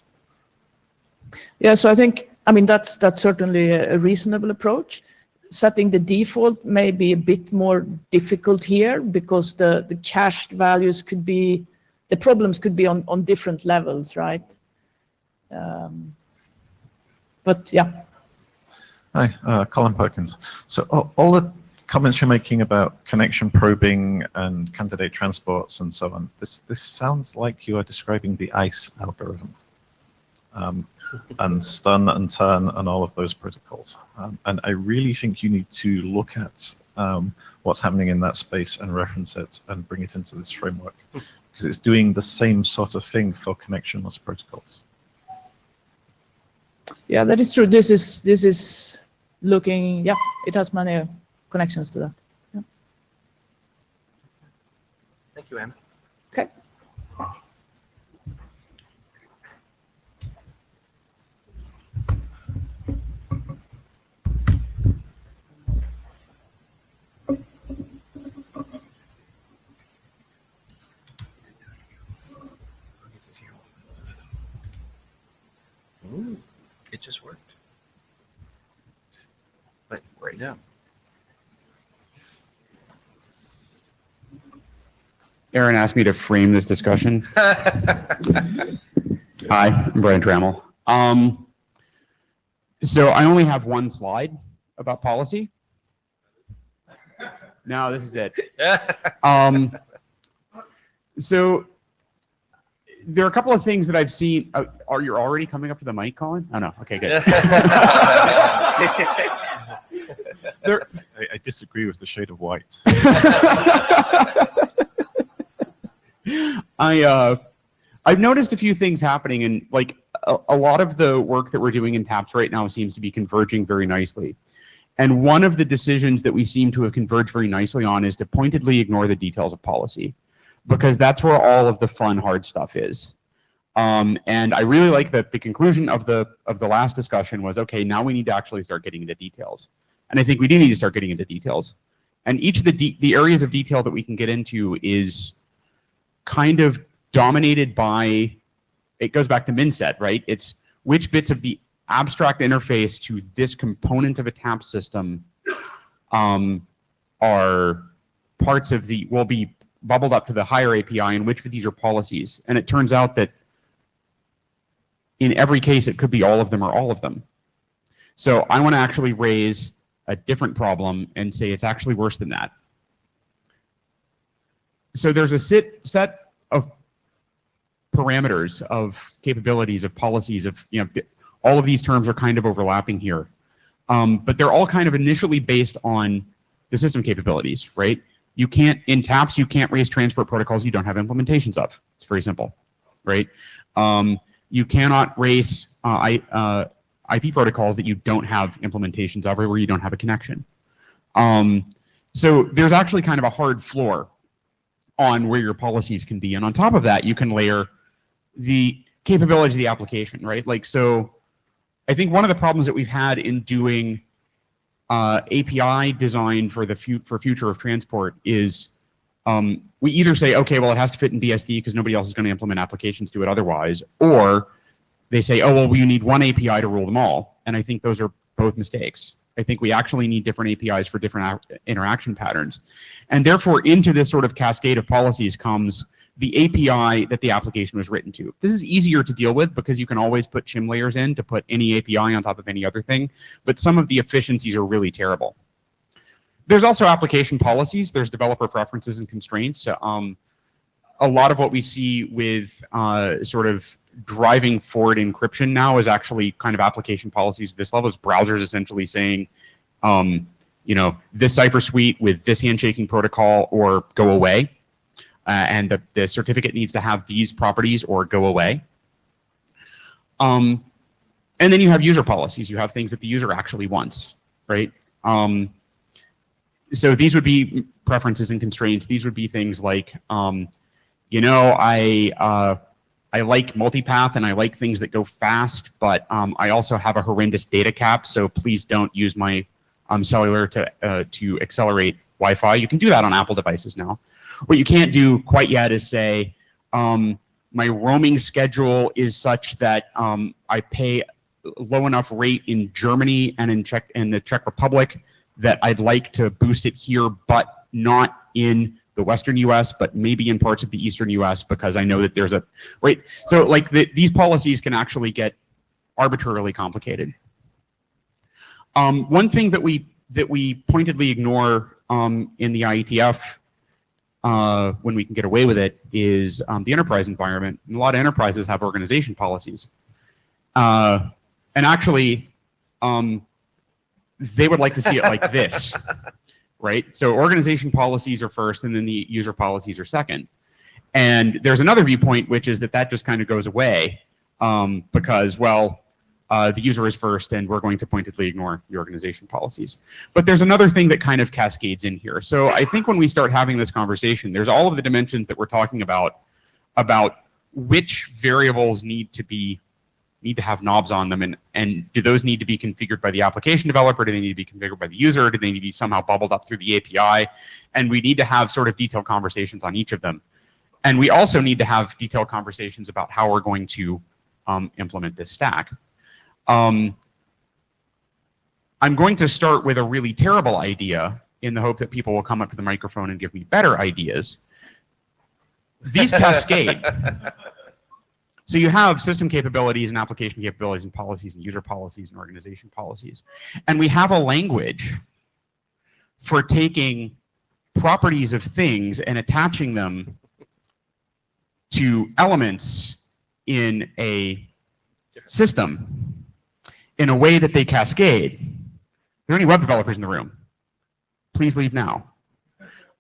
Yeah, so I think, that's certainly a reasonable approach. Setting the default may be a bit more difficult here, because the cached values could be, the problems could be on different levels, right? But yeah. Hi, Colin Perkins. So all the comments you're making about connection probing and candidate transports and so on, this sounds like you are describing the ICE algorithm. And stun and turn and all of those protocols. And I really think you need to look at what's happening in that space and reference it and bring it into this framework, because it's doing the same sort of thing for connectionless protocols. Yeah, that is true. This is looking, it has many connections to that. Yeah. Thank you, Anne. Okay. Ooh, it just worked. But right now. Aaron asked me to frame this discussion. Hi, I'm Brian Trammell. So I only have one slide about policy. No, this is it. So there are a couple of things that I've seen. Are you already coming up to the mic, Colin? Oh, no. Okay, good. I disagree with the shade of white. I've noticed a few things happening, and like a lot of the work that we're doing in TAPS right now seems to be converging very nicely. And one of the decisions that we seem to have converged very nicely on is to pointedly ignore the details of policy, because that's where all of the fun, hard stuff is. And I really like that the conclusion of the last discussion was, okay, now we need to actually start getting into details. And I think we do need to start getting into details. And each of the areas of detail that we can get into is kind of dominated by, it goes back to MinSet, right? It's which bits of the abstract interface to this component of a TAP system are parts of the, will be bubbled up to the higher API, and which of these are policies. And it turns out that in every case, it could be all of them or all of them. So I want to actually raise a different problem and say it's actually worse than that. So there's a set of parameters, of capabilities, of policies, of, all of these terms are kind of overlapping here. But they're all kind of initially based on the system capabilities, right? You can't, in TAPS, you can't raise transport protocols you don't have implementations of. It's very simple, right? You cannot raise IP protocols that you don't have implementations of or where you don't have a connection. So there's actually kind of a hard floor on where your policies can be. And on top of that, you can layer the capabilities of the application, right? Like, so I think one of the problems that we've had in doing API design for the future of transport is we either say, okay, well, it has to fit in BSD because nobody else is going to implement applications to it otherwise, or they say, oh, well, we need one API to rule them all. And I think those are both mistakes. I think we actually need different APIs for different interaction patterns. And therefore, into this sort of cascade of policies comes the API that the application was written to. This is easier to deal with because you can always put shim layers in to put any API on top of any other thing, but some of the efficiencies are really terrible. There's also application policies. There's developer preferences and constraints. A lot of what we see with sort of driving forward encryption now is actually kind of application policies at this level. Is browsers essentially saying, you know, this cipher suite with this handshaking protocol or go away. And the certificate needs to have these properties or go away. And then you have user policies. You have things that the user actually wants, right? So these would be preferences and constraints. These would be things like, you know, I like multipath and I like things that go fast, but I also have a horrendous data cap, so please don't use my cellular to accelerate Wi-Fi. You can do that on Apple devices now. What you can't do quite yet is say, my roaming schedule is such that I pay low enough rate in Germany and in the Czech Republic that I'd like to boost it here, but not in the Western US, but maybe in parts of the Eastern US because I know that there's a, right? So like these policies can actually get arbitrarily complicated. One thing that we pointedly ignore in the IETF when we can get away with it is the enterprise environment. And a lot of enterprises have organization policies. And actually, they would like to see it like this, right? So organization policies are first and then the user policies are second. And there's another viewpoint, which is that just kind of goes away because, well, the user is first and we're going to pointedly ignore the organization policies. But there's another thing that kind of cascades in here. So I think when we start having this conversation, there's all of the dimensions that we're talking about which variables need to have knobs on them, and do those need to be configured by the application developer? Do they need to be configured by the user? Do they need to be somehow bubbled up through the API? And we need to have sort of detailed conversations on each of them. And we also need to have detailed conversations about how we're going to implement this stack. I'm going to start with a really terrible idea in the hope that people will come up to the microphone and give me better ideas. These cascade. So you have system capabilities and application capabilities and policies and user policies and organization policies. And we have a language for taking properties of things and attaching them to elements in a system in a way that they cascade. Are there any web developers in the room? Please leave now.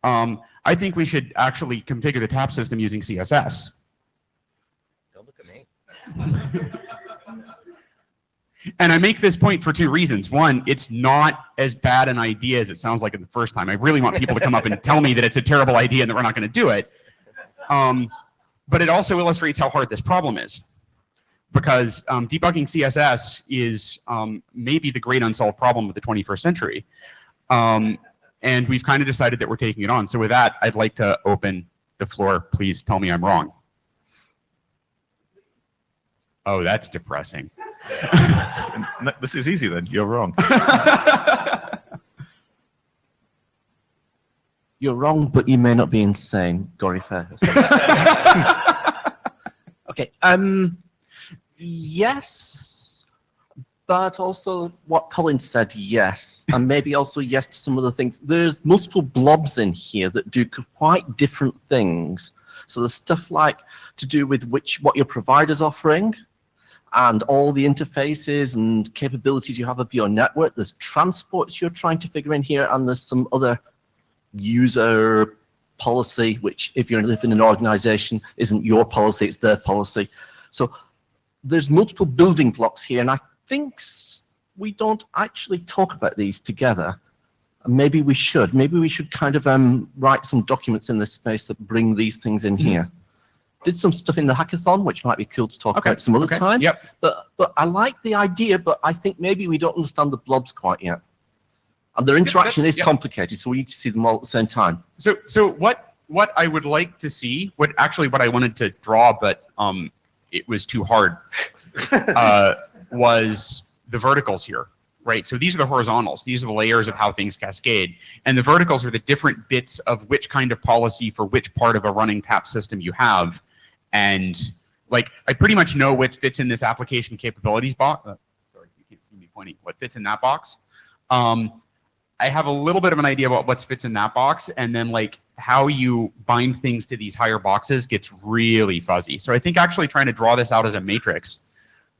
I think we should actually configure the TAP system using CSS. And I make this point for two reasons. One, it's not as bad an idea as it sounds like in the first time. I really want people to come up and tell me that it's a terrible idea and that we're not going to do it. But it also illustrates how hard this problem is. Because debugging CSS is maybe the great unsolved problem of the 21st century. And we've kind of decided that we're taking it on. So with that, I'd like to open the floor. Please tell me I'm wrong. Oh, that's depressing. This is easy then. You're wrong. You're wrong, but you may not be insane, Gory Fairhurst. Okay. Yes, but also what Colin said, yes, and maybe also yes to some of the things. There's multiple blobs in here that do quite different things. So there's stuff like to do with what your provider's offering. and all the interfaces and capabilities you have of your network. There's transports you're trying to figure in here, and there's some other user policy, which if you live in an organization isn't your policy, it's their policy. So there's multiple building blocks here, and I think we don't actually talk about these together. Maybe we should. Maybe we should kind of write some documents in this space that bring these things in here. Did some stuff in the hackathon, which might be cool to talk about some other time. Yep. But I like the idea, but I think maybe we don't understand the blobs quite yet. And their interaction is complicated, so we need to see them all at the same time. So what I would like to see, what I wanted to draw, but it was too hard, was the verticals here, right? So these are the horizontals. These are the layers of how things cascade. And the verticals are the different bits of which kind of policy for which part of a running TAP system you have. And like, I pretty much know what fits in this application capabilities box. Sorry, you can't see me pointing. What fits in that box? I have a little bit of an idea about what fits in that box, and then like how you bind things to these higher boxes gets really fuzzy. So I think actually trying to draw this out as a matrix,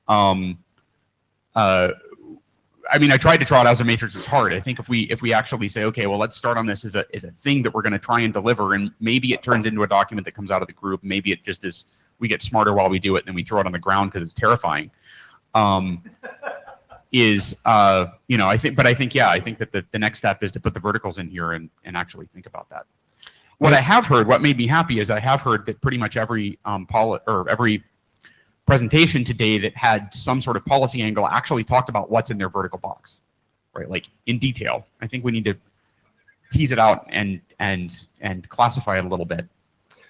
I mean, I tried to draw it as a matrix. It's hard. I think if we actually say, okay, well, let's start on this as a thing that we're going to try and deliver, and maybe it turns into a document that comes out of the group. Maybe it just is. We get smarter while we do it, and then we throw it on the ground because it's terrifying. You know, I think that the next step is to put the verticals in here and actually think about that. What I have heard, what made me happy is I have heard that pretty much every every presentation today that had some sort of policy angle actually talked about what's in their vertical box, right? Like in detail. I think we need to tease it out and classify it a little bit.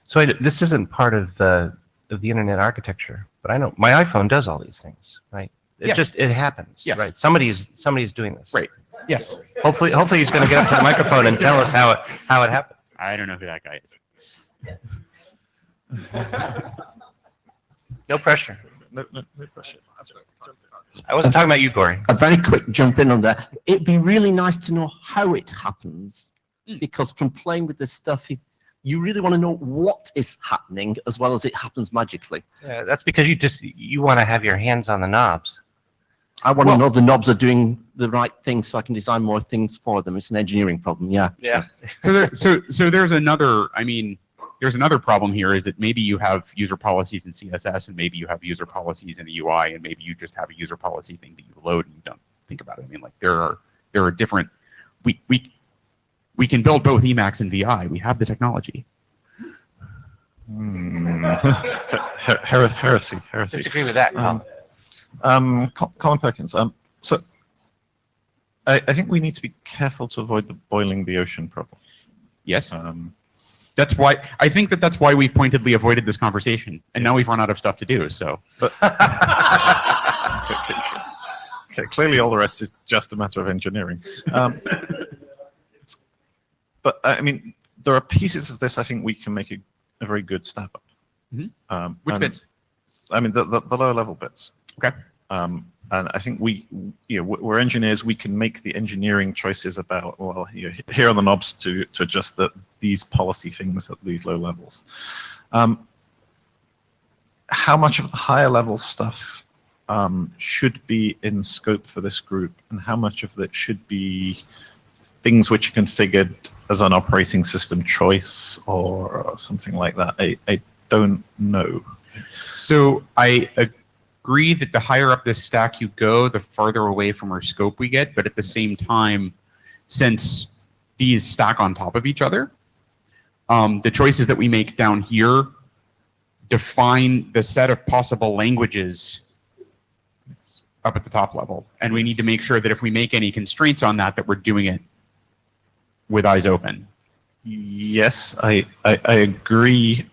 So this isn't part of the internet architecture, but I know my iPhone does all these things, right? It happens, right? Somebody's doing this, right? Yes. Hopefully he's going to get up to the microphone and tell us how it happens. I don't know who that guy is. No pressure. No pressure. I wasn't talking about you, Gory. A very quick jump in on that. It'd be really nice to know how it happens, because from playing with this stuff, you really want to know what is happening as well as it happens magically. Yeah, that's because you want to have your hands on the knobs. I want to know the knobs are doing the right thing so I can design more things for them. It's an engineering problem, yeah. Yeah. So there's another, I mean, there's another problem here is that maybe you have user policies in CSS, and maybe you have user policies in a UI, and maybe you just have a user policy thing that you load and you don't think about it. I mean, like there are different, we can build both Emacs and VI. We have the technology. Heresy. Disagree with that. Colin Perkins. So I think we need to be careful to avoid the boiling the ocean problem. Yes. That's why I think that's why we've pointedly avoided this conversation, and now we've run out of stuff to do. So. Clearly, all the rest is just a matter of engineering. But I mean, there are pieces of this I think we can make a very good stab at. Mm-hmm. Which bits? I mean, the lower level bits. Okay. And I think we're engineers. We can make the engineering choices about, well, here are the knobs to adjust these policy things at these low levels. How much of the higher level stuff should be in scope for this group, and how much of it should be things which are configured as an operating system choice or something like that? I don't know. So I agree that the higher up this stack you go, the farther away from our scope we get. But at the same time, since these stack on top of each other, the choices that we make down here define the set of possible languages up at the top level. And we need to make sure that if we make any constraints on that we're doing it with eyes open. Yes, I agree.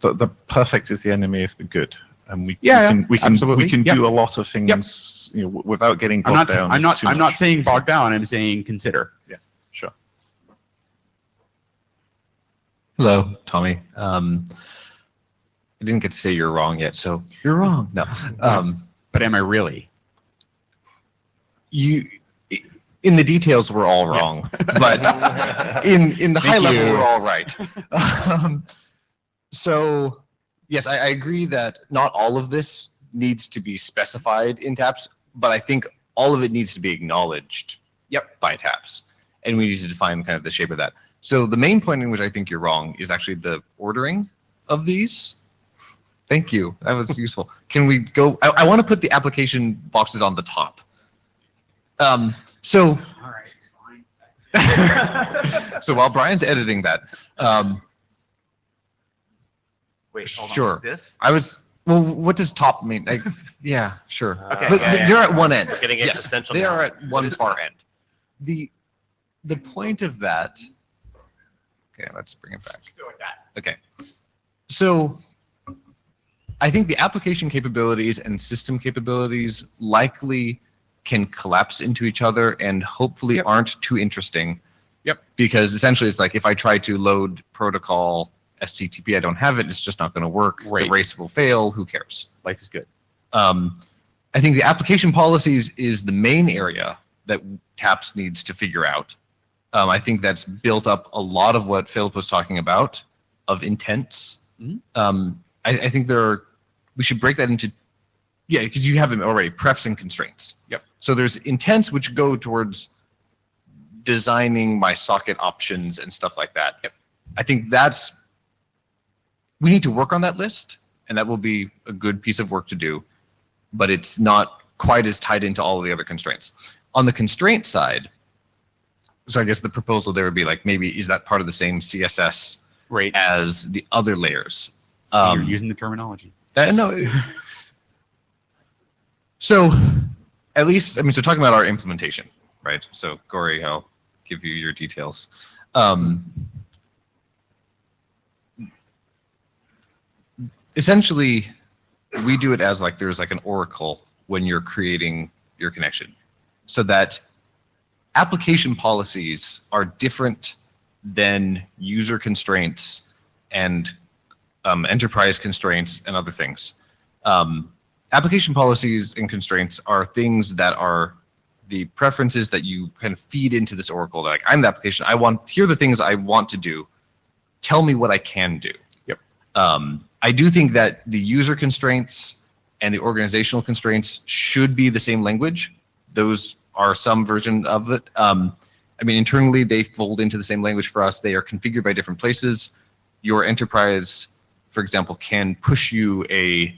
The perfect is the enemy of the good, and we can do a lot of things without getting bogged down. I'm not saying bogged down. I'm saying consider. Yeah, sure. Hello, Tommy. I didn't get to say you're wrong yet, so you're wrong. No, but am I really? In the details, we're all wrong, but in the high level, we're all right. So yes, I agree that not all of this needs to be specified in TAPS, but I think all of it needs to be acknowledged. Yep. By TAPS, and we need to define kind of the shape of that. So the main point in which I think you're wrong is actually the ordering of these. Thank you. That was useful. Can we go? I want to put the application boxes on the top. So. All right. So while Brian's editing that. Wait, hold sure. on. This? I was. Well, what does top mean? Yeah, sure. Okay. But Yeah, they're yeah. at one end. We're getting Yes, existential they now. are at one far end. The point of that. Okay, let's bring it back. Okay. So I think the application capabilities and system capabilities likely can collapse into each other and hopefully aren't too interesting. Yep. Because essentially it's like if I try to load protocol SCTP, I don't have it, it's just not going to work. Right. The race will fail, who cares? Life is good. I think the application policies is the main area that TAPS needs to figure out. I think that's built up a lot of what Philip was talking about of intents. I think we should break that into, because you have them already, prefs and constraints. Yep. So there's intents which go towards designing my socket options and stuff like that. Yep. I think we need to work on that list, and that will be a good piece of work to do, but it's not quite as tied into all of the other constraints. On the constraint side, so I guess the proposal there would be like, maybe is that part of the same CSS as the other layers? So you're using the terminology. No. So at least, so talking about our implementation, right? So Gory, I'll give you your details. Essentially, we do it as like there's like an oracle when you're creating your connection, so that application policies are different than user constraints and enterprise constraints and other things. Application policies and constraints are things that are the preferences that you kind of feed into this oracle. Like, I'm the application. Here are the things I want to do. Tell me what I can do. Yep. I do think that the user constraints and the organizational constraints should be the same language. Those are some version of it. Internally, they fold into the same language for us. They are configured by different places. Your enterprise, for example, can push you an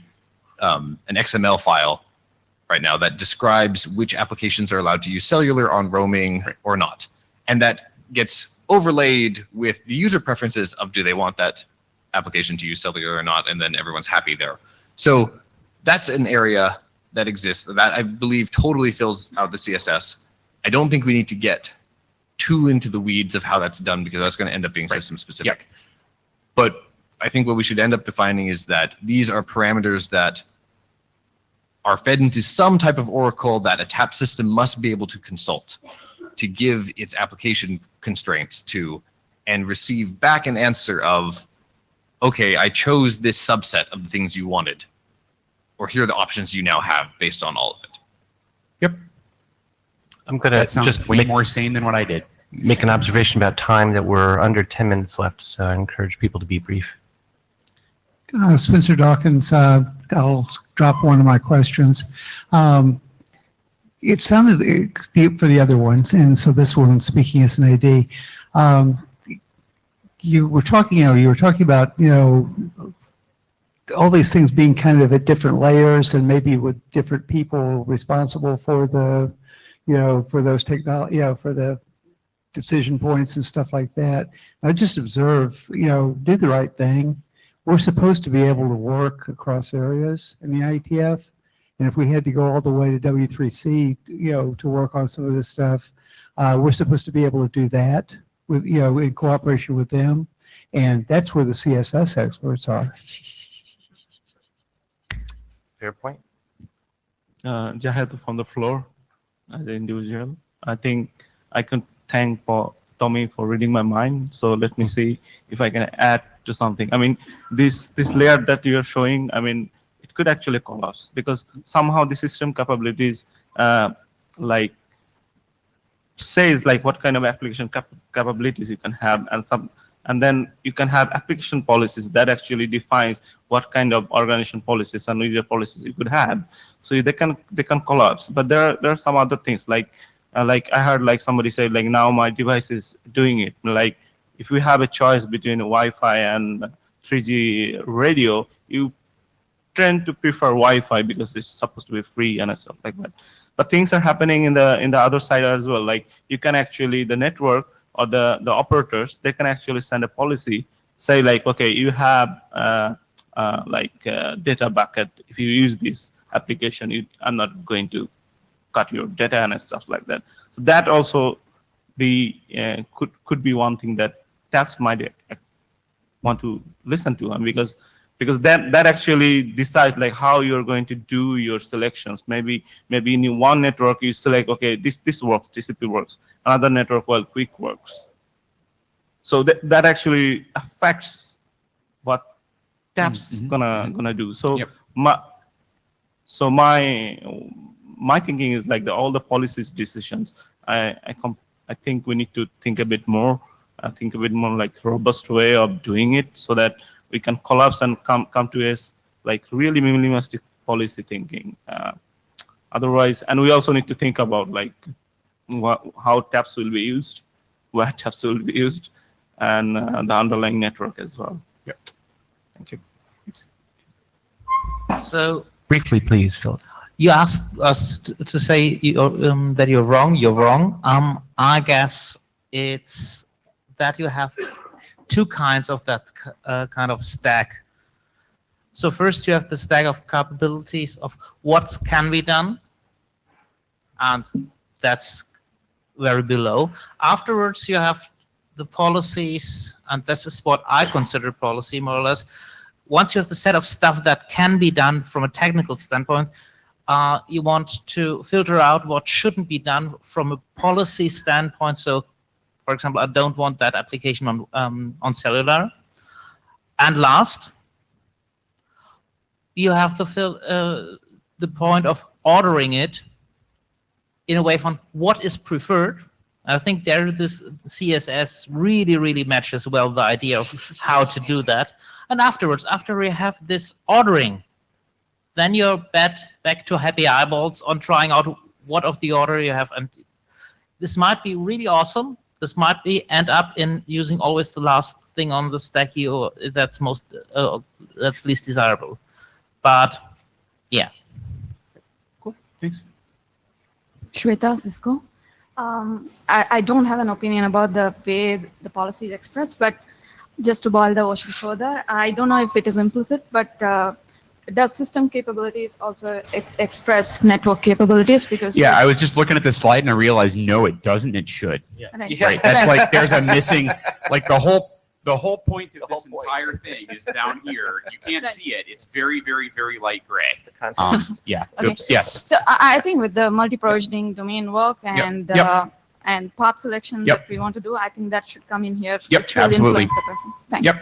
XML file right now that describes which applications are allowed to use cellular on roaming or not. And that gets overlaid with the user preferences of do they want that application to use cellular or not, and then everyone's happy there. So that's an area that exists that I believe totally fills out the CSS. I don't think we need to get too into the weeds of how that's done because that's going to end up being system specific. Yep. But I think what we should end up defining is that these are parameters that are fed into some type of oracle that a TAP system must be able to consult to give its application constraints to and receive back an answer of, okay, I chose this subset of the things you wanted, or here are the options you now have based on all of it. Yep. I'm going to That sounds just way more sane than what I did. make an observation about time that we're under 10 minutes left, so I encourage people to be brief. Spencer Dawkins, I'll drop one of my questions. It sounded deep for the other ones, and so this one, speaking as an AD, you were talking about, all these things being kind of at different layers and maybe with different people responsible for the, for those technology, for the decision points and stuff like that. I just observe, do the right thing. We're supposed to be able to work across areas in the IETF. And if we had to go all the way to W3C, to work on some of this stuff, we're supposed to be able to do that with, in cooperation with them. And that's where the CSS experts are. Fair point. Jahed from the floor as an individual. I think I can thank Tommy for reading my mind. So let me see if I can add to something. This layer that you are showing, it could actually collapse because somehow the system capabilities says what kind of application capabilities you can have, and And then you can have application policies that actually defines what kind of organization policies and media policies you could have. So they can collapse. But there are some other things like I heard like somebody say like now my device is doing it. Like if we have a choice between Wi-Fi and 3G radio, you tend to prefer Wi-Fi because it's supposed to be free and stuff like that. But things are happening in the other side as well. Like you can actually, the network or the operators, they can actually send a policy, say like, okay, you have data bucket. If you use this application, I'm not going to cut your data and stuff like that. So that also could be one thing that TAPS might want to listen to, and because that actually decides like how you're going to do your selections. Maybe in one network you select, okay, this works, TCP works. Another network, well, QUIC works. So that actually affects what TAPS gonna do. So my thinking is like all the policies decisions. I think we need to think a bit more. I think a bit more like robust way of doing it so that we can collapse and come to a like really minimalistic policy thinking. Otherwise, and we also need to think about like how TAPS will be used, where TAPS will be used, and the underlying network as well. Yeah. Thank you. So briefly, please, Phil. you asked us to say that you're wrong. You're wrong. I guess it's that you have two kinds of that kind of stack. So first you have the stack of capabilities of what can be done, and that's very below. Afterwards you have the policies, and this is what I consider policy more or less. Once you have the set of stuff that can be done from a technical standpoint, you want to filter out what shouldn't be done from a policy standpoint. So for example, I don't want that application on cellular. And last, you have the point of ordering it in a way from what is preferred. I think there this CSS really matches well the idea of how to do that. And afterwards, after we have this ordering, then you're back to happy eyeballs on trying out what of the order you have. And this might be really awesome. This might be end up in using always the last thing on the stack that's least desirable. But yeah. Cool. Thanks. Shweta, Cisco. I don't have an opinion about the way the policy is expressed, but just to boil the ocean further, I don't know if it is implicit, but does system capabilities also express network capabilities? Because yeah, I was just looking at the slide and I realized no, it doesn't. It should. Yeah. Right. That's like there's a missing, like the whole point of this entire thing is down here. You can't see it. It's very light gray. Yeah. Okay. Oops. Yes. So I think with the multi-provisioning domain work and and path selection that we want to do, I think that should come in here. Yep. Absolutely. Influence the preference. Thanks. Yep.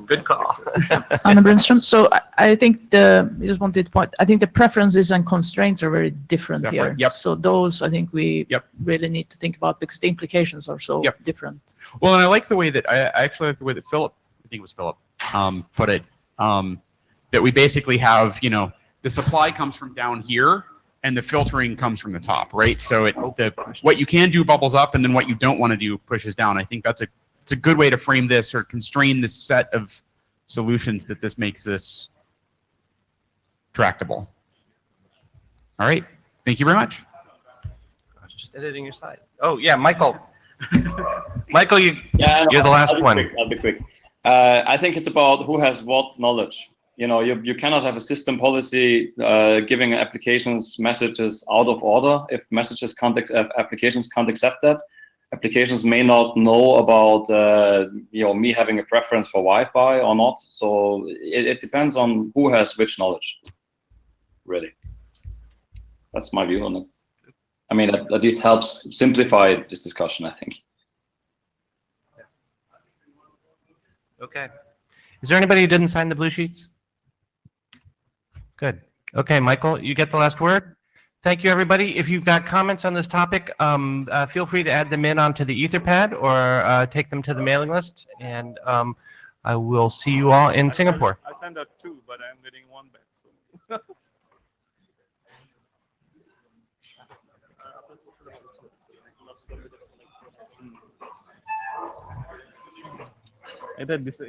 Good call. Anna Brinstrom. So I think I just wanted to point, I think the preferences and constraints are very different here. Yep. So those I think we really need to think about because the implications are so different. Well, and I like the way that I actually like the way that Philip, I think it was Philip, put it, that we basically have, the supply comes from down here and the filtering comes from the top, right? So what you can do bubbles up and then what you don't want to do pushes down. I think it's a good way to frame this or constrain this set of solutions that this makes this tractable. All right. Thank you very much. Just editing your slide. Oh yeah, Michael. Michael, you're the last one. I'll be quick. I think it's about who has what knowledge. You cannot have a system policy giving applications messages out of order if applications can't accept that. Applications may not know about me having a preference for Wi-Fi or not. So it depends on who has which knowledge. Really, that's my view on it. I mean, at least helps simplify this discussion, I think. Okay. Is there anybody who didn't sign the blue sheets? Good. Okay, Michael, you get the last word. Thank you, everybody. If you've got comments on this topic, feel free to add them in onto the Etherpad or take them to the mailing list, and I will see you all in Singapore. I sent out 2, but I'm getting 1 back. So. Either this.